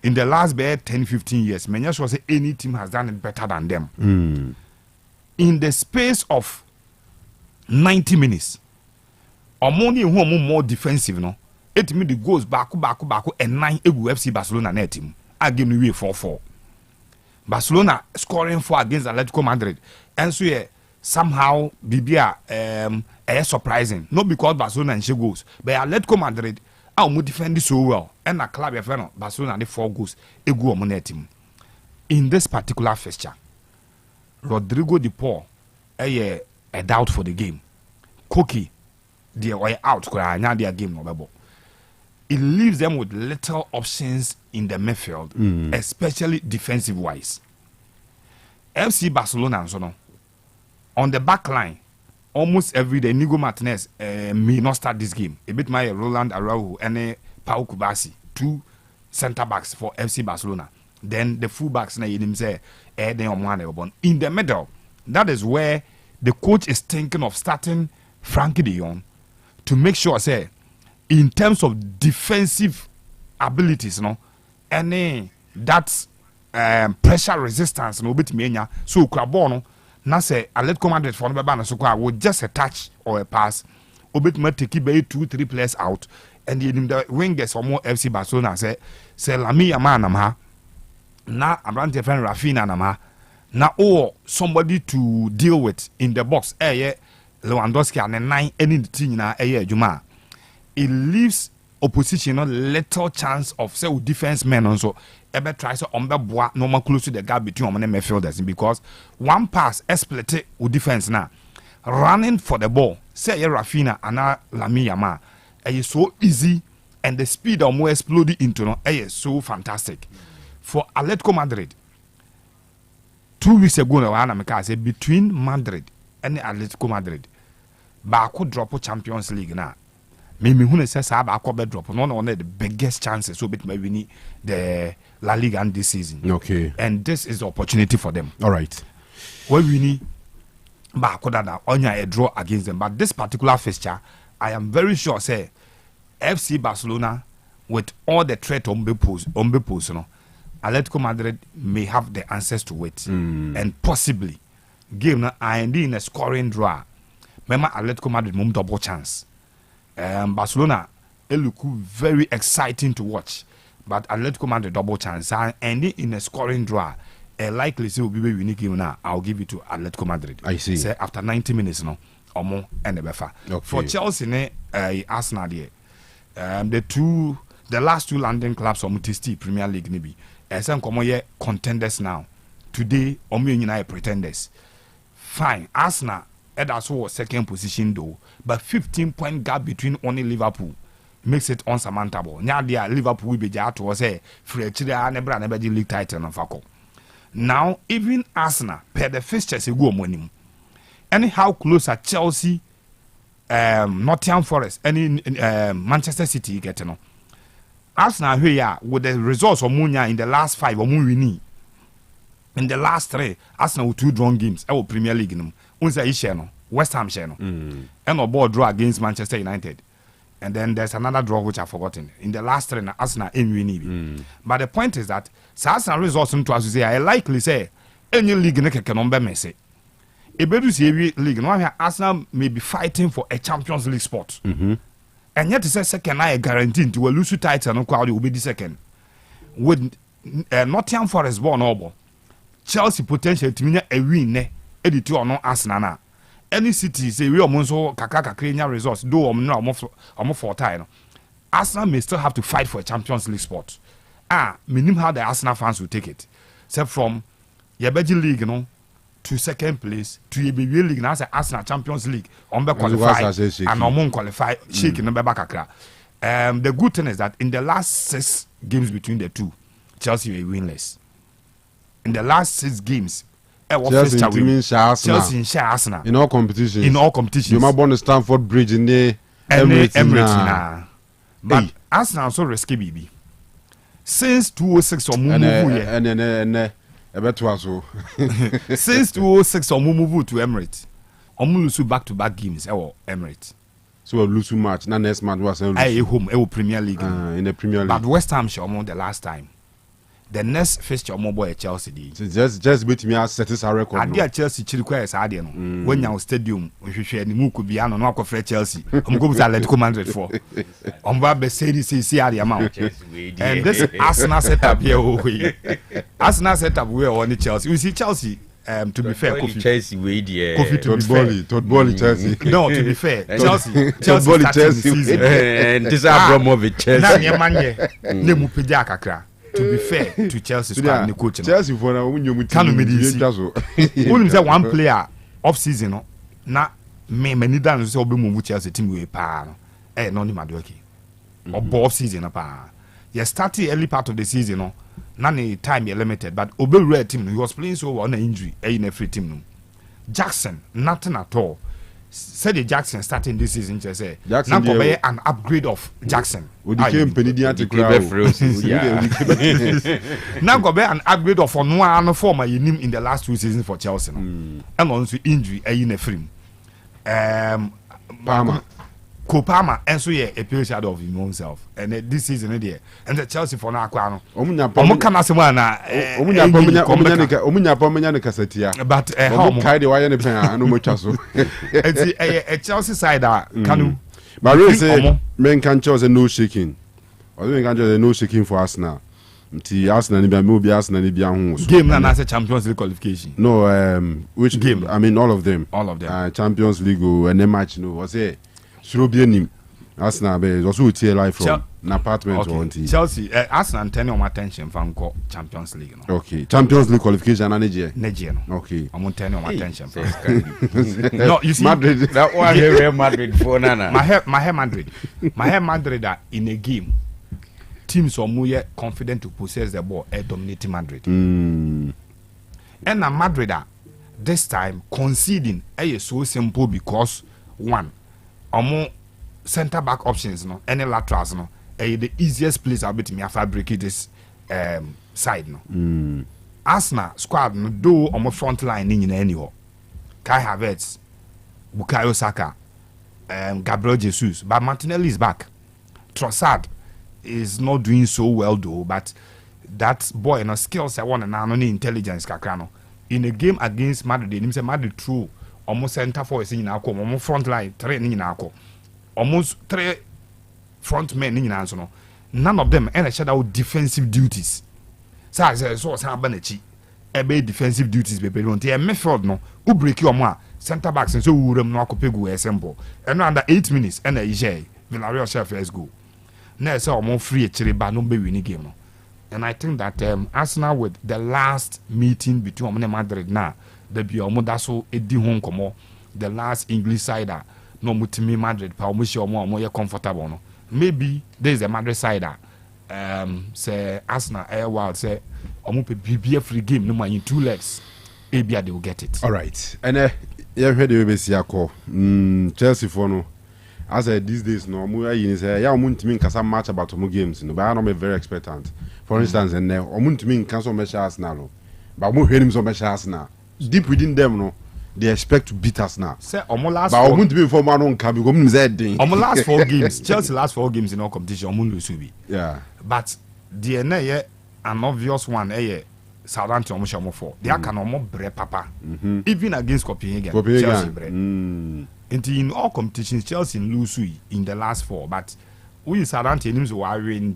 S3: in the last 10-15 years, many sure say any team has done it better than them. In the space of 90 minutes, Omoni who more defensive no. 8 minutes goes back and 9 FC Barcelona net team. I give me 4-4. Barcelona scoring 4 against Atletico Madrid. And so yeah, somehow Bibia surprising. Not because Barcelona and she goals, but Atletico Madrid are defend so well. And a club of Barcelona the 4 goals a go on their team. In this particular fixture, Rodrigo de Paul a doubt for the game. Koki they were out now their game no. It leaves them with little options in the midfield, especially defensive wise. FC Barcelona on the back line, almost every day Nigo Martinez may not start this game. A bit my Roland Araujo and Pau Kubasi, 2 centre backs for FC Barcelona. Then the full backs na him say in the middle. That is where the coach is thinking of starting Frankie de Jong to make sure say in terms of defensive abilities, any that pressure resistance no bit menya so Krabono na say Atletico Madrid for no be so with just a touch or a pass obit ma take be 2-3 players out and the wingers or more FC Barcelona say Lami Yamal namha na Abrante friend Rafinha namha na somebody to deal with in the box Lewandowski and 9 any team na Juma. It leaves opposition a little chance of say defense men also ever try to bois normal close to the gap between them midfielders because one pass split with defense now running for the ball say Rafinha and Lami Yamal is so easy and the speed of more exploding into is so fantastic for Atletico Madrid. 2 weeks ago I say between Madrid and Atletico Madrid Baku drop Champions League now. Maybe who says I have drop one of the biggest chances so bit maybe need the La Liga and this season.
S2: Okay.
S3: And this is the opportunity for them.
S2: All right.
S3: What we need Bakodada on a draw against them. But this particular fixture, I am very sure say FC Barcelona with all the threat on the post, Atletico Madrid may have the answers to it. And possibly game na IND in a scoring draw. Remember Atletico Madrid mum double chance. Barcelona it look very exciting to watch, but Atletico Madrid double chance and ending in a scoring draw. Likely say will be very unique game now. I'll give it to Atletico Madrid.
S2: I see.
S3: Say after 90 minutes no or more and the befa.
S2: Okay.
S3: For Chelsea Arsenal the last 2 London clubs on Mutisti Premier League nibi. Some come contenders now. Today Omo pretenders. Fine, Arsenal that's what second position though, but 15-point gap between only Liverpool makes it unsurmountable. Now there Liverpool will be just to say free never league title and Fako. Now even Arsenal per the fixtures go money. Anyhow close at Chelsea, Nottingham Forest, any Manchester City get Arsenal here with the results of Munya in the last 5 or winning. In the last 3, Arsenal with 2 drawn games. Our Premier League West Ham and a ball draw against Manchester United. And then there's another draw which I've forgotten. In the last 3, Arsenal in winning. But the point is that Arsenal results into as say I likely say any league can be messy. A better league no Arsenal may be fighting for a Champions League spot. And yet it's a second I guarantee to a lose title no crowd will be the second. With Nottingham Forest born over Chelsea potential to mean a win editor or no Arsenal. Any city say we almost kaka Kenya results do almost 4 times. Arsenal may still have to fight for a Champions League spot. Minimum how the Arsenal fans will take it. Except from Yabeji League, to second place to Yabeji League now say Arsenal Champions League qualify and qualify shake in the the good thing is that in the last 6 games between the two, Chelsea were winless. In the last 6 games, Chelsea in Arsenal
S2: in all competitions.
S3: You
S2: might born the Stamford Bridge in the Emirates.
S3: But Arsenal so risky baby. Since 2006 or move since 2006 or move to Emirates. Lose back-to-back games or Emirates.
S2: So we lose match. Now next match was
S3: home Premier League
S2: in the Premier League.
S3: But West Ham show the last time. the next fixture mo boy Chelsea di.
S2: Just beat me as set a record.
S3: Ade Chelsea chiri kwa esa ade no. When ya stadium hwehwe ni mu ko bia no akofre Chelsea. Am go busa Atletico Madrid for. On ba be say this ade amount. And this Arsenal setup here Arsenal setup where on Chelsea. We see Chelsea to be fair, Kofi
S4: Chelsea way there.
S3: Kofi to
S2: Todd Bowley Chelsea.
S3: No, to be fair, Chelsea
S2: Bowley
S3: Chelsea
S2: Chelsea.
S4: And this Abramovich Chelsea.
S3: Na manye ne mu peja kakra. To be fair to Chelsea squad ni coach.
S2: Chelsea for now when you
S3: Kanu medisi. Only say one player off season no na me many dan so obi mu Chelsea team we pa no. No ni Madueke. Off season na pa. You started early part of the season no. None time limited, but Obe Red team he was playing so well on an injury in every team. No. Jackson, nothing at all. Said the Jackson starting this season, just say Jackson now an upgrade of Jackson.
S2: We became Penedian to crowd.
S3: Now go an upgrade of one former in the last 2 seasons for Chelsea. No. And also injury in a frame. Kopama and so yeah a pure shadow of himself and this season there and the Chelsea for now kwano omukana se wana
S2: omanya kasatia
S3: but
S2: how kai de why ne pen anu motwa so
S3: a Chelsea side Kanu
S2: but we say men can choose no shaking or men can choose no shaking for Arsenal nti Arsenal ni bia mo bia Arsenal ni bia ho so
S3: game na say Champions League qualification
S2: no which game I mean all of them Champions League and a match no was say Should be him. Arsenal be also with live from an apartment or
S3: Chelsea Arsenal turning on attention from Champions League. No?
S2: Okay, Champions League qualification and
S3: Nigeria.
S2: Okay,
S3: I'm turning on attention. No, you see
S2: Madrid.
S4: That one Real Madrid for Nana.
S3: My hair Madrid are in a game. Teams are more confident to possess the ball and dominating Madrid. And Madrid are this time conceding is so simple because one. Omo center back options no any laterals no the easiest place I'll be to me fabricate this side no Arsenal squad no do omo front line in anyhow Kai Havertz Bukayo Saka Gabriel Jesus but Martinelli is back Trossard is not doing so well though but that boy no skills I want and no intelligence kakra no in a game against Madrid him say Madrid through almost center for in alcohol, almost front line, 3 in alcohol, almost 3 front men in answer. No, none of them and I shadow defensive duties. So I said, so Sabanechi, a defensive duties, baby. Don't a method no, who break your ma, center backs and so we will not pegu assemble. And under 8 minutes, and a J, Villarreal shall first go. Now, so more free actually, but no be winning game. No. And I think that Arsenal with the last meeting between Madrid now. The be omodaso edi hon komo the last English sider no mutimi Madrid pa omo she omo ye comfortable no maybe there is a Madrid sider say Arsenal wild say omo pe bibia free game no man in 2 legs ebia they will get it
S2: all right and you heard the BBC akọ Chelsea for no as these days no omo yin say ya omo ntimi nkasa match about omo games no but I am very expectant for instance and omo ntimi nkanso me Arsenal no but omo hwenim so me Arsenal deep within them no they expect to beat us now
S3: say omo last
S2: but omo to be for man on can become zedin
S3: omo last 4 games Chelsea last 4 games in all competition omo lose be
S2: yeah
S3: but the an obvious one Southampton omo shamo for they can omo bre papa even against Copenhagen Chelsea bre in all competitions Chelsea lose in the last 4 but we Southampton names were win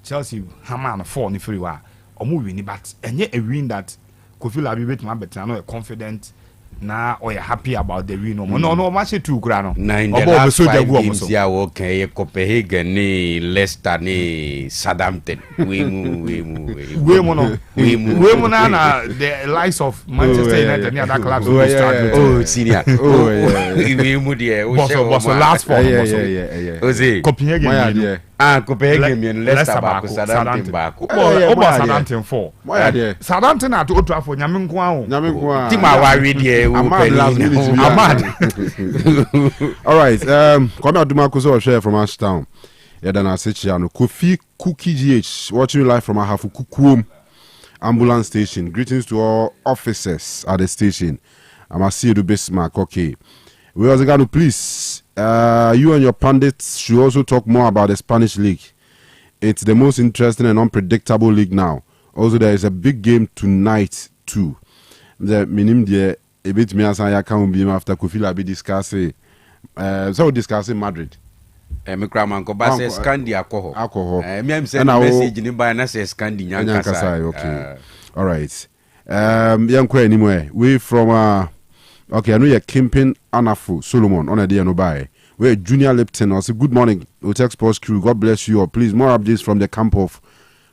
S3: Chelsea hammer on 4 ni free wa omo win but enye a win that Kofi Labi bet my better no confident na or happy about the win no match too kra no
S4: na in the last 5 games ya okay Copenhagen ni Leicester ni Southampton we mu na the likes of Manchester United near that club senior we mu there
S3: was last 4
S4: Osei
S3: Copenhagen
S4: Copenhagen Leicester back Southampton back
S3: Southampton 4 Southampton at Old Trafford nyame nko a
S4: team awari there
S2: Ahmad. All right. Come out Dumakuzo share from Ashtown. Yeah, then I said Kofi Cookie GH watching live from Ahafukukum ambulance station. Greetings to all officers at the station. I'm a see you Bismarck. Okay. We also got to please. You and your pundits should also talk more about the Spanish league. It's the most interesting and unpredictable league now. Also, there is a big game tonight too. The minim the a bit me as I can't be after Kofila be discussing. So discussing Madrid.
S4: Me kraman ko ba se Scandi
S2: alcohol.
S4: Me am say message ni ba na se Scandi nyankasa.
S2: Okay. All right. Young kwa anyway. We from okay, I know you're Kimpin Anafu Solomon on a day no buy. We're Junior Lipton. I say good morning, Otec Sports crew. God bless you all. Please more updates from the camp of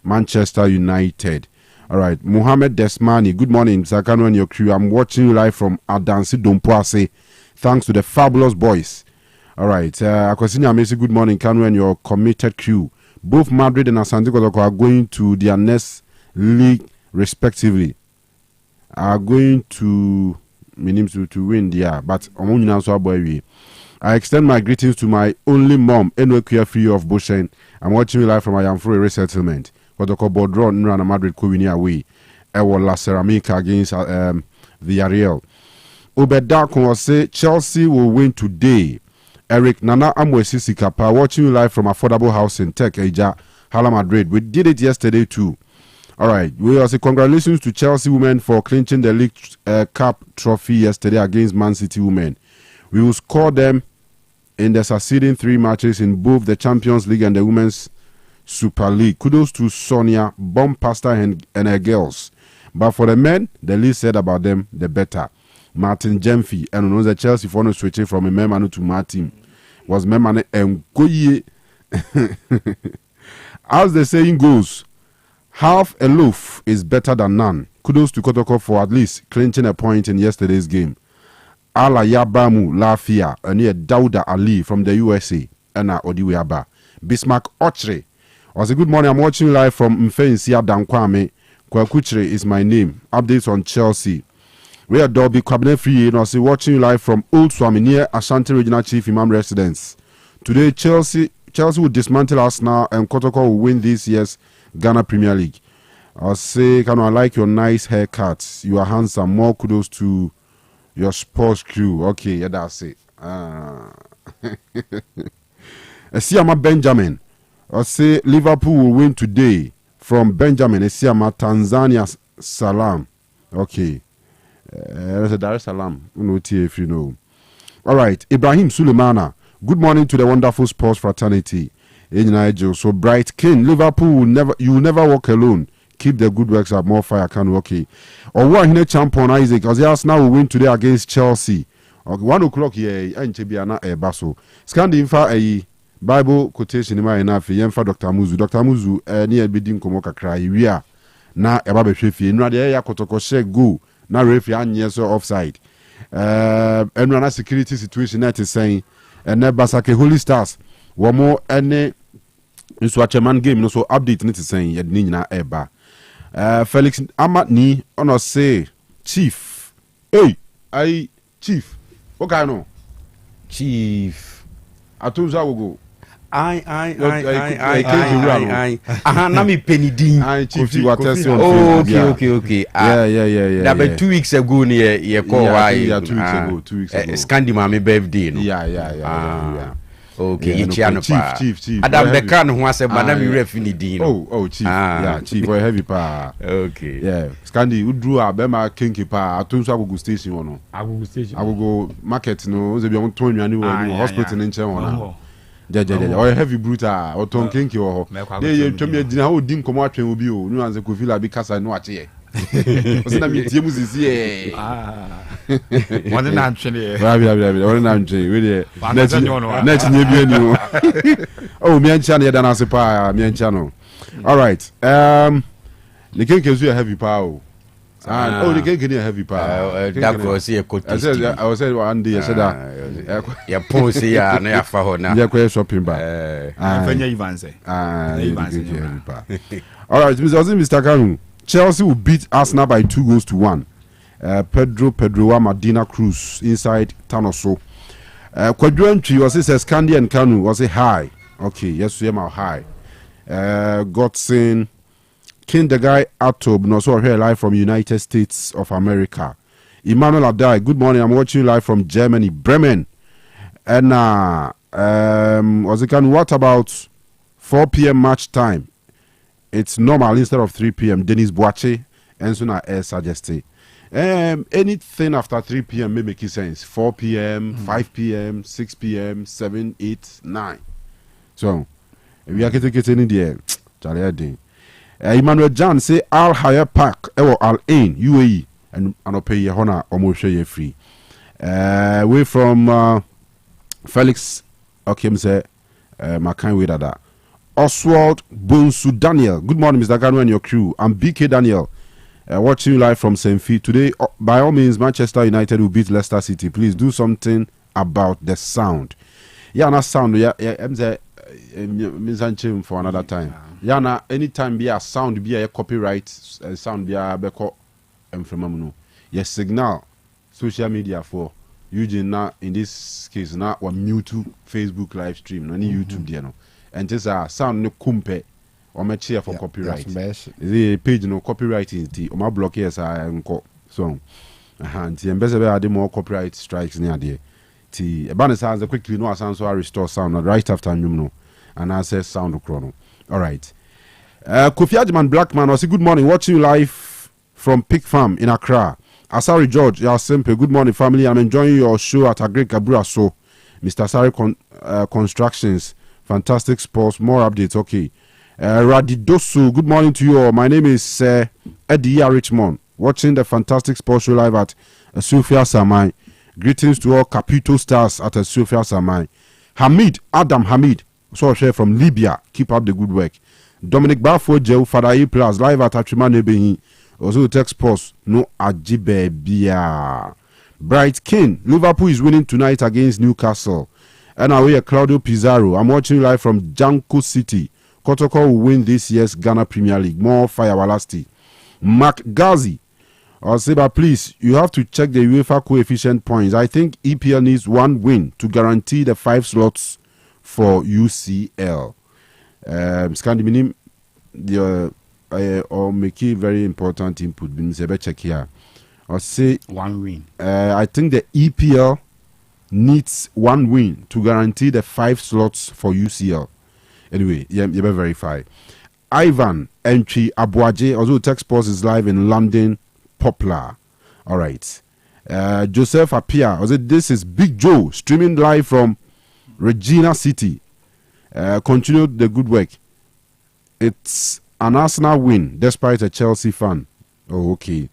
S2: Manchester United. All right, Mohammed Desmani. Good morning, Sakano and your crew. I'm watching you live from Adansi Dompoase. Thanks to the fabulous boys. All right, Akwasinya Amesi. Good morning, Kanu and your committed crew. Both Madrid and Asante Kotoko are going to their next league respectively. Are going to win there, but I extend my greetings to my only mom, Enwekia Free of Bushen. I'm watching you live from Ayamfro Resettlement. Kotoko Bodron Nrana Madrid Kuwini away. Ewo La Ceramica against Villarreal. Obedakon will say Chelsea will win today. Eric Nana Amwesi Sikapa watching you live from Affordable House in Tech Eja, Hala Madrid. We did it yesterday too. All right. We also congratulations to Chelsea women for clinching the League Cup trophy yesterday against Man City women. We will score them in the succeeding 3 matches in both the Champions League and the Women's Super League. Kudos to Sonia, Bompasta and her girls. But for the men, the least said about them, the better. Martin Jemfi, and knows that Chelsea for no switching from a Memanu to Martin was Memane and Goye. As the saying goes, half a loaf is better than none. Kudos to Kotoko for at least clinching a point in yesterday's game. Ala Yabamu Lafia, and near Dauda Ali from the USA, Anna Odiweaba. Bismarck Ochre. Was a good morning. I'm watching live from Mfensia Dankwame. Kwakuchre is my name. Updates on Chelsea. We are Dobby Cabinet Free, and also watching you live from Old Swami near Ashanti Regional Chief Imam Residence. Today, Chelsea will dismantle Arsenal and Kotoko will win this year's Ghana Premier League. I'll say, Kanu, I like your nice haircuts. You are handsome. More kudos to your sports crew. Okay, yeah, that's it. Esiama Benjamin. I'll say Liverpool will win today from Benjamin. Esiama Tanzania Salam. Okay. That's a Dar es Salaam. If you know. All right. Ibrahim Sulemana. Good morning to the wonderful sports fraternity. So Bright King, Liverpool you will never walk alone. Keep the good works up. More fire can okay. Or one here champion Isaac. As Arsenal will win today against Chelsea. Okay, 1 o'clock here. Anchebiana a basso. Scan the info a Bible quotation in my enough. Yemfa Dr. Muzu. Dr. Muzu near bidding Komoka cry. We are na Ebabe Shefi. No de ya kotoko shake go. Na referee anye so offside. And run a security situation that is saying and Basake Holy Stars. One more any Swatchman game no so update it is saying yet nina eba. Felix Amatni on us say Chief. Hey, I Chief. Okay, no.
S4: Chief.
S2: Atunza will go.
S4: I. Nami penny din.
S2: Chief, you are testing.
S4: Okay.
S2: Yeah.
S4: That 2 weeks ago near your call.
S2: Yeah, 2 weeks ago.
S4: Scandi Mami birthday. No?
S2: Yeah.
S4: Okay, Chief.
S2: Adam
S4: Bekan who was a Madame Refinidino.
S2: Oh, Chief. Yeah, Chief, very heavy pa.
S4: Okay.
S2: Yeah. Scandi, who drew a Bema Kinky pa, Atunza will go station one. I will go market, no, they be on 20 hospital in China. Or heavy bruta or Tom Kinky or they told me how didn't come out will be you. No answer could feel because I know what here. James is here.
S3: One and actually,
S2: oh, me and Chani than as a pa, me and Chano. All right. The cake is a heavy power. The cake is a heavy power.
S4: That was a good.
S2: I said one day, I said that.
S4: Your pose here, no, for now.
S2: You're shopping back. All right, Mr. Kanu. Chelsea will beat Arsenal by 2-1. Pedro Madina Cruz inside Tanoso. Quadrantry was this Scandi and Kanu was a high. Okay, yes, we are high. Godson King the guy Atob, no so here live from United States of America. Emmanuel Adai, good morning. I'm watching you live from Germany, Bremen. And was it Kanu? What about 4 p.m. match time? it's normal instead of 3 p.m. Dennis Boache and so na air suggested. Anything after 3 p.m. may make sense. 4 p.m., 5 p.m., 6 p.m., 7, 8, 9. So we are getting in the air. Charlie Emmanuel Jan say Al Haya Park or Al Ain UAE and pay your honor almost share free. Way from Felix okay, say my kind way that Oswald Bonsu Daniel. Good morning, Mr. Kanu and your crew. I'm BK Daniel. Watching you live from Senfi today. By all means, Manchester United will beat Leicester City. Please do something about the sound. Yeah, not sound. Yeah, I'm the for another time. Yeah, na anytime be a sound be a copyright sound be a beko emfremamuno. Yes, signal social media for Eugene now in this case now or mute Facebook live stream no any YouTube there no. And just a sound no kumpe or my chair for copyright. The page no copyright in the or my block here so and the ambassador had more copyright strikes near there. The banner sounds quickly no sound so I restore sound right after you know and I say sound chrono. All right. Kofi Adman Blackman was good morning. Watching you live from Pig Farm in Accra. Asari George, you are simple. Good morning, family. I'm enjoying your show at Agric Kabura. So, Mr. Asari Constructions, fantastic sports. More updates. Okay. Radidosu, good morning to you all. My name is Eddie Richmond. Watching the fantastic sports show live at Sofia Samai. Greetings to all Caputo stars at Sofia Samai. Adam Hamid. So share from Libya. Keep up the good work. Dominic Bafo Joe Father E Plus live at Atrima Nebehi. Also Otec Sports no Ajibe Bia. Bright King. Liverpool is winning tonight against Newcastle. And away Claudio Pizarro. I'm watching live from Janko City. Kotoko will win this year's Ghana Premier League. More fire walasti. Mark Gazi. Seba, please, you have to check the UEFA coefficient points. I think EPL needs one win to guarantee the 5 slots for UCL. Scandinavian or make it very important input. Check here. Or say
S3: one win.
S2: I think the EPL needs one win to guarantee the 5 slots for UCL. Anyway, you better verify. Ivan Entry Abuaje, also Otec Sports is live in London. Poplar. All right. Joseph Apia, this is Big Joe streaming live from Regina City. Continue the good work. It's an Arsenal win despite a Chelsea fan. Oh, okay.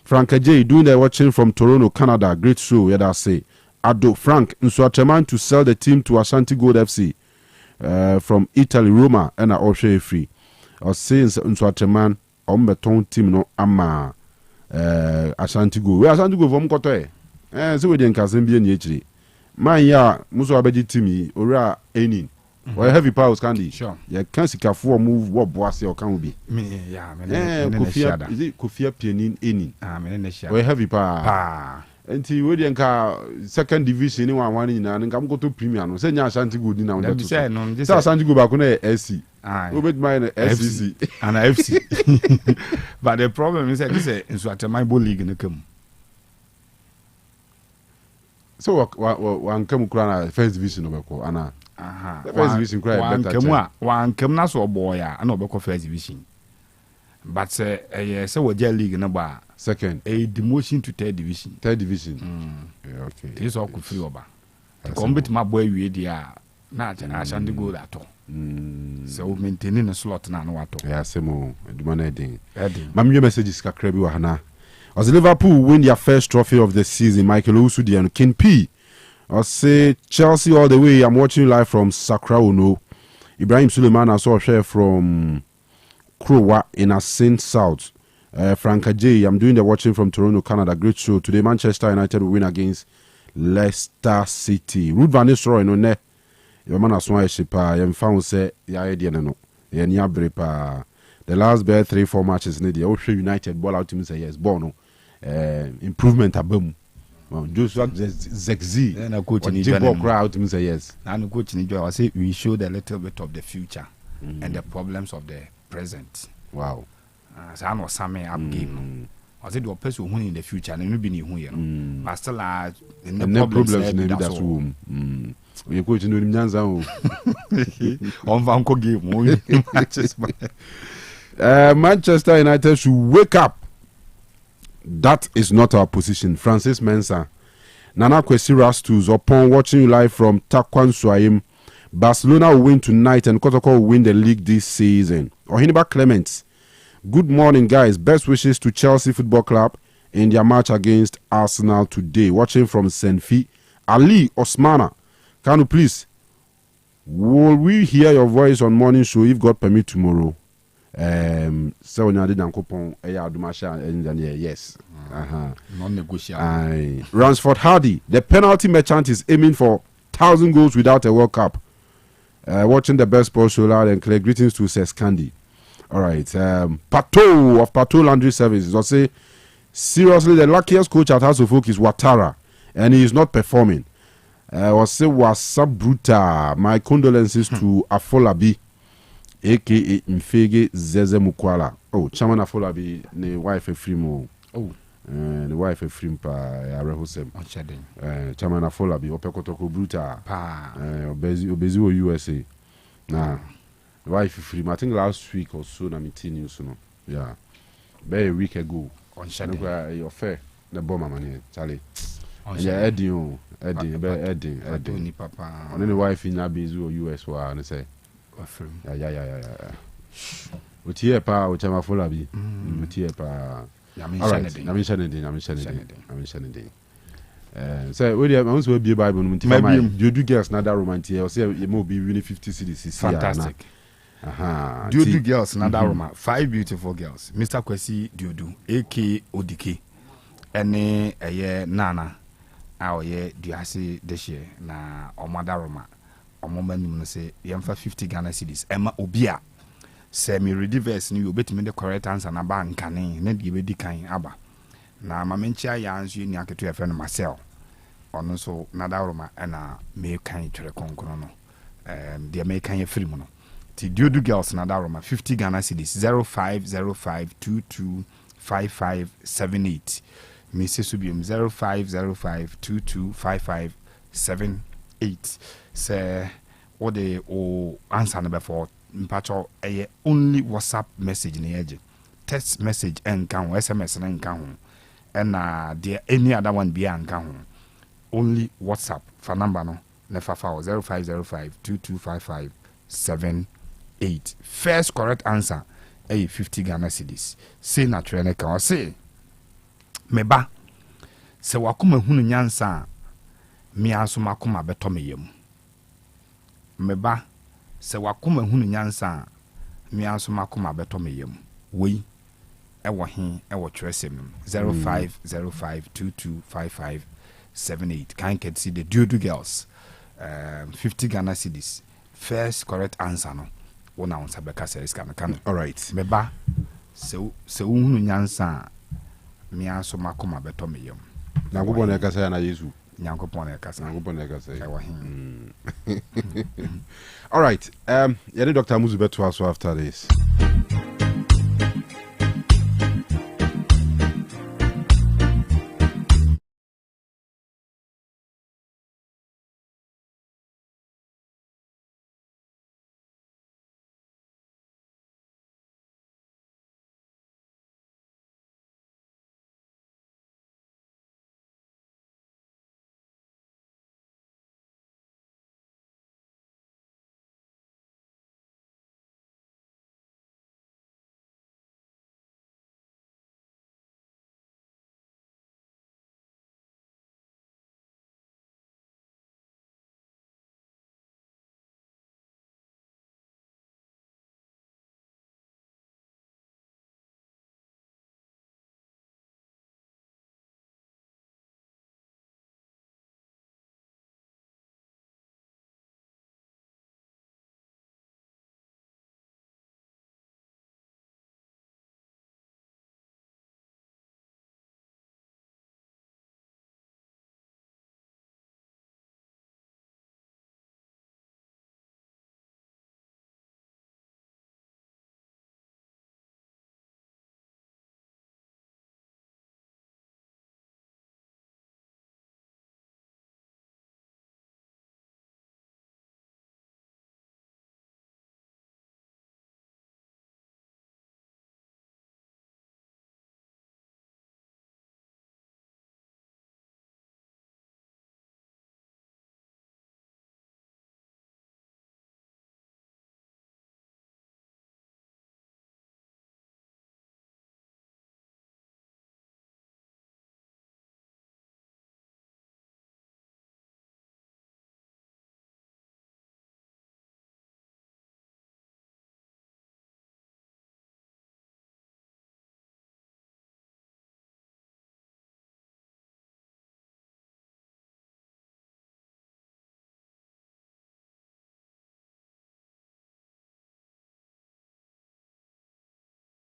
S2: Frank Ajay doing the watching from Toronto, Canada. Great show, yeah, that's say. Ado Frank Nswateman to sell the team to Ashanti Gold FC from Italy, Roma, and I also free. Or since Nswateman on beton team no ama Ashanti Gold. Where Ashanti Gold from Kotoe? So we didn't cancel be any man ya muso abeji team ora enin. Well, heavy powers candy. Sure. Yeah, can't see Kafu move what boss or can be.
S3: Yeah,
S2: is it Kofia Pianin enin? Well, heavy power. And he would second division in one in and come go to premium. Say Ashanti Gold now. This Ashanti go back on SC. Over mine SCC
S3: and FC. But the problem is that this is what my ball league in the come.
S2: So one come crown first division of Anna. The first division cry
S3: one come na so boy ya na obekọ first division. But say what league in the
S2: second
S3: a demotion to third division.
S2: Yeah, okay.
S3: This all could free over. To combat my boy we dia na Ashanti Gold at all. So maintaining a slot na no ato.
S2: Yeah, same edumana edin. Mamye messages kakra bi wa hana. As Liverpool win their first trophy of the season, Michael Usudi and King P. I say Chelsea all the way. I'm watching live from Sakrauno. Ibrahim Suleiman I saw a share from Krowa in Asin South. Frank Ajay, I'm doing the watching from Toronto, Canada. Great show. Today Manchester United will win against Leicester City. Ruud van Nistelrooy no ne. Your man as one shipa. You found say ya idea no. Ya ni abrepa. The last 3-4 matches need the United ball out to say yes. Bono. Improvement abem. Joshua Zekzi
S3: and a coach in
S2: the crowd to say yes.
S3: And coach in I say we showed a little bit of the future and the problems of the present.
S2: Wow.
S3: So I know some up game. I said the person who in the future and maybe ni who but still
S2: no problems in that's room we go to know nyanza
S3: on vanko game
S2: Manchester United should wake up. That is not our position. Francis Mensah, Nana Kwesi Rastus, upon watching you live from Takwan Suayim. Barcelona will win tonight and Kotoko will win the league this season. Ohiniba Clements, good morning, guys. Best wishes to Chelsea Football Club in their match against Arsenal today. Watching from Senfi. Ali Osmana, Kanu, please, will we hear your voice on morning show if God permit tomorrow? So when I did Ankopon, yes.
S3: Non-negotiable.
S2: Ransford Hardy, the penalty merchant is aiming for 1,000 goals without a World Cup. Watching the best sports show loud and clear. Greetings to Seskandi. All right. Pato of Pato Laundry Services. I'll say, seriously, the luckiest coach at House of Folk is Ouattara, and he is not performing. I'll say, Wasa Bruta. My condolences to Afolabi, aka Mfege Zeze Mukwala. Oh, Chairman Afolabi, the wife of Frimo.
S3: Oh.
S2: The wife of Frimpa, Arehosem. Chairman Afolabi, Opekotoko Bruta. Obezi USA. Nah, the wife of Frim, I think last week or so, I'm meeting you soon. Yeah. About a week ago.
S3: On Saturday.
S2: Your fair, the bomber man, Charlie. Yeah, Eddie. And then the wife in Abizu or US were, and say, yeah. With here, pa, which I'm a Folabi. With here, pa. I'm Shannon. So, we have also be Bible. Maybe you do girls not that romantic. Or say you may be winning 50 cities.
S3: Fantastic. Do you do girls not that romantic? 5 beautiful girls. Mr. Kwesi Diodu, A.K. Odike, Ene Eye Nana, our year Diasi this year. Na Omada Roma, Omoma Nimno say, Yamfa 50 Ghana cities. Emma Obia. Say me ready verse ni obet me the correct answer na ba nkane na de be di kan aba na ma menchia ya ansu ni aketo efe no Marcel ono so na da roma na me kan twere konkoro no de me kan ye free mu no ti Diodu girls na da roma 50 Ghana cedis 0505225578 me se subium 0505225578 say what the o answer number for mpacho only WhatsApp message na eje text message enka ho SMS na enka ho na there any other one be enka ho only WhatsApp for number no na fa 0505225578 first correct answer 50 Ghana cedis say na trene ka o say meba se wakoma hunu nyansa mi aso makoma beto meyam meba se wakoma hunu nyansa mi anso makoma beto meyam wei ewo he ewo tresem 0505225578 can get see the Diodu girls 50 Ghana cedis first correct answer no wona won sabeka series kan
S2: all right
S3: meba se hunu nyansa mi anso makoma beto meyam
S2: na go bona kasa na Yesu
S3: Nyankopon e kasa.
S2: All right. Yeah, Dr. Muzu beto also after this.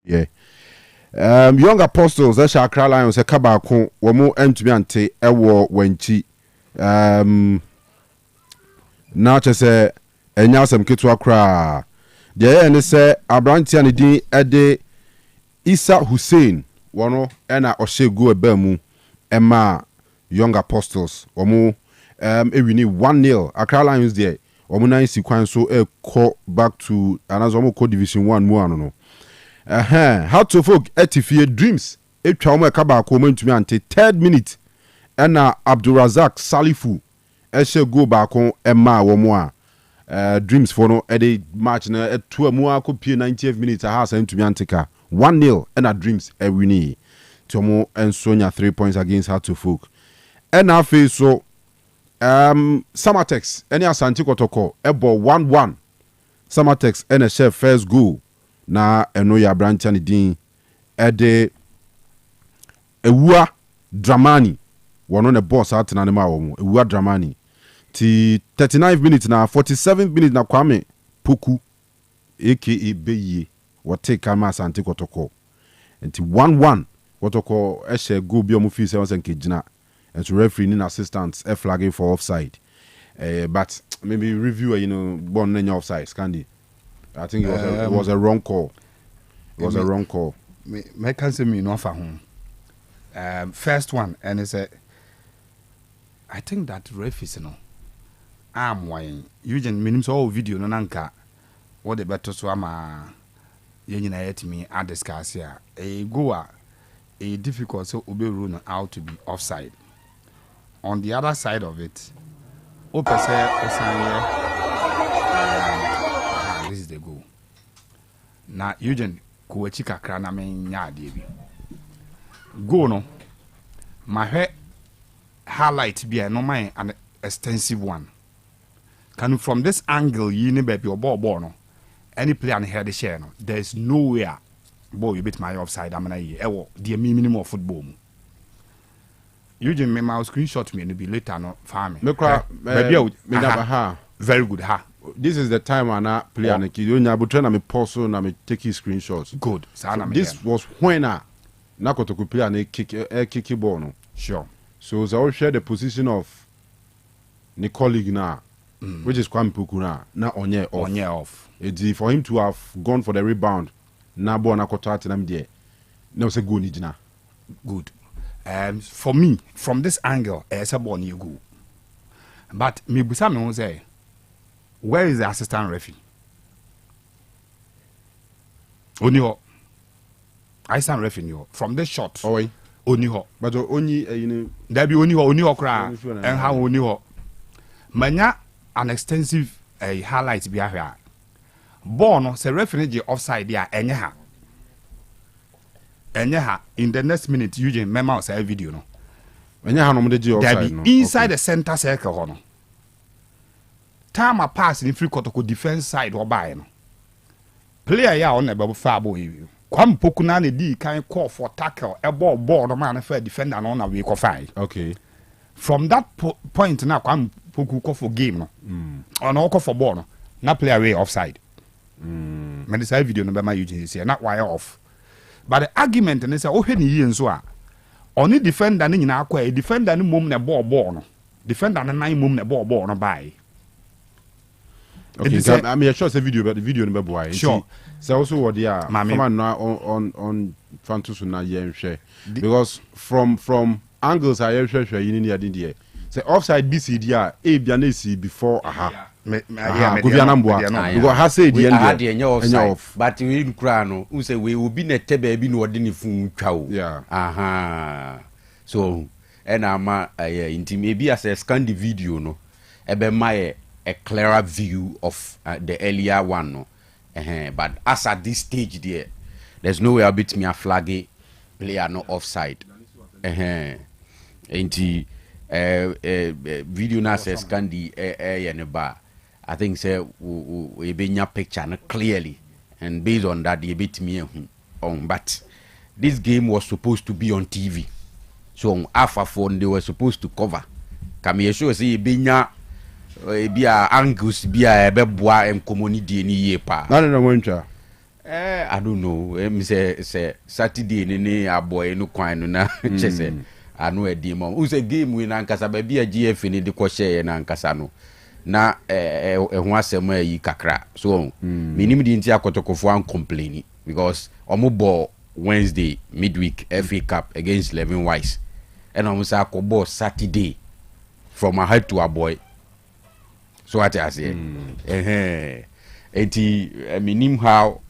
S2: Yeah. Young Apostles, Accra Lions, a Kabako, Wamo Entmiante, Ewo Wenchi. Now to say, and now some kids cry. The end say, Abrantian Di Ede Isa Hussein, Wano, Ena Osei Akoto, Emma Young Apostles, Wamo, we need 1-0. Accra Lions there, Wamo 9 sequence, so a call back to another code Division 1 more, no. How to folk etifie dreams etwa mo ekaba ko mentumi ante 3rd minute na Abdulrazak Salifu ehye go ba ko ema wo mo a dreams for no e dey match na eto amu akopie 90th minute ha sa ntumi ante ka 1-0 na dreams e wini to mo ensonya 3 points against How to folk na fe so Samatex any Asante Kotoko ebo 1-1 Samatex na share first goal na eno ya brancha ni din ede ewua Dramani wono ne boss atena ne ma wo mu ewua Dramani ti 39 minutes na 47 minutes na Kwame Poku aka Beye wote kama Asante Kotoko enti 1-1 Kotoko ehye go bi omu fi se won nke gina and to referee ni assistants flagging for offside but maybe reviewer born in offside Scandi. I think it was a wrong call. It was a wrong call.
S3: Me can say me no for home. First one, and it's a. I think that ref is I'm wine. Eugene minimum so video no nanka. What the better so ama. Yenina yet me I discuss here. A goa, a difficult so obe rule out to be offside. On the other side of it, this is the goal. Now, Eugene, kuwechi kakra na me nya ade bi. Goal no. My highlight be no my an extensive one. Can from this angle you need baby or ball no. Any player on here the share no. There is nowhere ball you beat my offside amana ye. Ewo the minimum of football. Eugene me my screenshot me no be later no farm me. Very good ha.
S2: This is the time when I play on the kid. You know, but me pause na me take his screenshots.
S3: Good.
S2: So this was when I could play on a kick ball. No?
S3: Sure.
S2: So I will share the position of the colleague now, which is Kwame Poku now on year off. It's for him to have gone for the rebound. Now ball na kota na there. No say go nijina.
S3: Good. For me, from this angle, it's a ball you go. But me busa me say. Where is the assistant referee? Oniho. Assistant referee from this shot.
S2: Oh,
S3: Oniho.
S2: But only
S3: there be Oniho cry and how Oniho. Manya an extensive highlight be here. Born say referee offside there enyeha. In the next minute Eugene memo say video no.
S2: Enyeha no mde offside no.
S3: Inside the center circle no. Time a pass in free quarter defense side or by no. Player ya on the bubble fabo you. Kwame Poku na di can call for tackle a ball no man fair defender on a week or 5.
S2: Okay.
S3: From that point now Kwame Poku call for game no. Or no call for ball no. Na player way offside. Me this video no be my Eugene say not wire off. But the argument and say oh he ni nso a. Oni defender ni nyina akwa e defender ni mom na ball no. Defender na nine mom na ball no buy.
S2: Okay, I mean, sure it's a video, but the video number boy.
S3: Sure.
S2: So also what they are on Fantus na share because from angles I share you need idea. Say offside BCD a bianesi before aha. Go via number. Because has said the
S4: end offside. But we nkra no, who say we will be na tebe bi no de ne fun twa. Yeah. Aha. So and ama intim be as a scan the video no. Ebe my a clearer view of the earlier one no. But as at this stage there's no way I'll beat me a flaggy player no offside. Inti video na says candy bar. I think say we be your picture no clearly, and based on that they beat me on. But this game was supposed to be on TV, so on Alpha phone they were supposed to cover. Come show say be a angles be a beboa and community ni ye pa.
S2: No winter.
S4: I don't know. Me say Saturday ni aboy no kwan no na chese. Anu e di mom. Use game win ankasa ba bia GF ni de ko share na ankasa no. Na ho asem ayi kakra. So minim di nti akotokofo an complain because omo ball Wednesday midweek FA Cup against 11 Wise. And omo say akobo Saturday from a head to a boy. So what I say? Minim how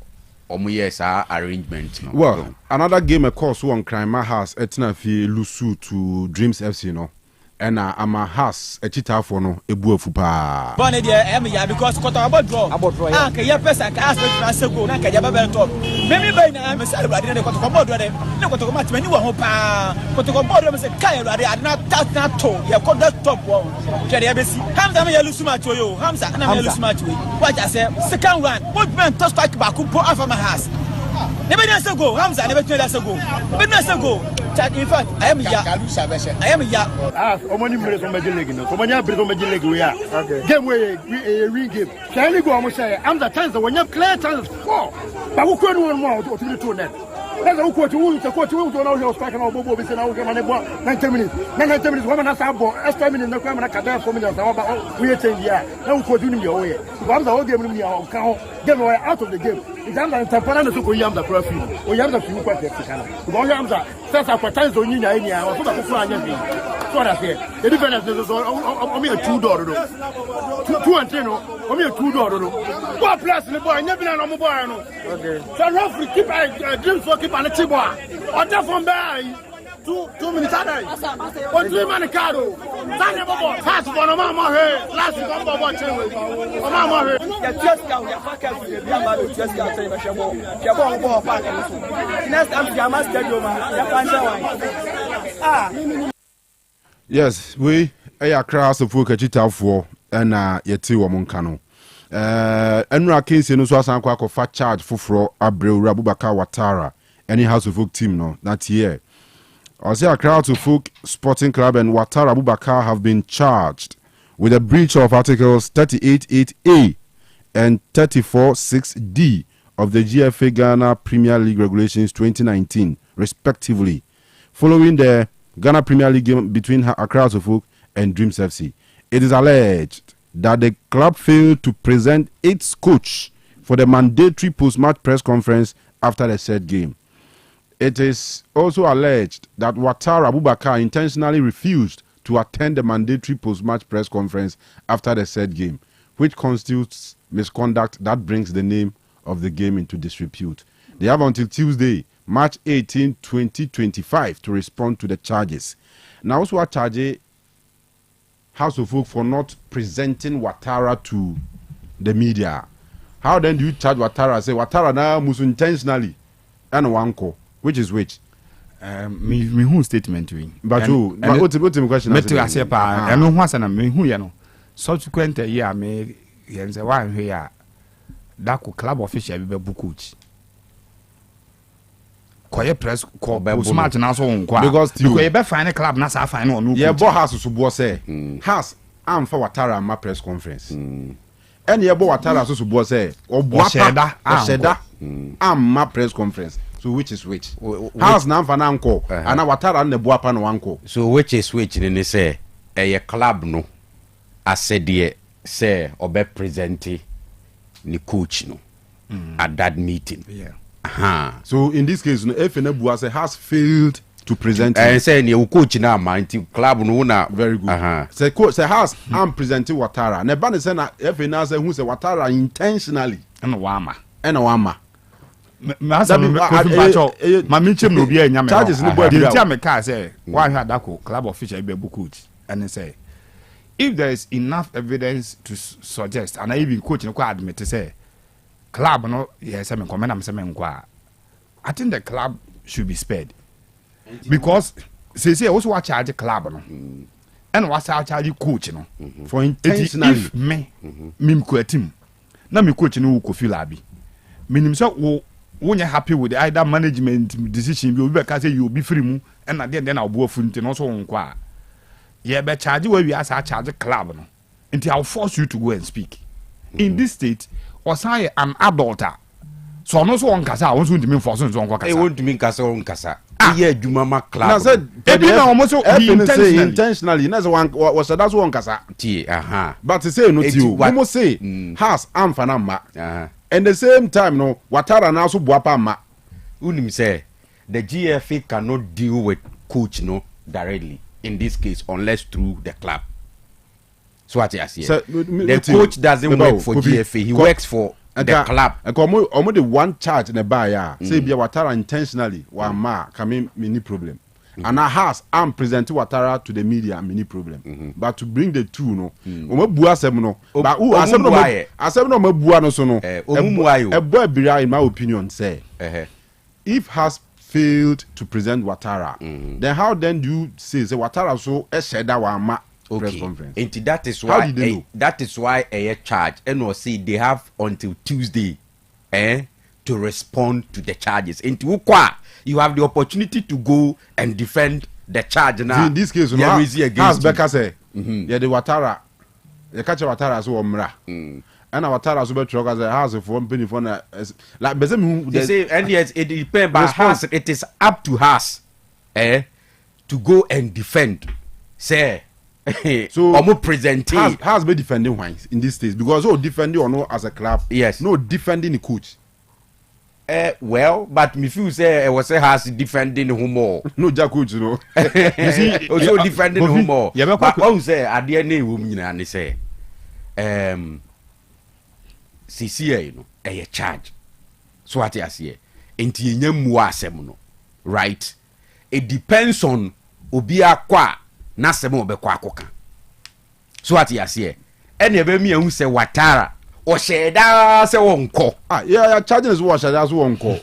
S4: arrangement.
S2: Well, another game of course one crime has etina fi lusu to Dreams FC no. And ama has a chita for no ebu fupa.
S6: Bonne dia ya because ko to about draw. Ah ke ya pesa ka aspect na sego na ka ya ba top. Memi be na me say Ruade de ko to about draw de. Na ko to match mani wo ho pa. Ko to about me say kai Ruade adna tat na to. Ya ko that top one. Kere ya besi. Hamza me ya lose match yo. Hamza na me lose match we. What I say second one. Both men to strike back ko afa ma has. Never does a go. Hamza never does a go. But does a go. In fact, I am ya. I am ya.
S7: Omani mres on Major League. Omani bres on Major League we are. Game we ring game. Can you go almost say Hamza chance when you clear chance 4. But who could one more to the 2 net. That's a coach who to know your strike and Bobo is now game and 90 minutes. 90 minutes woman has a ball. Extra minute no come and a for minutes. We change yeah. No coach in your way. Hamza all game in your account. Get away out of the game. It's under Tampana to go yam the curfew. Or yam the few quite Mexicana. Go Hamza. First I times on you or so that so I say the difference is only a 2-door. 2 and 10 only a 2-door. What plus the boy never on mobile. Okay. So roughly keep a dream for keep on the Chiboa. Or that from by 2 minutes a day. Or 3 manicado. Tanya Bobo. Fast for a mama here. Last one watching. Mama here. Just go. Just next time you must tell
S2: yes, we a cross of folk chita for and yeti wo monka no. Enra Kinsi no so asan kwa fa charge fufro Abreu Abubakar Watara any House of Folk team no that year. Osei Akoto Folk Sporting Club and Watara Abubakar have been charged with a breach of Articles 38.8a and 34.6d of the GFA Ghana Premier League Regulations 2019, respectively, following the Ghana Premier League game between Akoto Folk and Dreams FC. It is alleged that the club failed to present its coach for the mandatory post-match press conference after the said game. It is also alleged that Watara Abubakar intentionally refused to attend the mandatory post-match press conference after the said game, which constitutes misconduct that brings the name of the game into disrepute. They have until Tuesday, March 18, 2025 to respond to the charges. Now also a charge House of Folk for not presenting Watara to the media. How then do you charge Watara? Say Watara now must intentionally and wanko. Which is which?
S3: Me who statement we.
S2: But you, what question?
S3: Me to say pa. I know what me who you know. Subsequent year me yense one here. That club official be book coach. Koye press ko smart na so nkwa.
S2: Because you
S3: be find club na sa find on.
S2: Yeah, bo house so say. House am for Watara ma press conference. And ye bo Watara so bo say osheda am ma press conference. So which is which? House na mfa na anko ana Watara na buapa no anko.
S4: So which is which ni say a club no asede say obe present ni coach no at that meeting.
S2: Yeah. So in this case no if na bua say has failed to present
S4: say ni coach na man club no na
S2: very good. Say coach say has am presenting Watara. Na ba ne say na if na say who say Watara intentionally
S3: and wama.
S2: Charges in the boy.
S3: Why had that club official be coach and say if there is enough evidence to suggest and I even coach no admit to say club no yes I comment am say I think the club should be spared because say also watch charge club no and what charge coach no
S2: for intentionally
S3: if me ko team na me coach no ko feel abi minim say when you're happy with either management decision, you will say you'll be free mu, and then I'll go for it and also inquire. Yeah, but charge where we ask our charge a club, no, until I'll force you to go and speak. In this state, or say an adult, so no so on kasa won so ntimi force so on kasa
S4: e won ntimi kasa on kasa ye adwuma ma club
S2: na said
S3: ebi na omo so
S2: intentionally na so was that so on kasa
S4: tie
S2: but say no tie o mo say has amfana ma and the same time no watara na so boapa ma
S4: unim say the GFA cannot deal with coach no directly in this case unless through the club. So what I see, the coach doesn't work for GFA, he works for the club.
S2: Omo the one charge in the bar say be Watara intentionally wa ma come mini problem. And I has am present Watara to the media mini problem. But to bring the two no omo bua asem no but who asem no ma bua no so no e boy bira in my opinion say if has failed to present Watara, then how then do you say Watara so said that wa ma press conference?
S4: And that is why that is why a charge NOC they have until Tuesday to respond to the charges. Into you have the opportunity to go and defend the charge now.
S2: See, in this case, has Becca say, yeah, the Watara, the catch Watara so omra. And our Watara so better as a house of one penny for like
S4: they say, and yes, it depends, but has, it is up to us to go and defend. Say, so almost presenting
S2: has been defending wines in this stage because defending or no as a club,
S4: yes,
S2: no defending the coach.
S4: Well, but if you say was has defending whom more,
S2: no Jack coach, you know,
S4: you see, also defending whom more. But I say at the end, women and say, CCA, you know, a charge. So what I say, enti nyem no, right? It depends on obia kwa na semo be kwa koka. So what I say, any ebe mi ehun se Watara o sheda se wonko.
S2: Yeah, charging is what sheda so wonko.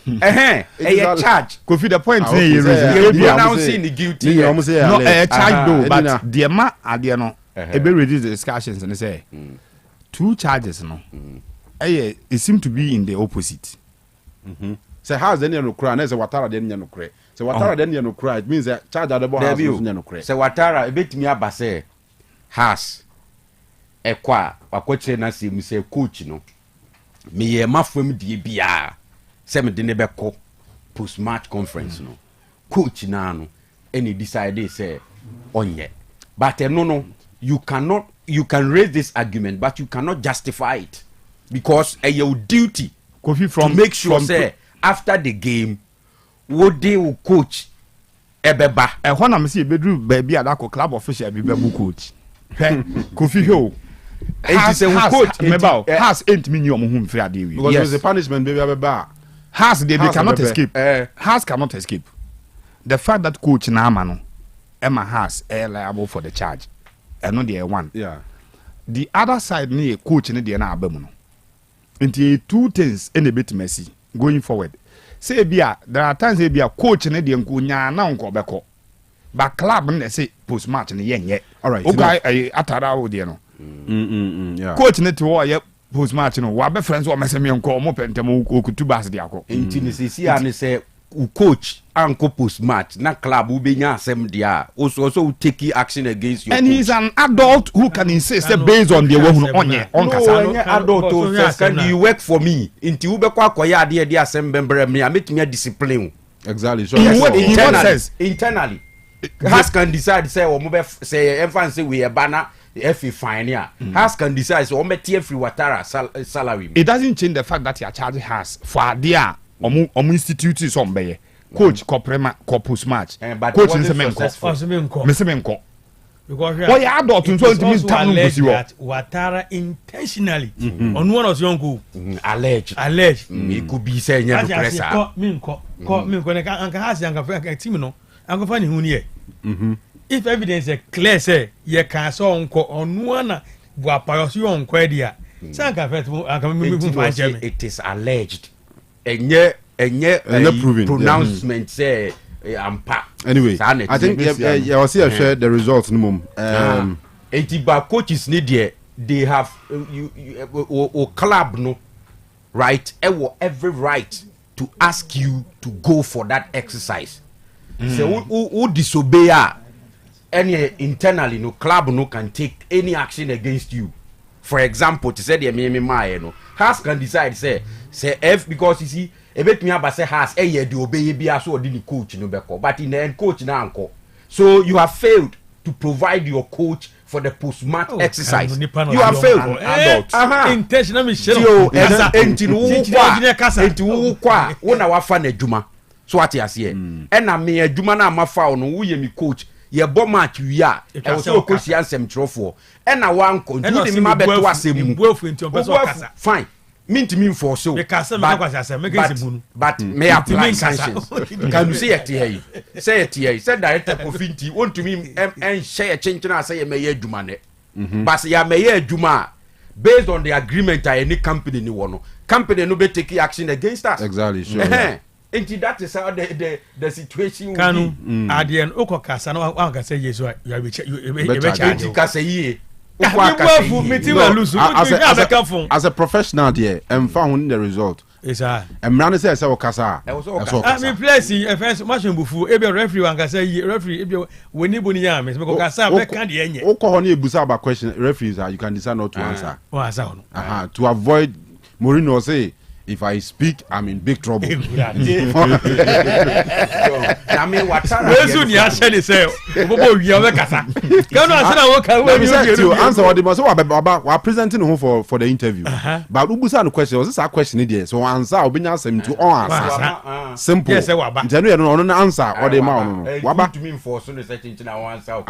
S4: A charge.
S3: Could feed the point say
S4: you announcing the guilty.
S2: No,
S3: a charge though, but the ma ade no e be reduce the discussions and say two charges no. It seemed to be in the opposite.
S2: So has any no cry? Say Watara den no cry. So Watara den no cry. It means that charge at the ball has no cry.
S4: So Watara a bit me aba say has e kwa akwache na se mi say coach no. Me ye mafam die bia. Se me de ne beko post match conference no. Coach na no any decide say onye. But no you can raise this argument but you cannot justify it. Because your duty to make sure say after the game would they will coach ebeba
S3: and when I'm see bedroom baby at that club official be coach Kofi Hill has coach has 8 million
S2: because there's a punishment baby ebeba
S3: has they cannot escape has cannot escape the fact that coach na no Emma has liable for the charge and not the one the other side ni coach ni the na abamu no. Into two things in a bit messy going forward. Say there are times they be a coach and the nkunya na unko beko. But club and say post match in the yen. All right. Okay, atara odi no.
S2: Yeah.
S3: Coach ne to ye post match no. Wa be friends wa mesemi nko mo pentem okutu bas de akọ.
S4: Intinisi and say coach anko post match na club will be asem dia also take action against you
S3: and coach. He's an adult who can insist based on the one
S4: adult can you work for me inti ube kwa koya ade ade asem bembre me ametumi discipline
S2: exactly so
S4: internally has can decide say o mo be say everyone say we e bana if you fine here has can decide so o metie free Watara salary.
S3: It doesn't change the fact that your charge has for there omu institute some be coach corporate corpus match coach in semenko
S6: because
S3: we are adult so it means
S6: that Watara intentionally on one of young go
S4: alleged it could be say nya no pressure
S6: me nko has yanka team no anko fa ni hu ne if evidence is clear say ye can so onko onu na bu apayo so onko e dia say anka fet anka me fan jeme
S4: it is alleged enye pronouncement say ampa
S2: anyway I think you will see share the results no mum
S4: etiba coaches need there they have you club no right every right to ask you to go for that exercise so who disobey any internally no club no can take any action against you for example to say the me no has can decide say F because you see e bet me aba say has ye de obey bia so odi ni coach no beko but in the end coach na anko so you have failed to provide your coach for the post-match exercise. You have failed.
S6: Intentional mission.
S4: When I fan a juma, so what you say? And I me a juma na ma foul no we me coach. Ye bomb match we are. I was so coach ansem trophy. And I want continue me ma beto asem. Fine. Mean to me for so. But may apply sanctions. Can you say it here? Say it here. Say director Kofinti want to me and share change na say may juma ne. But ya may juma based on the agreement any company ni wono. Company no be take action against us.
S2: Exactly. Sure.
S4: And that is how the situation
S6: Kanu at the end okokasa na wan ka say yes you
S2: as a professional there and found the result.
S6: Is I
S2: man say okasa.
S6: I mean place first match bufu e be referee wan ka say referee e be woni boni ya me ko kasa be kan de enye.
S2: Okọ na ebusa about question referees you can decide not to answer. To avoid Mourinho say if I speak, I'm in big trouble.
S4: I mean, what
S2: to answer what they must we're presenting home for the interview. But Ubusa the question was this a question there. So answer Obinya sem to answer. Simple.
S6: Yes,
S2: answer or the man.
S4: What to mean for so certain answer.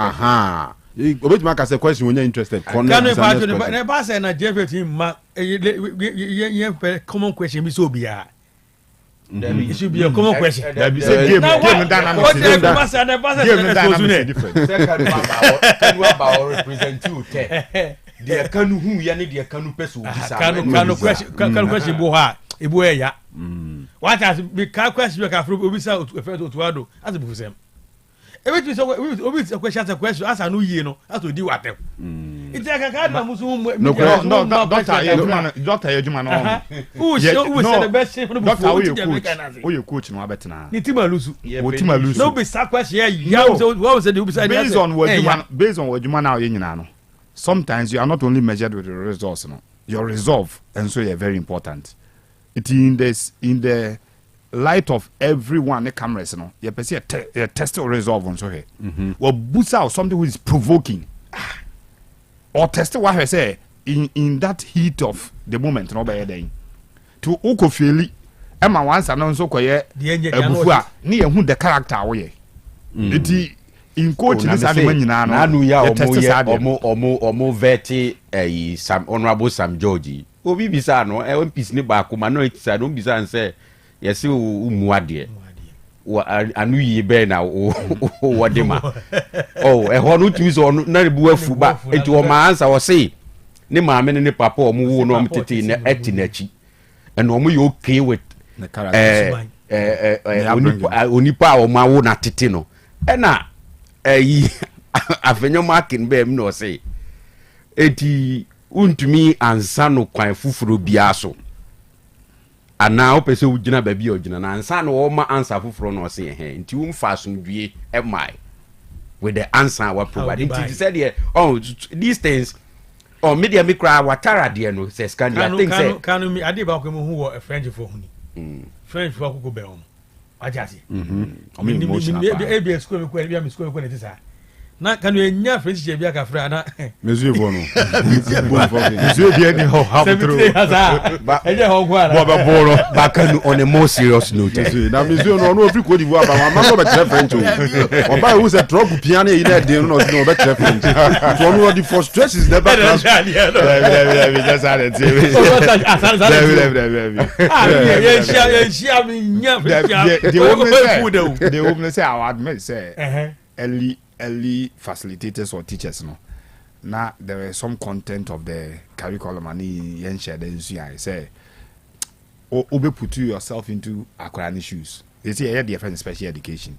S2: Obet make say question when you're interested.
S6: Can you never say na Jeff team common question be so bia. It should be a common question.
S3: There be say game dynamics different.
S4: Can we represent you the Kanu who ya need the Kanu person
S6: Kanu question bo ha ebo ya. What has be question you can obisa to as a busem. Everything so we question as I know you know as to do what it can
S3: no doctor Ejuma no
S6: who said the best shape
S3: who you coach no abetena
S6: ni tima lose no be sack question what was the
S3: based on what Ejuma now you know sometimes you are not only measured with the results no your resolve and so you're very important it in the light of everyone the cameras no you per se test or resolve on so here or boost out something which is provoking or test what I say in that heat of the moment no by then to okofeli Emma once and so koye ebufua na ye hu the character we it in coaching this animal nyina no
S4: anu ya omo veti Sam honorable Sam George obi bisa no one piece ni ba kuma no itisa no bisa nse yes umuade anu yi be na wodema ho no tumi so na bu afu ba enti o ma answer o say ne maame ne papa o mu wo no mtete na etinachi and o mu you okay with onipa o ma wo na tete no na afenyo marking be m no say enti untumi ansa no kwan fufuro bia so ana opese ugina baby ogina na ansa no wo ma answer fufuro no say nti wo mfa so dwie emai with the answer we provide nti said here these things media me cry watara de no say scan I think say
S6: Kanu me ade ba ko mu hu a French for huni French for ko be on ajati ABS school me ko bia me school ko ne tisa na Kanu enya French je bia ka fra na
S2: monsieur bono
S3: monsieur bien ni how through
S6: ba eje ho kwa
S3: ba boro
S4: ba Kanu on a more serious note
S2: na monsieur no free Cote d'Ivoire ba ma no be French o ba who say drop piano e na dey no be French so no the frustrations never pass
S3: just had it the woman say I admit say early facilitators or teachers no na there were some content of the curriculum and yen share the say obe put yourself into acquiring shoes. They say you different special education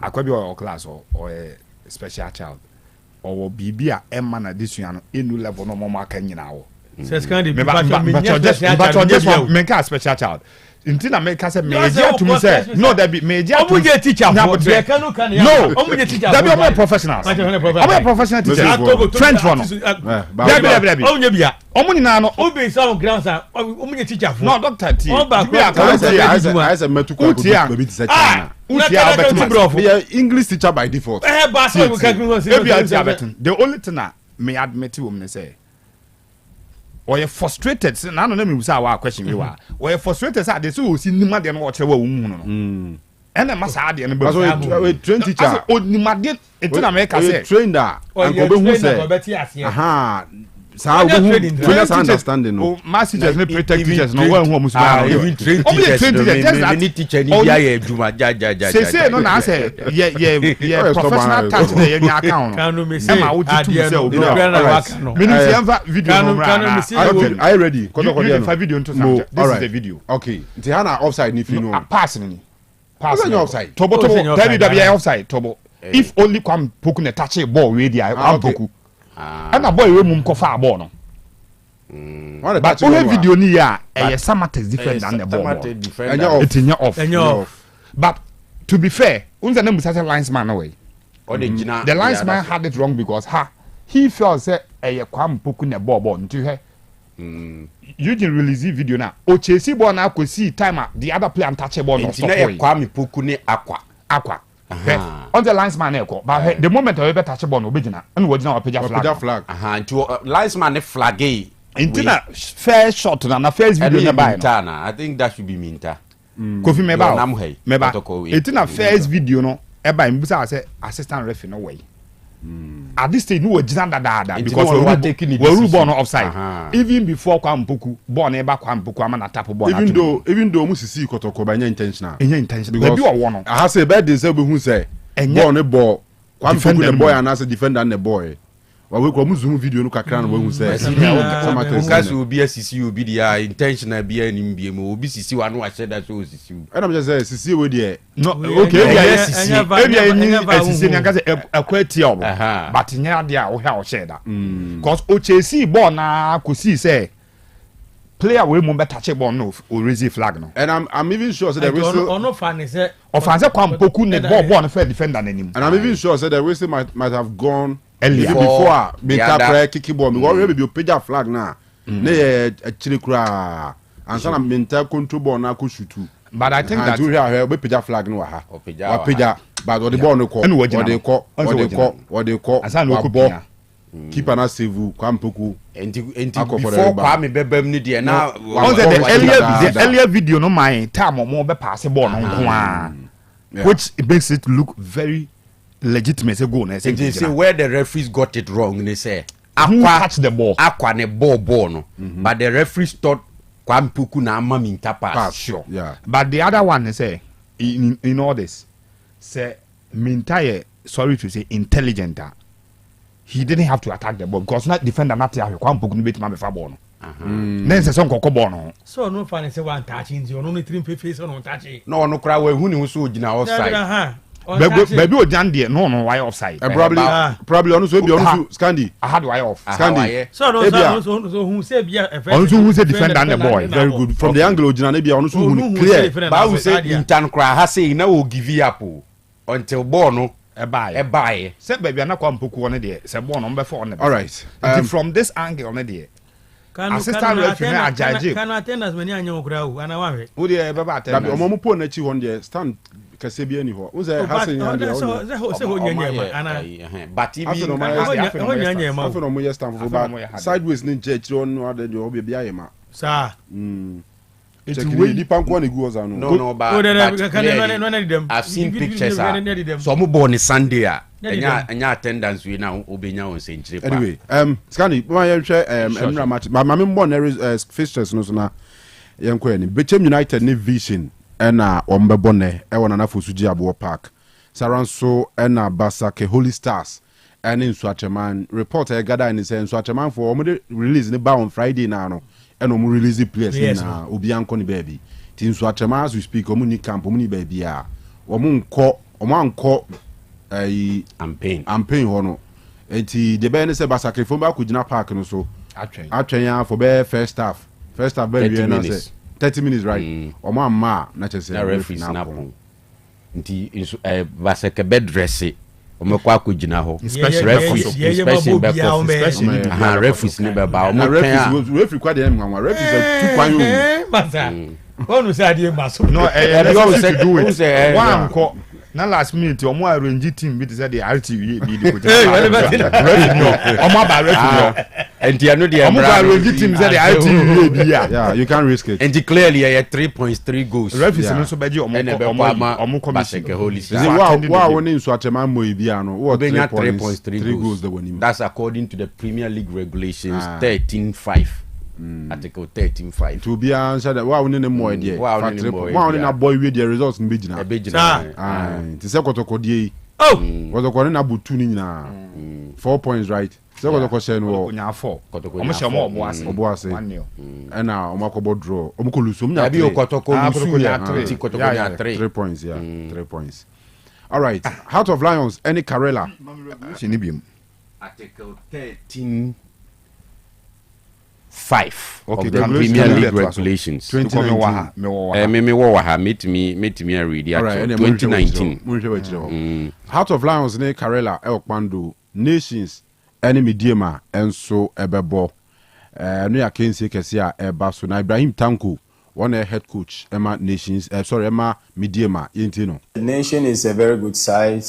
S3: akwabi or class or a special child or bibia emma na this one enu level no more can nyina wo
S6: says can be
S3: but just one make a special child Intina make us a major to me say no there be major to
S6: teacher
S3: no there be all professionals all professional teachers French one there be omuni na no
S6: obi some grounds omuni teacher
S3: no doctor T
S2: I said metuko baby to say China English teacher by default
S3: the only thing me admit to me say or you frustrated na no me say our question we wa or you frustrated say they so si nima de no wo kire wa wo mu no and ma sa de no be
S2: we train teacher
S3: onimade etina me ka say
S2: trainer and go be hu say aha sa go hu trainers understanding no
S3: mass teachers me protect teachers no wa hu omusu ba
S4: even train teachers ni teacher ni bia ya aduma ja
S3: say no na say ye professional touch na ye nya account
S6: Kanu me say
S3: ma wo tutu say obi
S6: no
S3: me ni say video no
S2: okay are you ready
S3: kodo video into this is the video
S2: okay nti ha na offside ni fi no
S3: pass ni
S2: pass ni offside
S3: tobo offside tobo if only kwam poku na touch ball we dia poku ana boy we mum ko fa ball no but only video ni ya Samatex different than the ball it's off but to be fair unza na musa linesman away the linesman had it wrong because he felt say kwam poku na ball nti he Eugene release video na o chase ball na akosi time the other player touch ball no stop
S4: boy kwam poku ni aqua on the linesman eko but the moment we touch ball no begina and we gina opija flag nti linesman flag
S3: into na fair shot na first video na buy
S4: I think that should be Minta
S3: Kofi meba into na first video no e buy mbusa say assistant referee no way at this stage no we gina dada because we rule ball no offside even before kwa mpoku ball na eba kwa mpoku ama na tap ball
S2: even though musisi kotoko ba nya intentional
S3: because
S2: I have say bad dey say be hu say ball no ball kwa mpoku the boy and as a defender and the boy we ko zoom video no kakra no we hu say
S4: because obi asisi obi dia intentional bia anim bia mo obi sisi wa no ahye da so sisi
S2: and I'm just say sisi we there
S3: no okay ebia ni asisi ni akaze akwati obo but nya dia wo ha o share da because o chase ball na kosi say player we mo better check ball no o raise flag no
S2: and I'm even sure say the whistle
S6: no fan say
S3: offense kwa mpoku ne ball no fair defender nanim
S2: and I'm even sure say the whistle might have gone before Meta prayer kicking ball we already be page flag na na ye achire kura ansa na Meta control ball na ko shoot
S3: but I think that
S2: we here we page flag no wa ha wa page but the ball no ko they call
S3: asa no ko ball
S2: keeper na save kwa mpoku
S4: before kwa me bebam ni de na
S3: on the earlier video no my time mo be pass ball no nko which makes it look very legitimate goal na say
S4: where the referees got it wrong they say
S3: catch the ball
S4: aqua ne ball no but the referees thought kwa mpuku na ama Minta pass
S3: sure but the other one say in all this say Minta sorry to say intelligent he didn't have to attack the ball because not defender not here kwa mpuku no betima be fa ball no then say son kokko ball no
S6: so no fan say one touch in you no three face on touch
S4: no kra we hu ni so gina offside
S3: baby o jan there no why offside
S2: probably on so be on Scandi
S3: I had why off
S2: Scandi
S6: so who say be
S3: on so who say defender the boy
S2: very good from the angle ojina na be on so who clear
S4: but we say intan kra ha say na o give up until ball no e buy
S3: say baby na kwa mpoku on there say ball no be for on
S2: all right
S3: from this angle on there assistant referee na judge
S6: can attendance many anyo kra u ana wa hwe
S3: wo dey be ba attendance
S2: that omo po na chi won there stand kase bi ani ho unse hasen yan there
S6: so ho nyanya ana
S4: but even
S6: ho nyanya ma
S2: after no mo stand for ba sideways ni church on no ade o be bia yema
S6: sa
S2: it's we di panko na gu oza
S4: no but I've seen pictures so mo born Sunday anya attendance we na obenya on century
S2: anyway Scandi ma ye hwe emra match ma me born fixtures no so na yenko ani Bechem United ni Vision ena ombebone e wona na Fosuji Abo Park Saranso ena Basake Holy Stars ena Nsuacheman report e gada ni say Nsuacheman for omo release ni ba on Friday na no ena omo release players na obi anko ni baby ti Nsuacheman as we speak omo ni camp omo ni baby a omo anko campaign hono enti de be ne se Basake fo ba kugina park no so atwen ya for be first half be we na say 30 minutes right omo amma na chese
S4: referee snap nti baseke bed dress omekwa akogina ho referee ne beba omo
S2: referee kwa de nwa referee tu kwan yo
S3: basa onu say ade maso no one ko na last minute omo arrange team bi say the RTV bi di ko omo ba referee
S4: and you know the
S3: arrange team say the RTV bi
S2: yeah you can't risk it
S4: and clearly 3.3 goals
S3: referee no so beji omo
S4: baseke holy
S2: wow woni nso atema mo ibi ano what 3.3 goals the winning.
S4: That's according to the Premier League regulations 13.5 article 13.5
S2: to be answered wow woni ne mo ide wow woni na boy we the results nbe gina ti se kotoko die kotoko na butu ni nyina 4 points right se kotoko se no
S3: nya 4 kotoko omo se obo ase
S2: na omo akobo draw omo ko lose omo nya
S4: abi kotoko lose nya 3
S2: points 3 points. All right, Heart of Lions any Karela
S3: Chinibium
S4: article 13.5
S3: okay,
S4: the Premier League regulations.
S2: 2019.
S4: Me wa ha metimi read ya 2019.
S2: Heart of Lions ne Karela Okpando Nations any Mediema enso ebebo no ya kensi kese a eba so na Ibrahim Tanko one head coach Emma Nations Emma Mediema Yintino.
S8: The Nation is a very good side,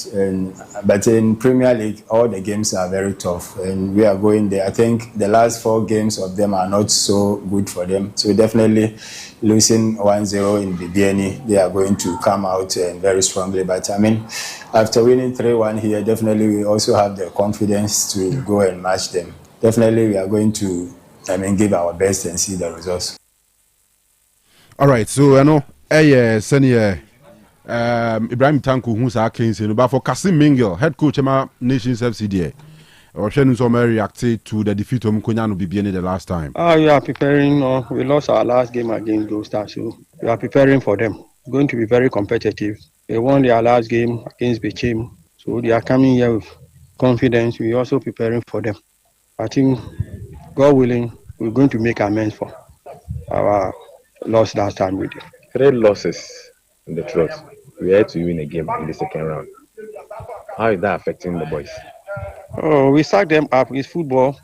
S8: but in Premier League all the games are very tough and we are going there. I think the last 4 games of them are not so good for them, so definitely losing 1-0 in Bibiani they are going to come out very strongly, but I mean after winning 3-1 here definitely we also have the confidence to go and match them. Definitely we are going to give our best and see the results.
S2: All right, so I know senior Ibrahim Tanku who's our Kings but for Kasim Mingel, head coach Emma Nations FCDA. Or Shannon Sommer reacted to the defeat of Mkonyano Bibiani the last time.
S9: We are preparing. We lost our last game against Gold Stars, so we are preparing for them. It's going to be very competitive. They won their last game against Bichim, so they are coming here with confidence. We are also preparing for them. I think, God willing, we're going to make amends for our loss last time with them.
S10: 3 losses in the trot. We had to win a game in the second round. How is that affecting the boys?
S9: Oh, we sacked them up. It's football.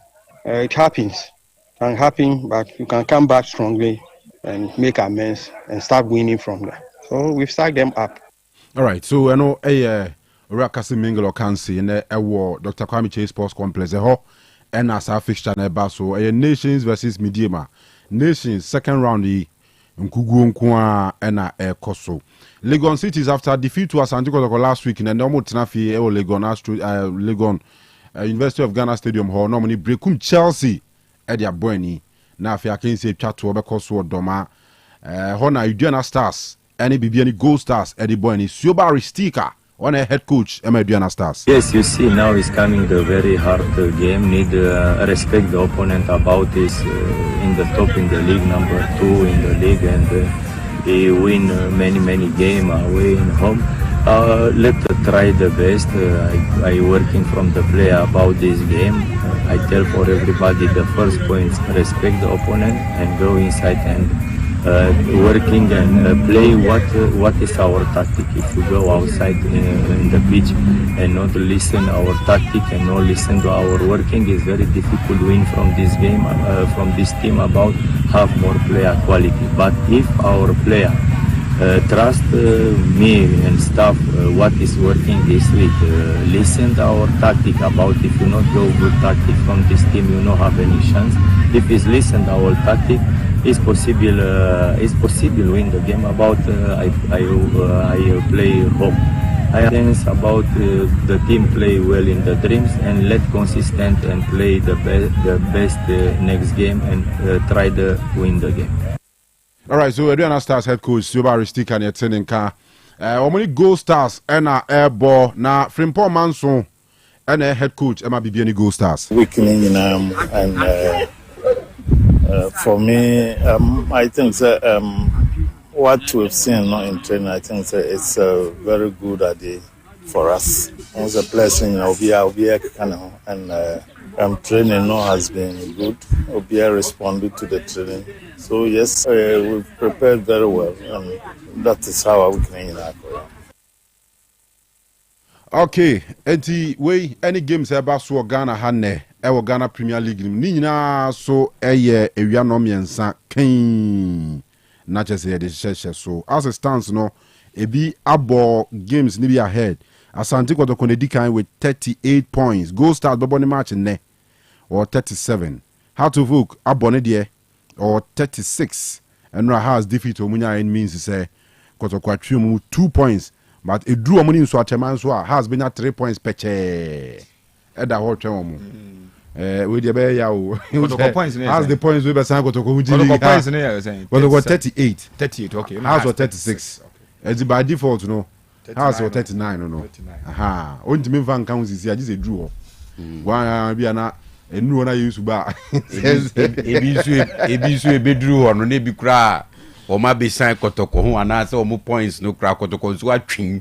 S9: It happens. It can happen, but you can come back strongly and make amends and start winning from there. So we've sacked them up.
S2: All right. So I know Rakasi Mingelo Kansi in the Dr. Kwame Chase Sports Complex. And as our fixture neba so Nations versus Mediema. Nations second round the Nkugu Nkwa ena Koso. Legon Cities after defeat to Asante Kotoko last week in the normal Tinafi Legon University of Ghana Stadium Hall normally breakum Chelsea Edia Boeni na afi akense twato obekoso doma hona Udiana Stars any Bibiani Gold Stars Eddie Boeni Suobari Stika on a head coach Udiana Stars.
S11: Yes, you see now is coming the very hard game. Need respect the opponent about this in the top in the league, number 2 in the league, and they win many game away and home. Let's try the best. I working from the player about this game. I tell for everybody the first point: respect the opponent and go inside and working and play what is our tactic. If we go outside in the pitch and not listen our tactic and not listen to our working, is very difficult win from this game, from this team about have more player quality. But if our player trust me and staff what is working this week, listen to our tactic about if you not go good tactic from this team, you don't have any chance. If it's listen to our tactic, it's possible win the game. About I play hope. I think about the team play well in the dreams and let consistent and play the best next game and try to win the game.
S2: All right, so Udiana Stars head coach Suobari Stika and Yeteninka. Omoni Gold Stars and airball na Frimpong Manson and head coach Emma Bibiani Gold Stars.
S12: Weekly and for me, I think that what we've seen in training, I think that it's very good idea for us. It's a blessing. And training has been good. Obia responded to the training. So yes, we've prepared very well, and that is how we can in Accra.
S2: Okay, enti we any games eba so Ghana hanne e Ghana Premier League ni nyina so eye ewianom yensa kan na chese de sheshe so as it stands no ebi abo games ni be ahead Asante Kotoko ne dikan with 38 points. Gold Stars bebo ni match ne or 37. Heart of Oak abone de or 36. And has defeat omunya means say Kotoko atwem 2 points. But a drew money in Swatchaman so has been at 3 points per chair. At the whole term. With the bear yaw. Has the points with Sanko to Kuji. Well, got 38.
S3: 38, okay.
S2: House or 36. As by default, no. House or 39, no. Aha. Only me van counts is here, just a drew. One be an a new one I used to buy.
S4: A bedrew on a big cry. Or ma be sign Kotoko who and answer more points no crack Kotoko so watching.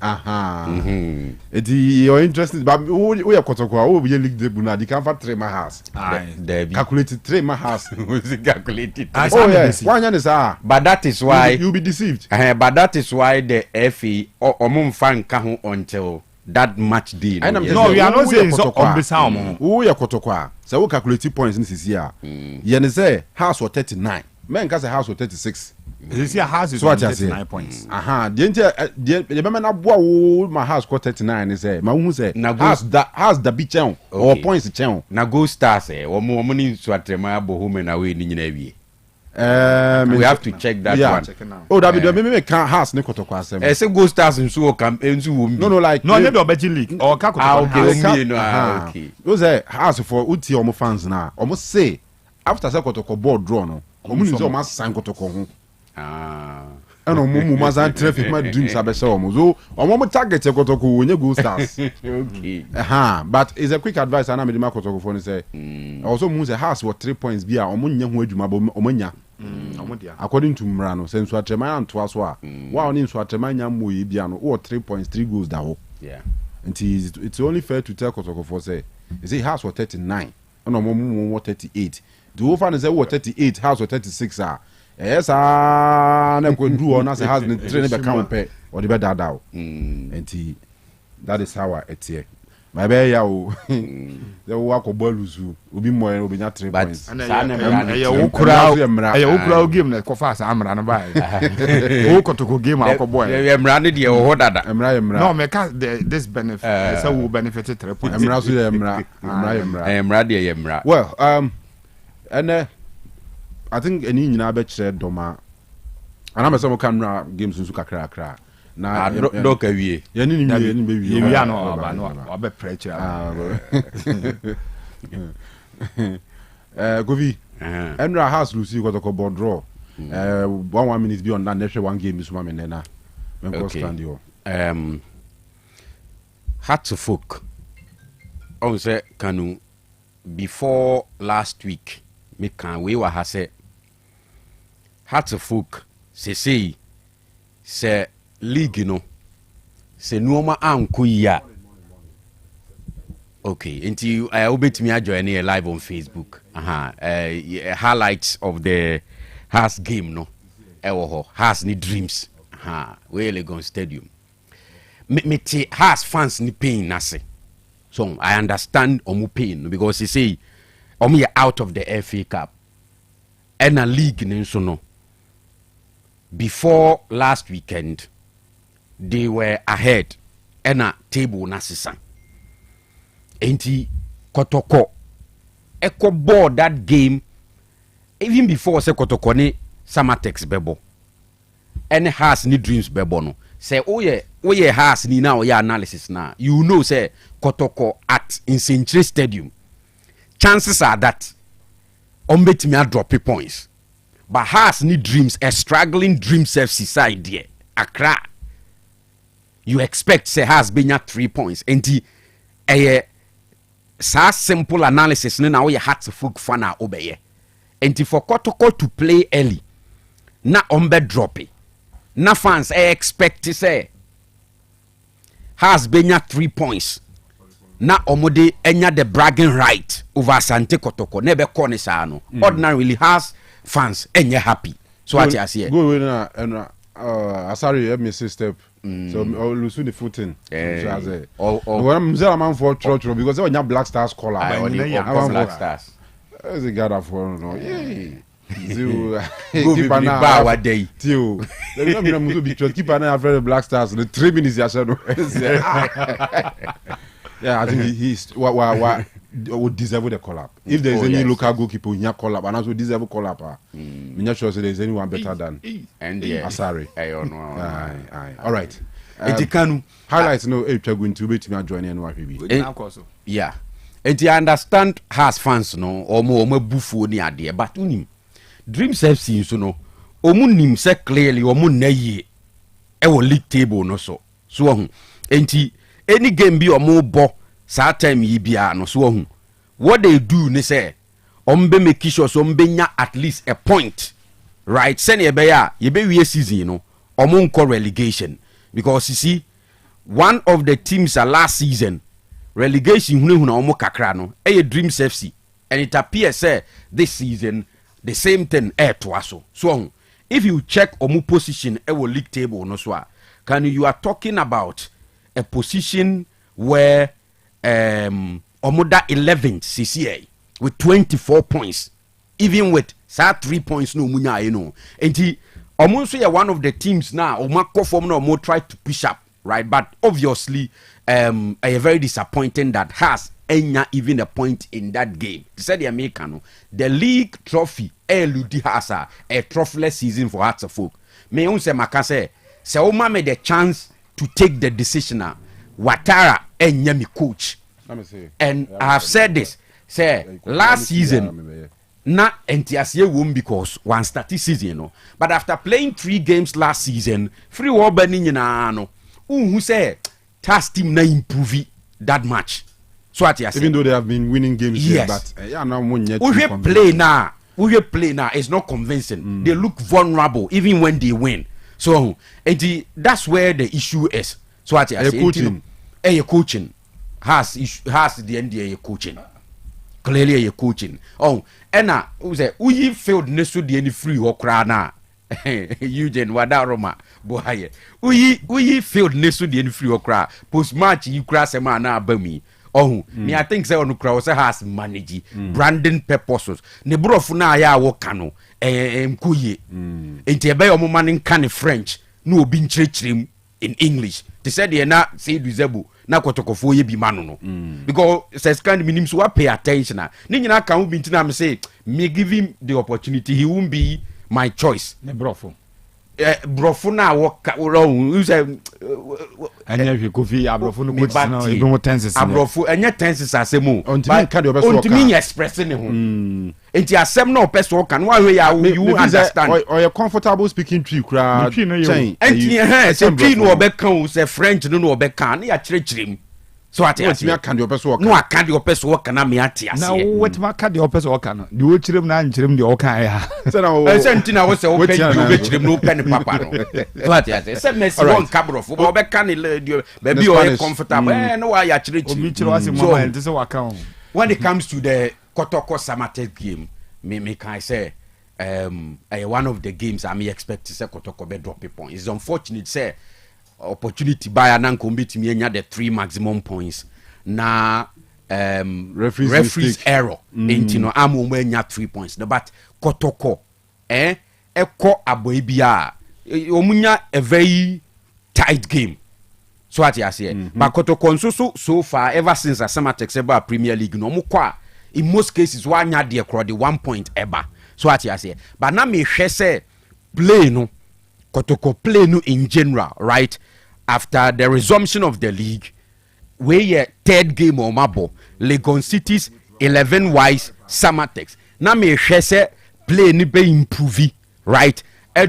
S2: You're interested, but we are Kotoko, we league the Buna, the can't train my house. Calculated train my house.
S4: Calculated.
S2: Oh, yes, one is
S4: but that is why
S2: you'll be deceived.
S4: But that is why the FA or Mum fan can't until that match day.
S3: No, we are not saying so on the sound.
S2: We are Kotoko, so we calculate points in this year. Yen say house or 39. Men can say house or 36.
S3: This year house is so 39 points.
S2: The remember na boa my house got 39 is say. My who say house the beach or points chen.
S4: Na Gold Stars or more money so atrema bo home na we ni nyina wie. We have to check that one.
S2: Oh, that be me can house ne Kotoko asem.
S4: Say Gold Stars nso come nso
S2: no like
S3: no let the Betting League or
S4: Kotoko.
S2: Okay. Those house for uti omo fans na. Omo say after say Kotoko board draw no. Omo ni so ma sign Kotoko ho. And on Mumazan traffic my dreams are so almost target Kotoko when you go stars.
S4: Okay.
S2: But it's a quick advice and I'm the Kotoko phone say also moves a house with 3 points be or Munya. According to Mrano, since what Tremayan to us wow in Swatemania Muibiano or 3 points 3 goals that
S4: yeah.
S2: And it's only fair to tell Kotoko for say is a house for 39 and no 38. Do you find say what 38 house or 36 are? Yes, na ko do on as has the train be count pe or the better down. And that is how it here. My be ya o. The work of boluzu obi mo e obi nya 3 points.
S3: Ya ukura game na ko fast amra na ba. O Kotoko game akobo e.
S4: Emra ne de ho dada.
S2: Emra.
S3: No, me can this benefit so will benefit 3 points.
S2: Emra so emra.
S4: Emra de emra.
S2: Well, and I think any nyina be kire doma ana me can games nso kakra na
S4: do ka wie
S2: ye ni be wie
S3: ye wi no ba no obe preacher
S2: Govi Enra house Lucy Kotoko board draw 1 minute be on that next one game is mama na men go stand you
S4: had to folk on say Kanu before last week me can we were say had to folk say league no say nuoma anko ya okay until I obet me join here live on Facebook highlights of the Hearts game no Hearts ni dreams we Legon Stadium me te Hearts fans ni pain nase so I understand omu pain because he say omu out of the FA Cup and a league nso no before last weekend they were ahead and a table nasisan enti Kotoko eko board that game even before say Kotoko ni Samatex bebo and has ni dreams bebo no say oye has ni now your analysis now you know say Kotoko at in Century Stadium chances are that ombetimi a drop points but has ni dreams a struggling dreams FC side there Accra you expect say has been at 3 points enti sa simple analysis no na we had to folk fan a obeye enti for Kotoko to play early na ombe drop na fans expect say has been at 3 points na omode enya the bragging right over Asante Kotoko nebe corner sa no ordinarily has fans enye happy. So what you say?
S2: Go winner and sorry, let me say step. So lose the footing. So I say, when I'm saying I'm for church because when you Black Stars call up,
S4: Black Stars.
S2: As a gather for no. Yay.
S4: Keeper now our day.
S2: Tio. Let me know be keeper now after the Black Stars. The 3 minutes ya shadow. Yeah, I think he's what would deserve the call up. If there is any local goalkeeper who call up, and also deserve a call up. I'm not sure there is anyone better than Asari. All right.
S4: Kanu
S2: highlights no going to be join NYPB.
S4: Yeah. And you understand has fans no or more buffo ni ade but unim Dreams FC so no omu nim se clearly omu na ye e wo league table no so hu enti any game bi omu bo sa time yi bia no so hu what they do ni say ombe make sure so ombe nya at least a point, right? Send ye be ya ye be wie season no omu nko relegation because you see one of the teams last season relegation huna omo kakra no Dreams FC, and it appears this season the same thing to us. So if you check omo position league table no so can you are talking about a position where omo da 11th CCA with 24 points, even with 3 points no munya you know, and omo so one of the teams now omo form no omo try to push up, right? But obviously a very disappointing that has even a point in that game. Said the American, the league trophy Ludi has a trophyless season for Hearts of Folk. Me un se makase se o ma me the chance to take the decision now. Watara me coach. And I have said this. Say last season na entiasie won because one started season, you know. But after playing 3 games last season, free war burning nyina no. Who say task team na improve that much. So what you say?
S2: Even though they have been winning games,
S4: yes,
S2: but now one yet.
S4: We play now. It's not convincing. They look vulnerable even when they win. So that's where the issue is. So what you say? Coaching has the NDA coaching. Clearly, a coaching. And who say we failed nesu the any free or crana. Eugene Wadaroma boy we failed nesu the any free or cra post match you crash a man na bami. Me I think say on crowd has manage branding purposes ne brofu na ya wo kano mkuye enti ebe yo man in can French no obi nchirechirem in English they said they na say duzebu na kotokofo ye bi manu no because says kind minim so pay attention na ni nyina kan wo bi ntina me say me give him the opportunity he won't be my choice.
S3: Ne brofo.
S4: Brofo na wo who say
S3: anya hwe kofi abrofo no coach na e be tenses.
S4: Abrofo anya tenses asemu.
S2: Ontimi ka de obeso ka.
S4: Ontimi express ne ho. Enti asem na opeso ka no ahwe ya you understand.
S2: Or you comfortable speaking tree kra.
S4: Enti say tree no obeka o say French no obeka na ya kirechirem. So what you say?
S2: Can the opeso
S4: no can the opeso work na me ati ase.
S3: Na what ma ka the opeso work na. The wo chirem na nchirem the oka ya.
S2: Say na o.
S4: Say ntina wo say o pe you chirem no pen papa no. So what you say? Say Messi won cabro fo obeka ni baby o comfortable. No wa ya chirechiri.
S3: Obi chiro ase mama ente say waka on.
S4: When it comes to the Kotoko Samatek game, me can say one of the games I may expect to say Kotoko be drop a point. It's unfortunate say opportunity by an compete me the 3 maximum points na referee's error intino am o 3 points no, but Kotoko eko aboibia omunya a very tight game. So what you say? But Kotoko so far ever since Asamatex ever Premier League no mukwa in most cases one ya the 1 point ever. So what you say? But now me say play no Kotoko play no in general, right? After the resumption of the league, where your 3rd game or mabo, Legon City's 11 wise Samatex. Now me say play ni be improve, right?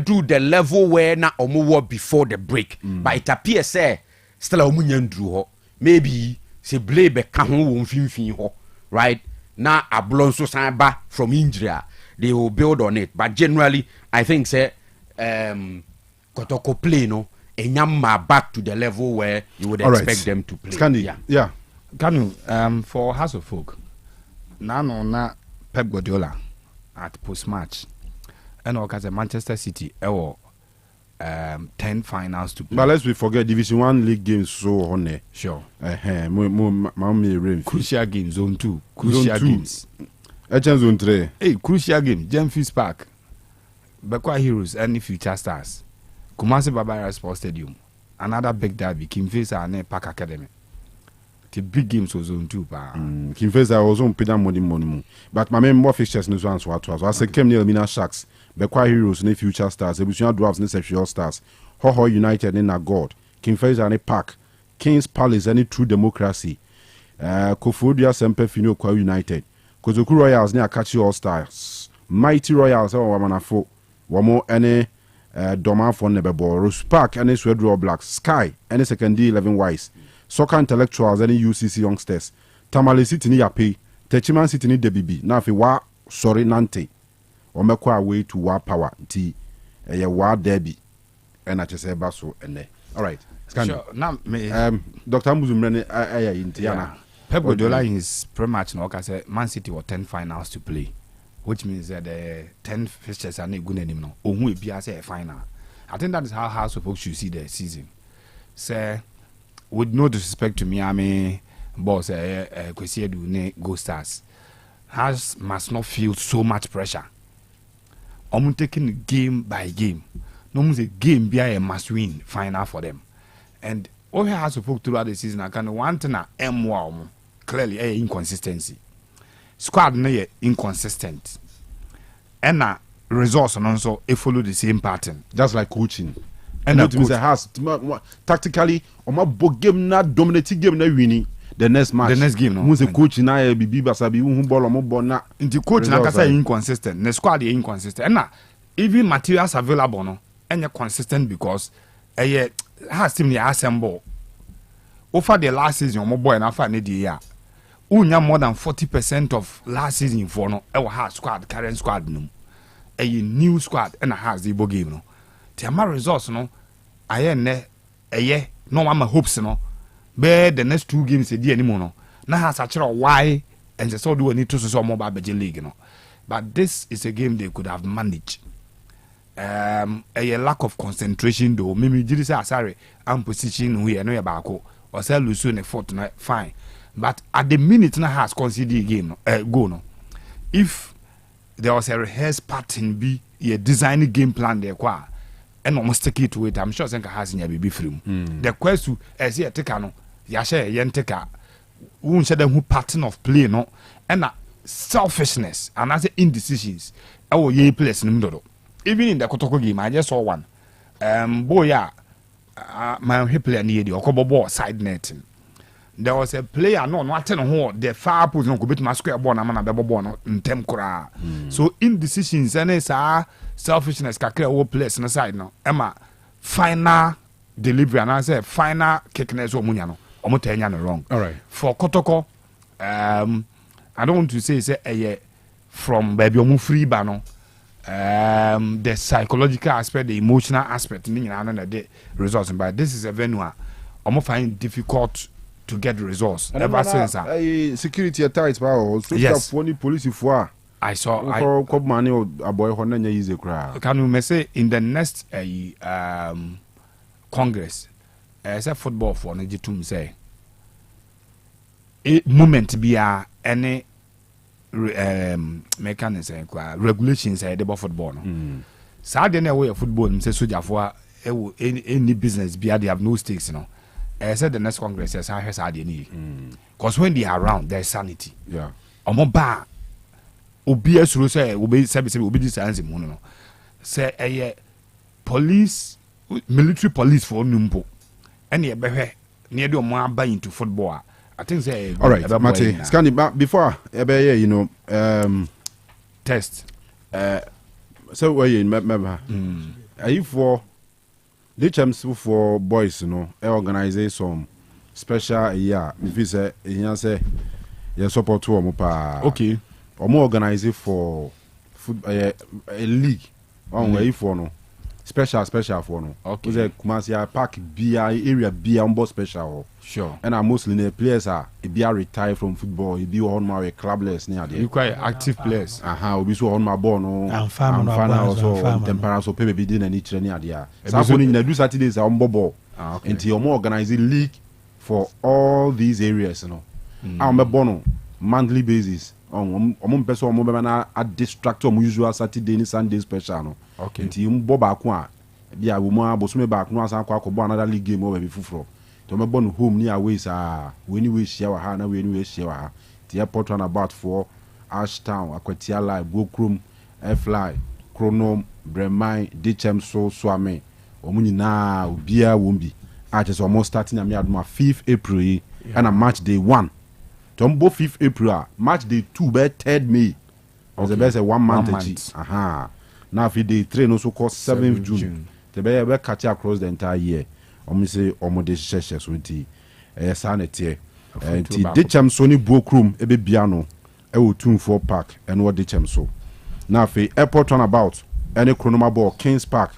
S4: Do the level where na omo before the break. But it appears say still omunyan drew ho. Maybe se blay be ka ho won finfin ho, right? Na ablonso san ba from injury. They will build on it. But generally, I think say Kotoko play no enyama back to the level where you would expect them to play.
S2: Scandi, yeah.
S3: Kanu, for House of Folk, na Pep Guardiola at post match and okay, Manchester City 10 finals to play.
S2: But let's forget Division 1 league games so on.
S3: Sure.
S2: Crucial
S3: games, zone 2. Crucial games.
S2: Zone 3.
S3: Hey, crucial game. Gemfis Park. Bekwa Heroes and Future Stars. Kumasi Babara Sports Stadium. Another big derby. Kimfesa and Park Academy. The big games was zone 2.
S2: Kimfesa was on Peter Money. But my main more fixtures no one's what was. I said came near Mina Sharks. Bekwa Heroes and Future Stars. Ebusian Dwarfs and Sexual Stars. Hoho United and God. Kimfesa and Park. Kings Palace and True Democracy. Kofodia Sempe Fino Kwa United. Kozoku Royals near Akachi All Stars. Mighty Royals or Wamanafo. Wamo any Doma for Nebebo. Rose Park any Swedro Blacks. Sky any second D11 Wise. Soccer Intellectuals any UCC Youngsters. Tamale City ni Yape. Techiman City ni Debibi. Na fi wa sorry Nante. Omekwa away to wa power. Ti wa derby. And I just say baso ene. All right.
S3: Sure. Now,
S2: Dr. Muzumrene Intiana.
S3: Pep Guardiola is pretty much Man City were 10 finals to play, which means that the 10 fixtures are not good anymore. Who be as a final? I think that is how House of Oak should see the season. So, with no disrespect to Miami, boss, Kwesiedu, ne Go Stars, House must not feel so much pressure. I'm taking game by game. No more a game be a must win final for them. And all he has to put throughout the season, I can want to M1 clearly a inconsistency. Squad no inconsistent. And resource and also it follow the same pattern.
S2: Just like coaching. And that means has tactically on my game not dominating game na winning the next match.
S3: The next game no.
S2: Who's a coach na bibi basabi who ball or more na.
S3: The coach na kasa inconsistent. The squad is inconsistent. And even materials available no and you're consistent because has team they assemble over the last season on boy and after the year unya more than 40% of last season for no our hard squad current squad no a new squad and a has the bo game no the amount results no aye ne no one hopes no be the next 2 games a day anymore no na has actually why and so do we need to so more by league no but this is a game they could have managed. A lack of concentration though. Maybe you say sorry, I'm position we no yabako or say lose in a fortnight fine. But at the minute na has considered game go no. If there was a rehearsed pattern be a design game plan there kwa and almost take it to it, I'm sure Senka has in your baby film. The question as here take no ya share yen take won share them who pattern of play no and selfishness and as indecisions. Our ye place no. Even in the Kotoko game, I just saw one. My player near the Okobo side netting. There was a player, no, not the far post, no, could be my square born, I'm a born in Temkura. So, indecisions and it's selfishness, Kakra, all place on the side now. Emma, final delivery, and I say final kickness or Muniano, or Mutaniano wrong.
S2: All right.
S3: For Kotoko, I don't want to say, from baby omu free banner. The psychological aspect, the emotional aspect, the results. But this is a venue I'm finding difficult to get results. Ever since
S2: security attacks, yes, police
S3: I saw. Can we say in the next Congress, as a football for Nigetum say, moment be any mechanism regulations about football no so dey way of football say soldier for any business be they have no stakes no said the next congress says how has they need because when they are around there's sanity omo ba obi esuro say obi say obi this answer no say police military police for numpo and e be hwe near the omo aba into football. I think say
S2: all right, Mate. Scanning back before
S3: test.
S2: So where you remember? Are you for the champs for boys? Organize some special if you say you support to
S3: okay.
S2: Or more organize for foot a league. On way for no. special for no. Okay. Was Kumasi park bia area bia on special.
S3: Sure.
S2: And mostly the players are be retired from football. Be on my clubless near there.
S3: You quite active players.
S2: Obi so on my ball no.
S13: I'm farmer also.
S2: Temperance so pay be din and each near there. So when you do Saturdays on bobo. Until you more organizing league for all these areas, you know. I'm a bono monthly basis. On person on a distract on usual Saturday and Sunday special no.
S3: Okay.
S2: Until you boba kwa. Bia wo ma bosume back no asan kwa ko another league game over be fufuro. To me born home near ways when we share wa ha na we anyway share wa. The airport run about for Ashtown, Akwatia Live, Bokrum, Fly, Chronom, Bremai, Dichem so Swame. Omu nyina obia wombi. Just almost starting am my 5th April and a match day 1. Tombo 5th April, match day 2 by 3rd May. Was the best 1 month. Aha. Now for day 3 no so called 7th June. The be catch across the entire year. Say omode sheshe so nti sanete nti Dichem so ni Bokrum ebe bia no e wo 24 park and what Dichem so na fe airport runabout any Chronoma ball Kings Park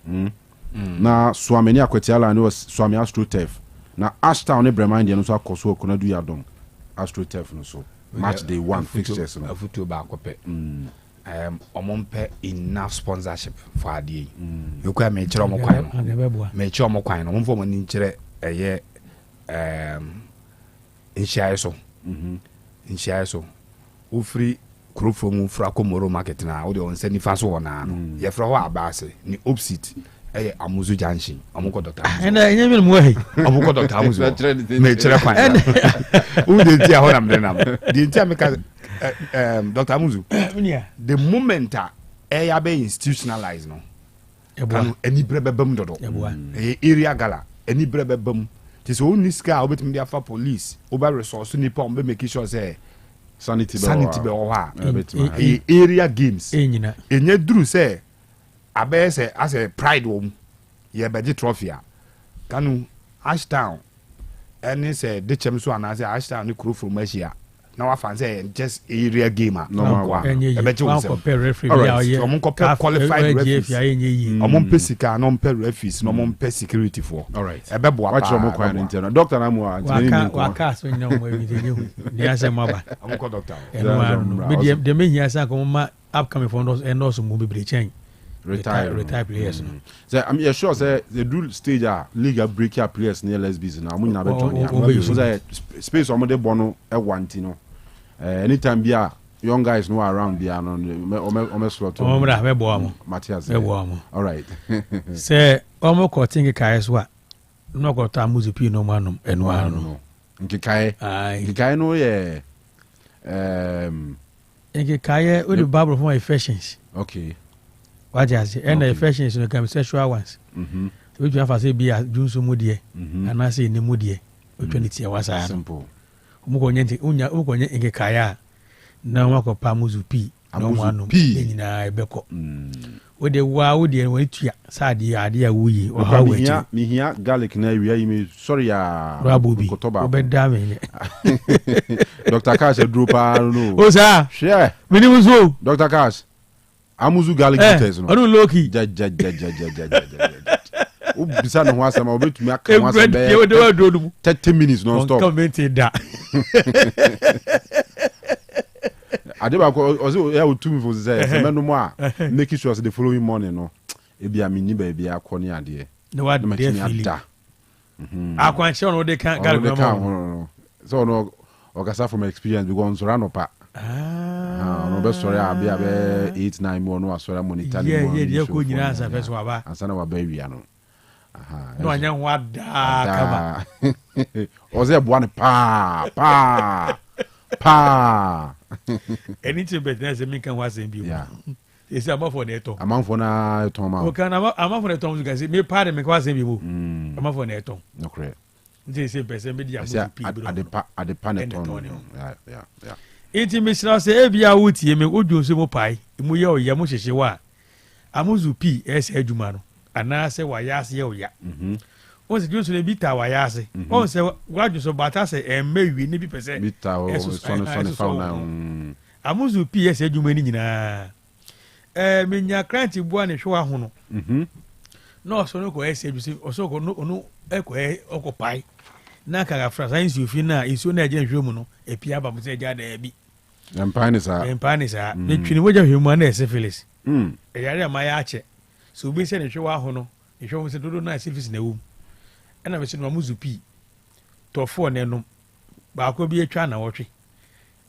S2: na Swameni Akwatia Line was Swami Astro Turf na Ashtown ne Bremai no so akoso Konadu Yadom Astro Turf no so match day 1 fixtures no
S3: afutu ba akope omompe enough sponsorship for ade you kwa me kire omokwan me kire omokwan no mfo mani kire eye inshia so ufri krofo mu fra komoro market na wo de on send fa so wona no ye fra ho abase ni opposite eye amuzu junction amukọ doctor
S13: enye me mu he
S3: amukọ doctor amuzu me kire kwan u de ti ahona mdenam de ti ameka Dr. Amuzu, the moment ya be institutionalized no, any brebebum dodo, area gala, any brebebum. This only scar obet me for police, over resource nipa on be make sure say sanity be oha. Area games. Enye dru say abe say as a pride wom ye be trophy. Kanu Ashtown any say Dichem so and say Ashtown ni kru from Asia. Now I fancy just area gamer.
S2: No one.
S13: I bet you want compare referee.
S3: Qualified referees. Among pesika, non per referees, no mon per security for.
S2: All right.
S3: Watch
S2: your more quiet internal. Doctor Namwa.
S13: Waka so no we you. The answer maba.
S3: I'm called doctor.
S13: The main answer come upcoming for us and also move be change. Retire players.
S2: So I'm sure say the dual stage league break your players near lesbians now. Mun na beton. So say space on the bono e want no. Anytime bia young guys no around bia no o slot.
S13: Omra me bo am.
S2: Matthias.
S13: All
S2: right.
S13: Say omo ko think kai so a no go ta muzu pi no manum enu anu. Nkikai no ye nkikai o the bible for my fashions.
S2: Okay.
S13: What just and the fashions no come sexual ones. We do have say be a junso mudie and I say ne mudie. We 20 was
S2: simple.
S13: Umukonye ukonye ngekaya na wako pa muzu pi no manu nyina ebeko we de wa we de we tua sade ade a wuyi o ha we
S2: mi hia garlic na wi ayi me sorry ya
S13: kotoba obeda me
S2: Dr. Cash dropa no
S13: o sa
S2: share
S13: mini muzu
S2: Dr. Cash amuzu garlic bitters no
S13: onu loki
S2: ja o bisa no ho asama obetumi aka ho asama 30 minutes non stop
S13: comment da
S2: adeba ko ozo ya otumi for say semenu mo a make sure the following morning no e bia mini ba bia akoni ade
S13: no what dey feeling akwanche no dey kan garlic no
S2: so no okasa from experience because run up no be sorry abia be 8-9 mo no asora monitor
S13: yeah ko nyina asa fe so aba
S2: asana wa ba wi ano
S13: no anya ho ada kaba
S2: oze bo an pa
S13: anything better than me can was in be it's about for neto
S2: amount for na eton ma
S13: o kan amount for neto you can say me part me was in be amount for neto
S2: no correct
S13: they say person be dia
S2: at the paneton yeah
S13: it me say e bia wutie me odwo so mo pai mu ye oya mo hyehye wa amuzu pi ese adwuma no ana se wa ya se ye oya o se dwo so ne bita wa ya se o se gwadwo so bata se emmewi ne bi pese
S2: bita o so ne fauna
S13: amuzu pi ese adwuma ni nyina menya cranty bua ne hwe ho no no so no ko ese jusi oso ko no eko pai na ka fra science ofi na iso na agye hwe mu no epia ba mo se agya da bi
S2: empire sa
S13: me twini woja hwe mu na ese Felix yare ama ya ache so obi se ne hwe ho no hwe ho se dodo na ese fisi na wu na me se no amuzu pi to fo ne no ba ko bi atwa na wotwe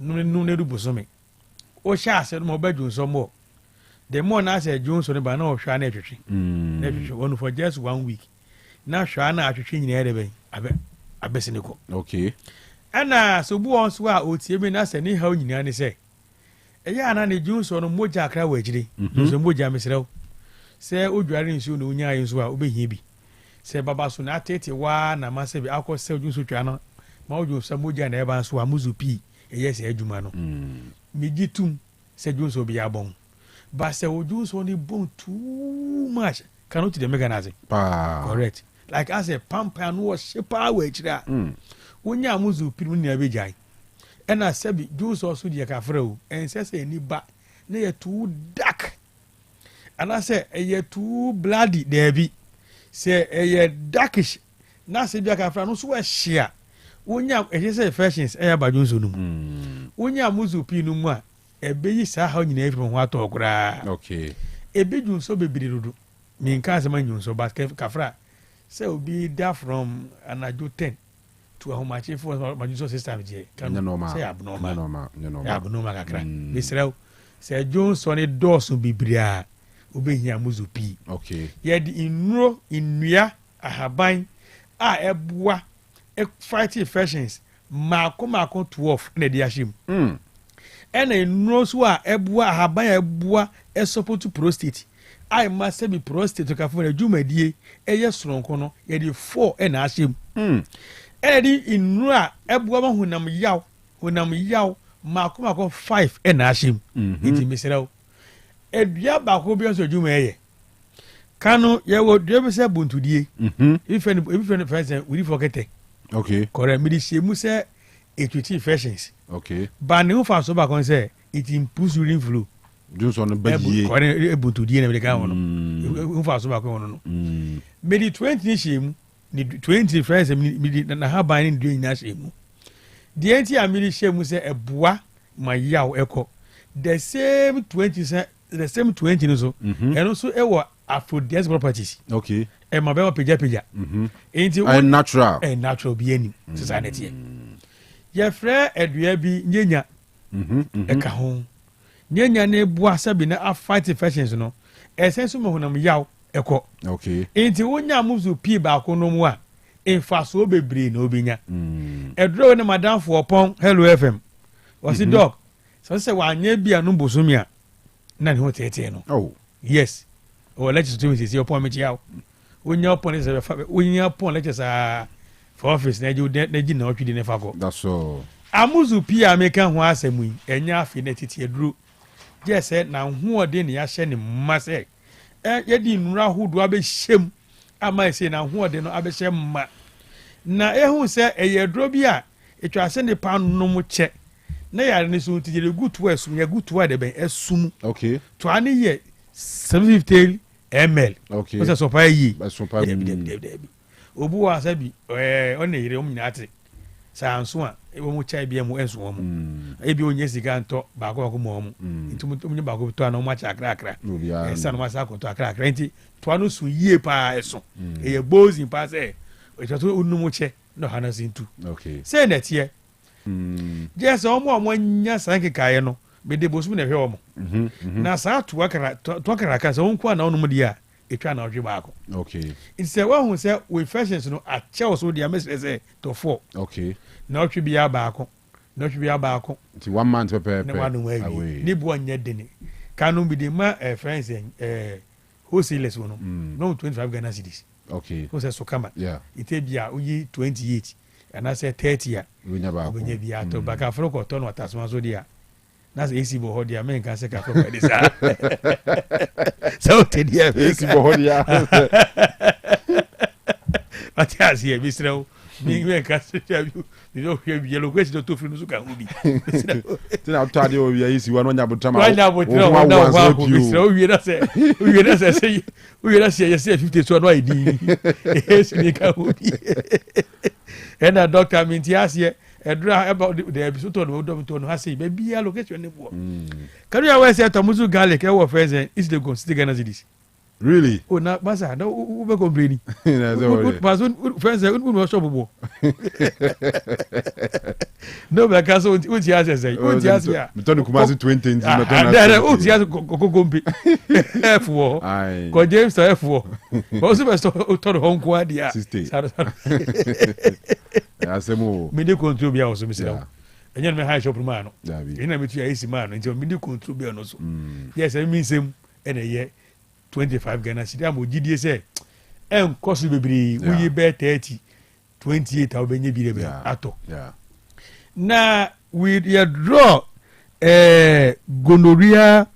S13: nu ne du bosome o sha ase no mo ba dwonso mo the more na say dwonso ne ba na o hwa na atwetwe na atwetwe one for just 1 week na hwa na atwetwe nyina ere ben abesene ko
S2: okay
S13: ana so bu on so a o tie me na say ne ha nyina ne say eya na ne dwonso no moja akra wa agire dwonso moja mesrew say odware nsu no nya ayi so a obehia bi say baba so na tete wa na ma say bi akọ dwonso twa no ma odwonso moja na eba so amuzu pi eye say adwuma no migitum say dwonso bi abon but say dwonso ni bon too much cannot the mechanize correct like as a pampa no shepa wa chira wonya amuzu pi no nia bejai ena sabi dwonso so de ka frɛ en say ni ba na ye too dark and I say eye too bloody there bi say eye darkish na say bi ka frɛ no so wa hia wonya say fashions ba dwonso no mu wonya amuzu pi no mu a ebeyi sa ha nyina efi ho ato okura
S2: okay
S13: ebedwun so bebiri rudu mi nka asema nyun so but kafra say obi da from anajo 10 to ahomachi for majunso system je kan say abnormal kakra bisrew say Johnson e doso bibiri a obehia muzu pi
S2: okay
S13: ye di inuro inua ahaban a eboa fight infections mako 12 na di ashim ena inuro so a eboa ahaban eboa support prostate I must say be prostate ka for adwumadie eye soronko no ye di 4 ena ashim ena di inuro a eboa ma honam yaw mako 5 ena ashim iti miseraw edua ba ko bi so adwuma eye Kanu ye wo dwe se buntudie if any person we forget
S2: okay
S13: correct me di shemu se equity infections
S2: okay
S13: ba ne ufa so ba kon say it improves urine flow
S2: Johnson no badie
S13: correct buntudie na me ka wono ufa so ba kon wono no me di 20 ni shemu ni 20 friends me di na ha ban ni dwe nyina shemu di enti a me di shemu se eboa ma yaw eko the same 20 no so and also ewo aphrodisiac properties
S2: okay
S13: e ma be wa peja enti natural bi ani society ye frɛ adua bi nyenya ka ho nyenya ne bua sabi na fight infections no essence mo honam yaw eko
S2: okay
S13: enti wonya muzu pi ba ko no mu a infaso bebre na obenya edro ne madam for upon hello fm wasi dog so say wa anya bia no bosumi a na ne ho tete no
S2: oh
S13: yes let's do it your point yaw wonya upon is wonya upon let's for office na ji na otwidi ne fako
S2: that's all
S13: amuzu pi ameka ho asemu yi enya afi na titi eduro je se na ho ode ne ya hye ne mma se ye di nura hodo abehiem ama se na ho ode no abehye mma na ehu se eyeduro bi a etwa se ne pa no mu che na yare ne so tijere gutu esum ya gutu ade ben esum
S2: okay
S13: to ani ye 750 ml
S2: okay
S13: o se so pa yi
S2: so pa
S13: obu wa sabi on yire o nyate sa anso a e wo mu chai bia mu enso wo mu e bi onye siga nto ba ko mo mu ntum nyi ba ko to na mo cha akra e sa no ma sa ko to akra nti to anu su yie pa eso e ye bozi pa se e to unu mu che no hana sintu
S2: okay
S13: se na tie just omo nya sanke kae no be de bosum na hwe omo na sa to akra ka se onko na onu mu dia etwa na odwe baako
S2: okay
S13: it's a one who say we fashions no a chaos so dia message say to 4
S2: okay
S13: na otwe bia baako
S2: ti 1 month pepe
S13: na wanu away ni bo nya deni Kanu bi de ma friends wholesalers wono no 25 Ghana cedis
S2: okay
S13: who say so kama
S2: yeah
S13: ite bia uyi 28 and I say 30 ya
S2: wonya baako
S13: wonya bia to baka fro ko to no atasma so dia na say AC bo ho dia men kan say ka fro dis so te dia
S2: AC bo ho dia
S13: Matias here bisrew me ka se you no yellow question to free so ka hu bi
S2: tina to ade o wi yi si wa no nya botra ma
S13: wo wi na se yes 50 so no ID yes me ka hu bi and a doctor mean ti ase about the episode of the no has say baby location ne bo can you always say tomuzu garlic e wo first is the go still gonna see this
S2: really
S13: oh na basa na u be complain
S2: na so
S13: person friends u shop bo no be ka so u ti ase say u ti ase ya
S2: me to kuma 20 me to
S13: na u ti ase gombe f1 ko James f1 o so be so to hon kwa dia
S2: asemo
S13: mini control bia o so me say enye me high shop man no ina me tu ya isi man no nti mini control bia no so yes I mean sem ene ye 25 Ghana cedi am ogidie say en cost bebiri uyi be 30 28 aw benye bi be ato na we draw gonorrhea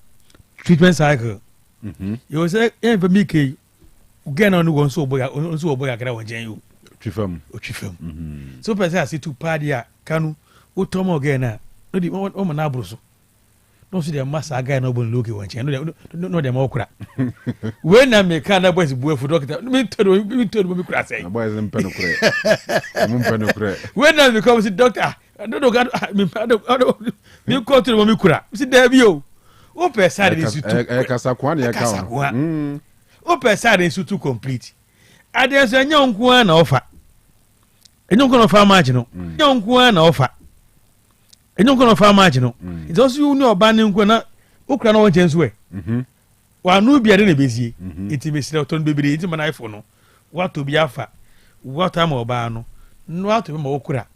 S13: treatment cycle you say en for me ke Ghana no go so oboya kra won jen you
S2: trifam
S13: so person asi to padia Kanu o tomo Ghana no di o ma na abruso no see the massa guy no bon look won chen no dem okura when na me kana boys buefu doctor me todo me kura say
S2: boys mpe no kure mo mpe no kure
S13: when na me come see doctor no me ko to me kura see there bi o person dey su
S2: e kasa kwa na ka
S13: o person dey su to complete ade so nya nko na ofa enyo nko no fa match no nya nko na ofa enyo nko no fa match no it's also you know oba ne nko na okura na won chenso e wa nu bia de na bezie iti mesira oton bebere iti mana iPhone no wa to bia fa wa ta ma oba no no ato ma okura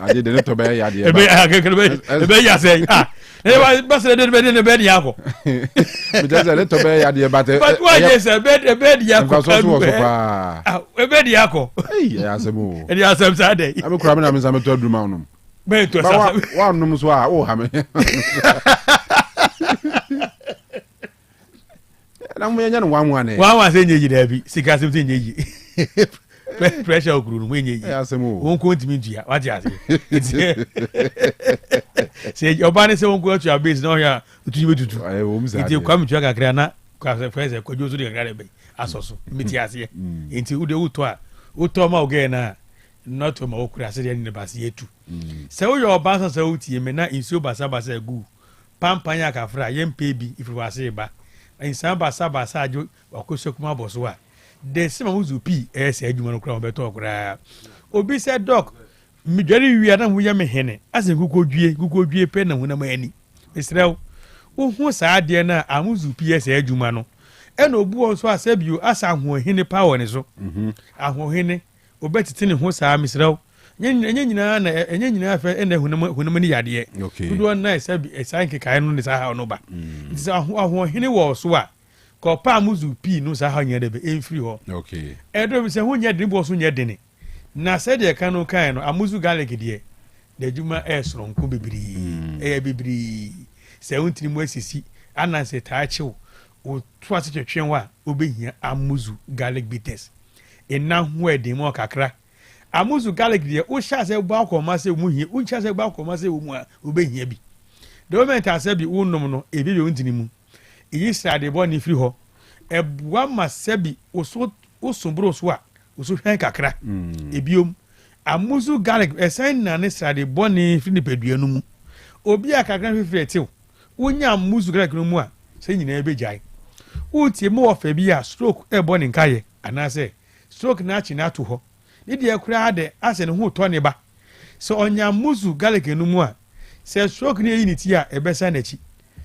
S2: aje de to be ya de
S13: ebe ya say e ba se de be yako
S2: me de to be ya de but
S13: why yes be yako
S2: so pa
S13: be yako
S2: ya asemu
S13: e ya asem sa de
S2: am kura me na me sa me to aduma no
S13: be to sa
S2: wa num so a o ha me na mo nya no wan
S13: se nyeji da bi sika se nyeji pressure okuru no nyeji won ko ntimi ntua wa ti ase se oba ne se won ko atua base no ya otuji betutu iti kwa mtua kakra na kwa friends ko jozo de kakra be asoso miti ase enti ude uto ma oge na not ma okura se de ne base yetu se wo yo oba se utie me na insuo basa gu pampanya kafra yempe bi ifruwase ba insan basa ajo wakoso kuma boso a de sema uzu pi ese adwuma no kura obeto okura obi se doc midwari wi ana hu ya me hene ase gukodwie pe na hu na mani esrew hu saa de na amuzu pi ese adwuma no e na obu on so asabio asa hu hene power ne so ahu hene obetete ne hu saa misrew enye nyina fa ene hu na mani yade do na esabi esanke kai no ne saa no ba nti sa ahu hene wo so a ko pa amuzu pi no saa ha nya de be enfiri ho edo bi se hu nya de bo so nya de ne na se de Kanu kan no amuzu garlic de juma esronko bebiri bebiri se untini mu asisi ananse taachiw o to ase twetwen wa obehia amuzu garlic bitters ena ho ede mo kakra amuzu garlic de o sha se gba akoma se mu hie o sha se gba akoma se mu a obehia bi the moment ase bi unum no ebi be untini mu iyi sade bo ni firi ho ebua masebi osombro so a oso hwan kakra ebiom amuzu garlic esen na ne sade bo ni firi ni pedua no mu obi akakra fifire tew wonya amuzu garlic no mu a se nyina ebe jai utie mo ofa bi a stroke e bo ni nkaye anase stroke na achi na to ho ni de akura ade ase ne ho to ne ba so onya amuzu garlic no mu a se stroke ni yi ni ti a ebesa na chi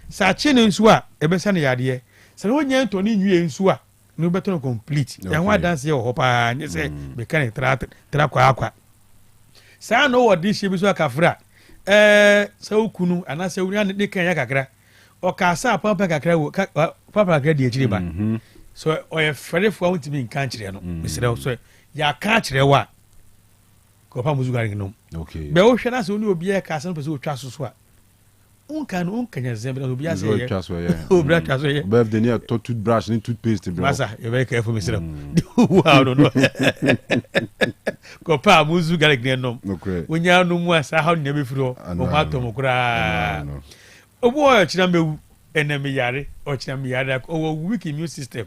S13: sa chi ne nsu a ebesa na yade se no nya to ni nwie nsu a no better complete ya ho dance ho pa nye se be kan tra kwa sa no wodi she bi so akafra sa okunu ana se wuri an de kan ya kakra o ka sa papa kakra wo papa kakra de chire ba so o ye fere fo won timi kan chire no misere so ya ka chire wa ko pa muzu gari no be o hwe na se oni obi e ka sa no pese o twa so a unkanya zembe no bia say
S2: yeah
S13: obra twaso ye
S2: birthday near toothbrush ni toothpaste bro
S13: masa you very careful Mr. Wow no ko pa muzu garlic ne nom wonya no mu asa how ne be firo o ma to mo kura obo o chira mewu eneme yare o chira me yare o weak immune system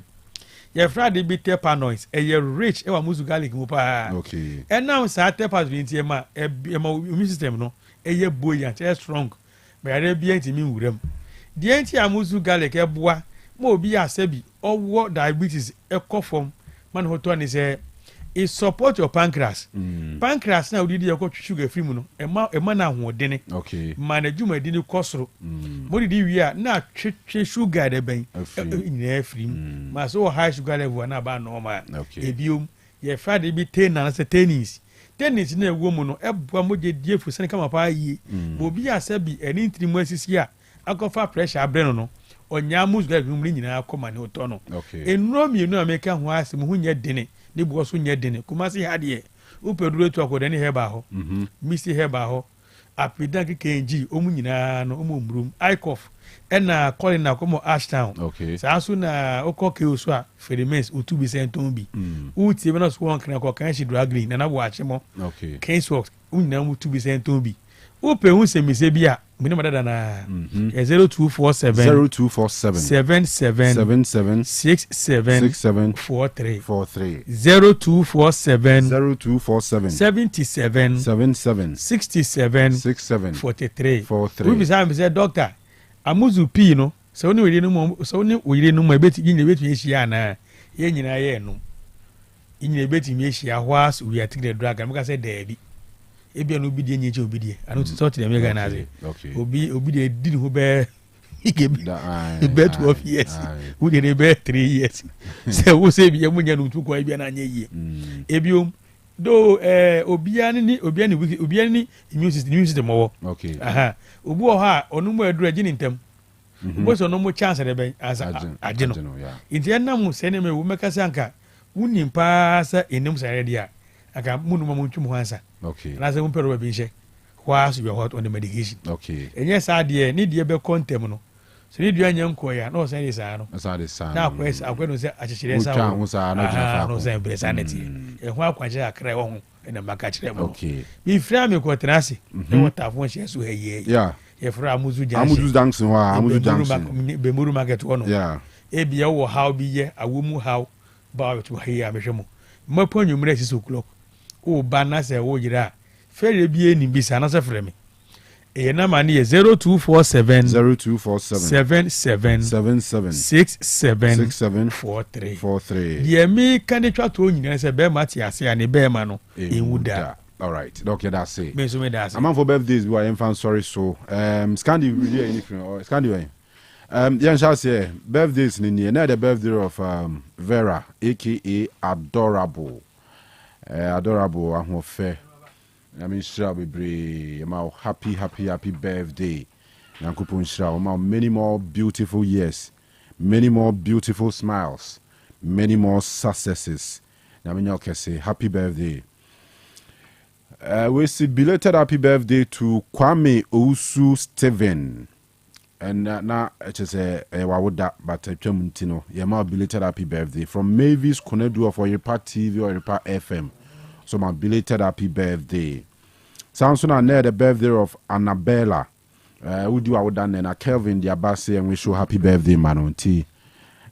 S13: ye friday be terpenoids e ye rich e wa muzu garlic mu pa
S2: okay
S13: and now sa terpenoids bi ntie ma immune system no e ye buoyant e strong but yare bi ntimi wuram the anti amuzu garlic e boa mo obi asabi owo diabetes e kofom man hoto ni say it support your pancreas pancreas na odidi e ko sugar free mu no e ma na hoodene
S2: okay
S13: management di ni kosoro mo didi wi a na twe sugar de ben ina free ma so high sugar level na ba normal ebiom ye friday bi na say tennis na ewo mu no eboa moje die fu sene kama pa yi obi asabi eni ntrimu asisi a akofa pressure abre no onya mus ga gumri nyina akoma ne oto no enuro mienu ameka ho asem hu nya dene ne bo so nya dene kuma se hade upeduro tu akoda ne heba ho misi heba ho apida kenji omu nyina no omu mrum ikof ena calling na komo Ashtown sa so na okoke oso a ferments utubi sentombi uti be no so won kana ko kan shi dragri na na bo achemo Kingsworks unna utubi sentombi upe hu se mise bia mini madada na 0247 77 67 43 0247 77 67 43 we be say doctor amuzu p no so ni we no mo ebeti nyina ebeti ehia na ye nyina ye no nyina ebeti mi ehia hwas we atik the drug am ka say debi ebi no bi die nyeche obi die anu to sort the mega na say obi die di ho be igebi be 12 years we dey be 3 years say wo say bi emunya no tu ko ebi na anya yie ebiom do obiani immune system wo obu o ha onu mu adura gini ntem obo so no mu chance de ben as ageno inti enam se ne me wo meka sanka wunim pa sa enim sare dia aka munu mu ntwum ho ansa na se mu pero ba bi hye kwa so be hot on the medication enye sa de ni de be contem no so ni dua nyanko ya na o san isa no na kwes akweno se achichire sa
S2: wo
S13: no se be sanity e ho akwaje akra wo ho ena maka chire mo mi fra mi ko tenase e wota fon hye so heye ye fra amuzu junction be muru market wo no e bia wo how bi ye awomu how ba to heye amehwemo mapo nwumre 6 o'clock o ba na se wo yira fere bi eni bi sa na se frɛ me e na ma ne 0247 77 67 43 ye mi kan twa to nyina se be ma ti ase ani be ma no ewuda
S2: all right doctor that's it
S13: me so me that's
S2: I'm for birthdays we are fan sorry so Scandi really anything or Scandi way yeah shall say birthdays ni na the birthday of Vera aka adorable ahofe I mean shall be brave my happy birthday Yankupon shall many more beautiful years, many more beautiful smiles, many more successes. I mean you can say happy birthday. We see belated happy birthday to Kwame Ousu Steven. And now it is a wawoda but a chemutino. Yama belated happy birthday from Mavis Konedu for your part TV or your part FM. So my belated happy birthday. Samson and the birthday of Annabella. We do our done and Kelvin the Abasi and we show happy birthday man on tea.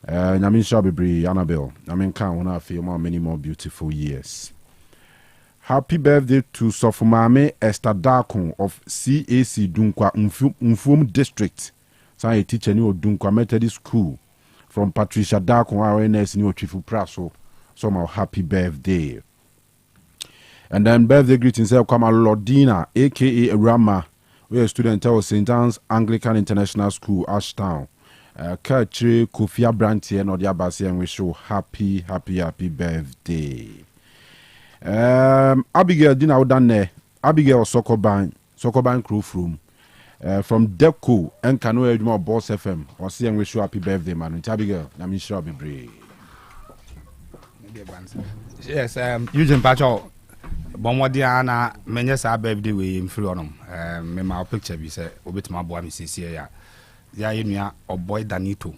S2: Namin Shabibri Annabelle. Namin Khan when I feel many more beautiful years. Happy birthday to Sofumame Esther Darkon of CAC Dunkwa Mfum District. So I teach a new Dunkwa Methodist School from Patricia Darkon RNS New Chifu Praso. So my happy birthday. And then birthday greetings come Lordina aka Rama. We are a student of St. Anne's Anglican International School, Ashtown. Kachre Kofia Branti and Odiabasi and we show happy birthday. Abigail Dina Odane, Abigail Sokoban crew from Deco and Kanu Edmo Boss FM. Or see and we show happy birthday, man. Abigail, I mean sure be brave.
S3: Yes, Eugene Pacho. Bomwadia na menyesa birthday we in free on me my picture be say obetuma boa me sisi ya yenua oboy Danito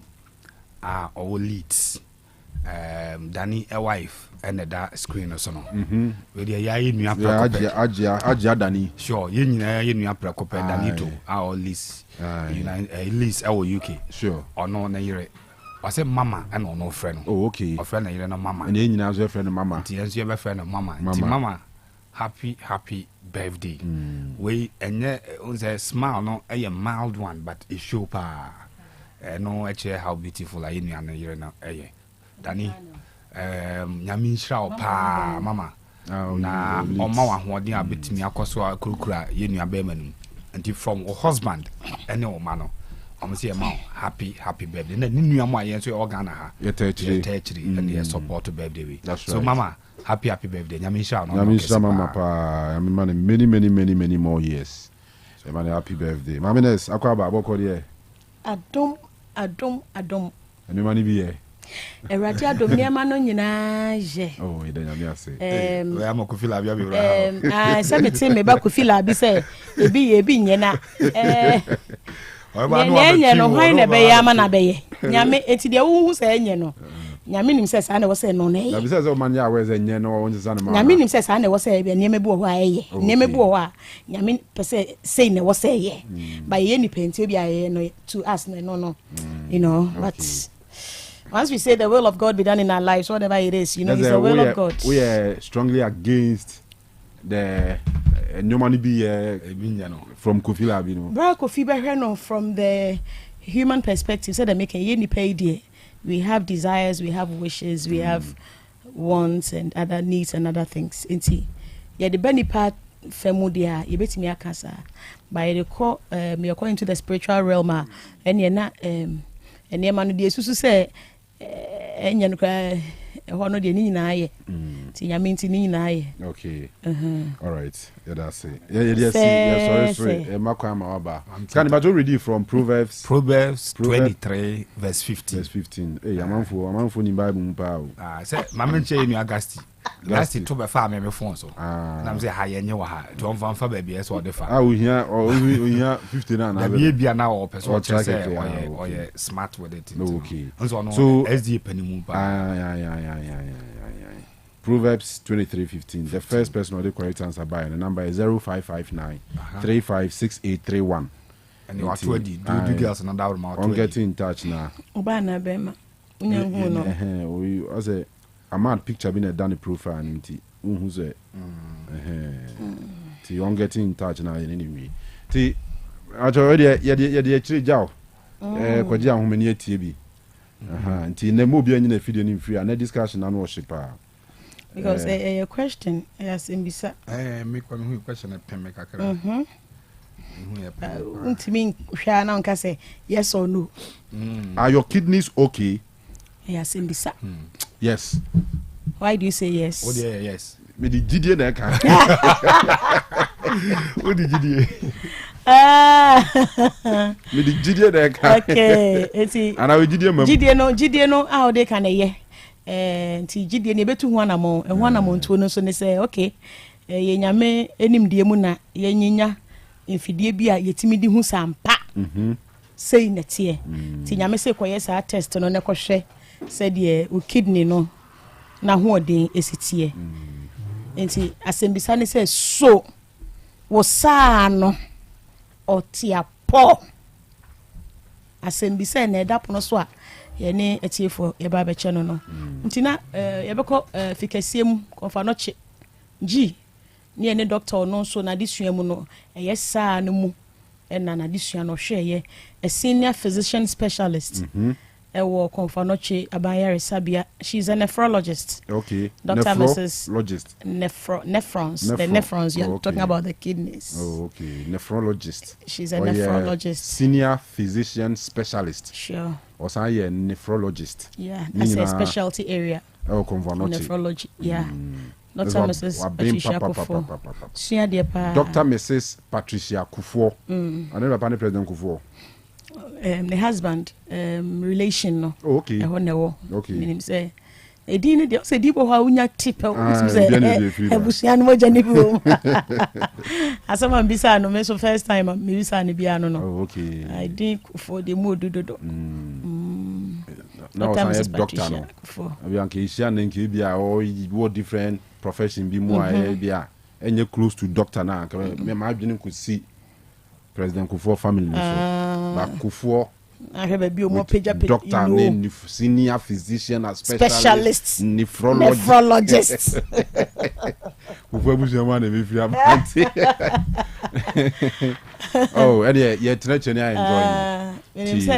S3: our leads Danny a wife and that screen or so no we dey yenua
S2: Ajia Danny
S3: sure yenua prekope Danito our leads leads our UK
S2: sure
S3: ono na yere I say mama and no friend
S2: okay
S3: a friend na mama
S2: and yenua as friend mama
S3: ti be friend mama happy birthday. We and say smile no a mild one, but it show pa no actually how beautiful I in and you know Danny Yamin Shao pa mama na oma holding a bit me akoswa kurukura yenu abemanum and from her husband and no mano I'm say happy birthday na ninu am ayen so organa ha and the support birthday so mama happy birthday Nyamisha no
S2: Nyamisha mama pa Yamimane many more years Yamane happy birthday Mamines akwa ba aboko de
S14: adom
S2: Yamimane bi ye
S14: Erati adom niama no nyina je
S2: oh ida nyame ase
S3: we am ko feel abia be
S14: se meti me ba ko feel abi se ebi nyena nye no hwan na be ya ma na be ye nyame enti de wo hu se enye no nyame nim se sa na wo se no na ye
S2: na bi se o man ya we se nye no wo nse sa na ma
S14: nyame nim se sa na wo se be nyame bi wo ha ye nyame bi wo ha nyame pese say na wo se ye ba ye ni penti obi aye no to us no you know but once we say the will of God be done in our lives whatever it is you know it's the will of God
S2: we are strongly against the normally be from Kofi Labi no
S14: bra Kofi be no from the human perspective so they make a ni pay there we have desires we have wishes we have wants and other needs and other things enti yeah the benipa femu dia ye betimi akasa by the call me according to the spiritual realm and ye na ene no de susu se enya no kwa hono de ni nyina aye ti nyame nti ni nyina aye
S2: okay all right yeah that's it yeah sorry makwa ma waba can you read from Proverbs
S3: 23 verse 15
S2: eh amanfo ni bible mpa
S3: say mama nche enu agasti to be fa me phone so na me say ha yenye wa ha to fa ba bia so de fa
S2: we here 50 na
S3: bia na o person say oh yeah smart with it
S2: okay
S3: so SD panimu pa
S2: Proverbs 23:15 the first person or the correct answer by the number is 0559 356831
S3: and you are 20 do girls and that amount
S2: on getting in touch now
S14: oba na bema unyangu no
S2: we as a man picture been done profile nti unhu say ti on getting in touch now anyway ti already ye chiri jaw kwaji ahomani atie bi nti na mo bi anyina video ni free na discussion na no worship
S14: because a question yes in bisa
S3: me kwa me question na pemme kakra
S14: untimi hwa na onka say yes or no
S2: are your kidneys okay
S14: yes in bisa
S2: yes
S14: why do you say yes
S3: oh yeah yes
S2: me di gidie na ka o di gidie me di gidie na ka
S14: okay eti
S2: ana we
S14: gidie no how they can ye nti gidie ne betu ho anamo ntuo no so ne say okay ye nyame enim die mu na ye nyinya mfidie bi a yetimi di hu sampa sei na tie nti nyame se koye sa test no ne kohwe said ye o kidney no na ho odin esitie nti asembisa ne say so wo saa no otia po asembisa na edapono so a ye ne etiefo ye ba be che no nti na ye beko fikasiem konfa no che ji ne ne doctor no so na disua mu no ye saa no mu na disua no hwe ye a senior physician specialist ewo konfa no che abanyare sabia she's a nephrologist
S2: okay
S14: Dr. Mrs.
S2: nephrons
S14: the nephrons you're talking about the kidneys
S2: okay nephrologist
S14: she's a nephrologist
S2: senior physician specialist
S14: sure
S2: or say nephrologist
S14: that's a specialty area
S2: konfa no
S14: nephrology Dr. Mrs. Patricia Kufo
S2: Dr. Mrs. Patricia Kufo and the President Kufo
S14: the husband relation no
S2: okay
S14: okay
S2: meaning
S14: say edin de se di bo ha unya tip o se ebusua no moja ni bi asama mbisa no me so first time me bisa ne bia no
S2: oh okay
S14: I think for the mood dodo
S2: now I doctor no abi anke isia na nke bia o different profession bi mu a bia enye close to doctor na me ma adwene ko si president Kufuor family so ba Kufuor
S14: ahebe bi o mo peja
S2: doctor ne senior physician as
S14: specialist
S2: nephrologist Kufuor busia ma na be fi abante oh and yeah tena cheni I enjoy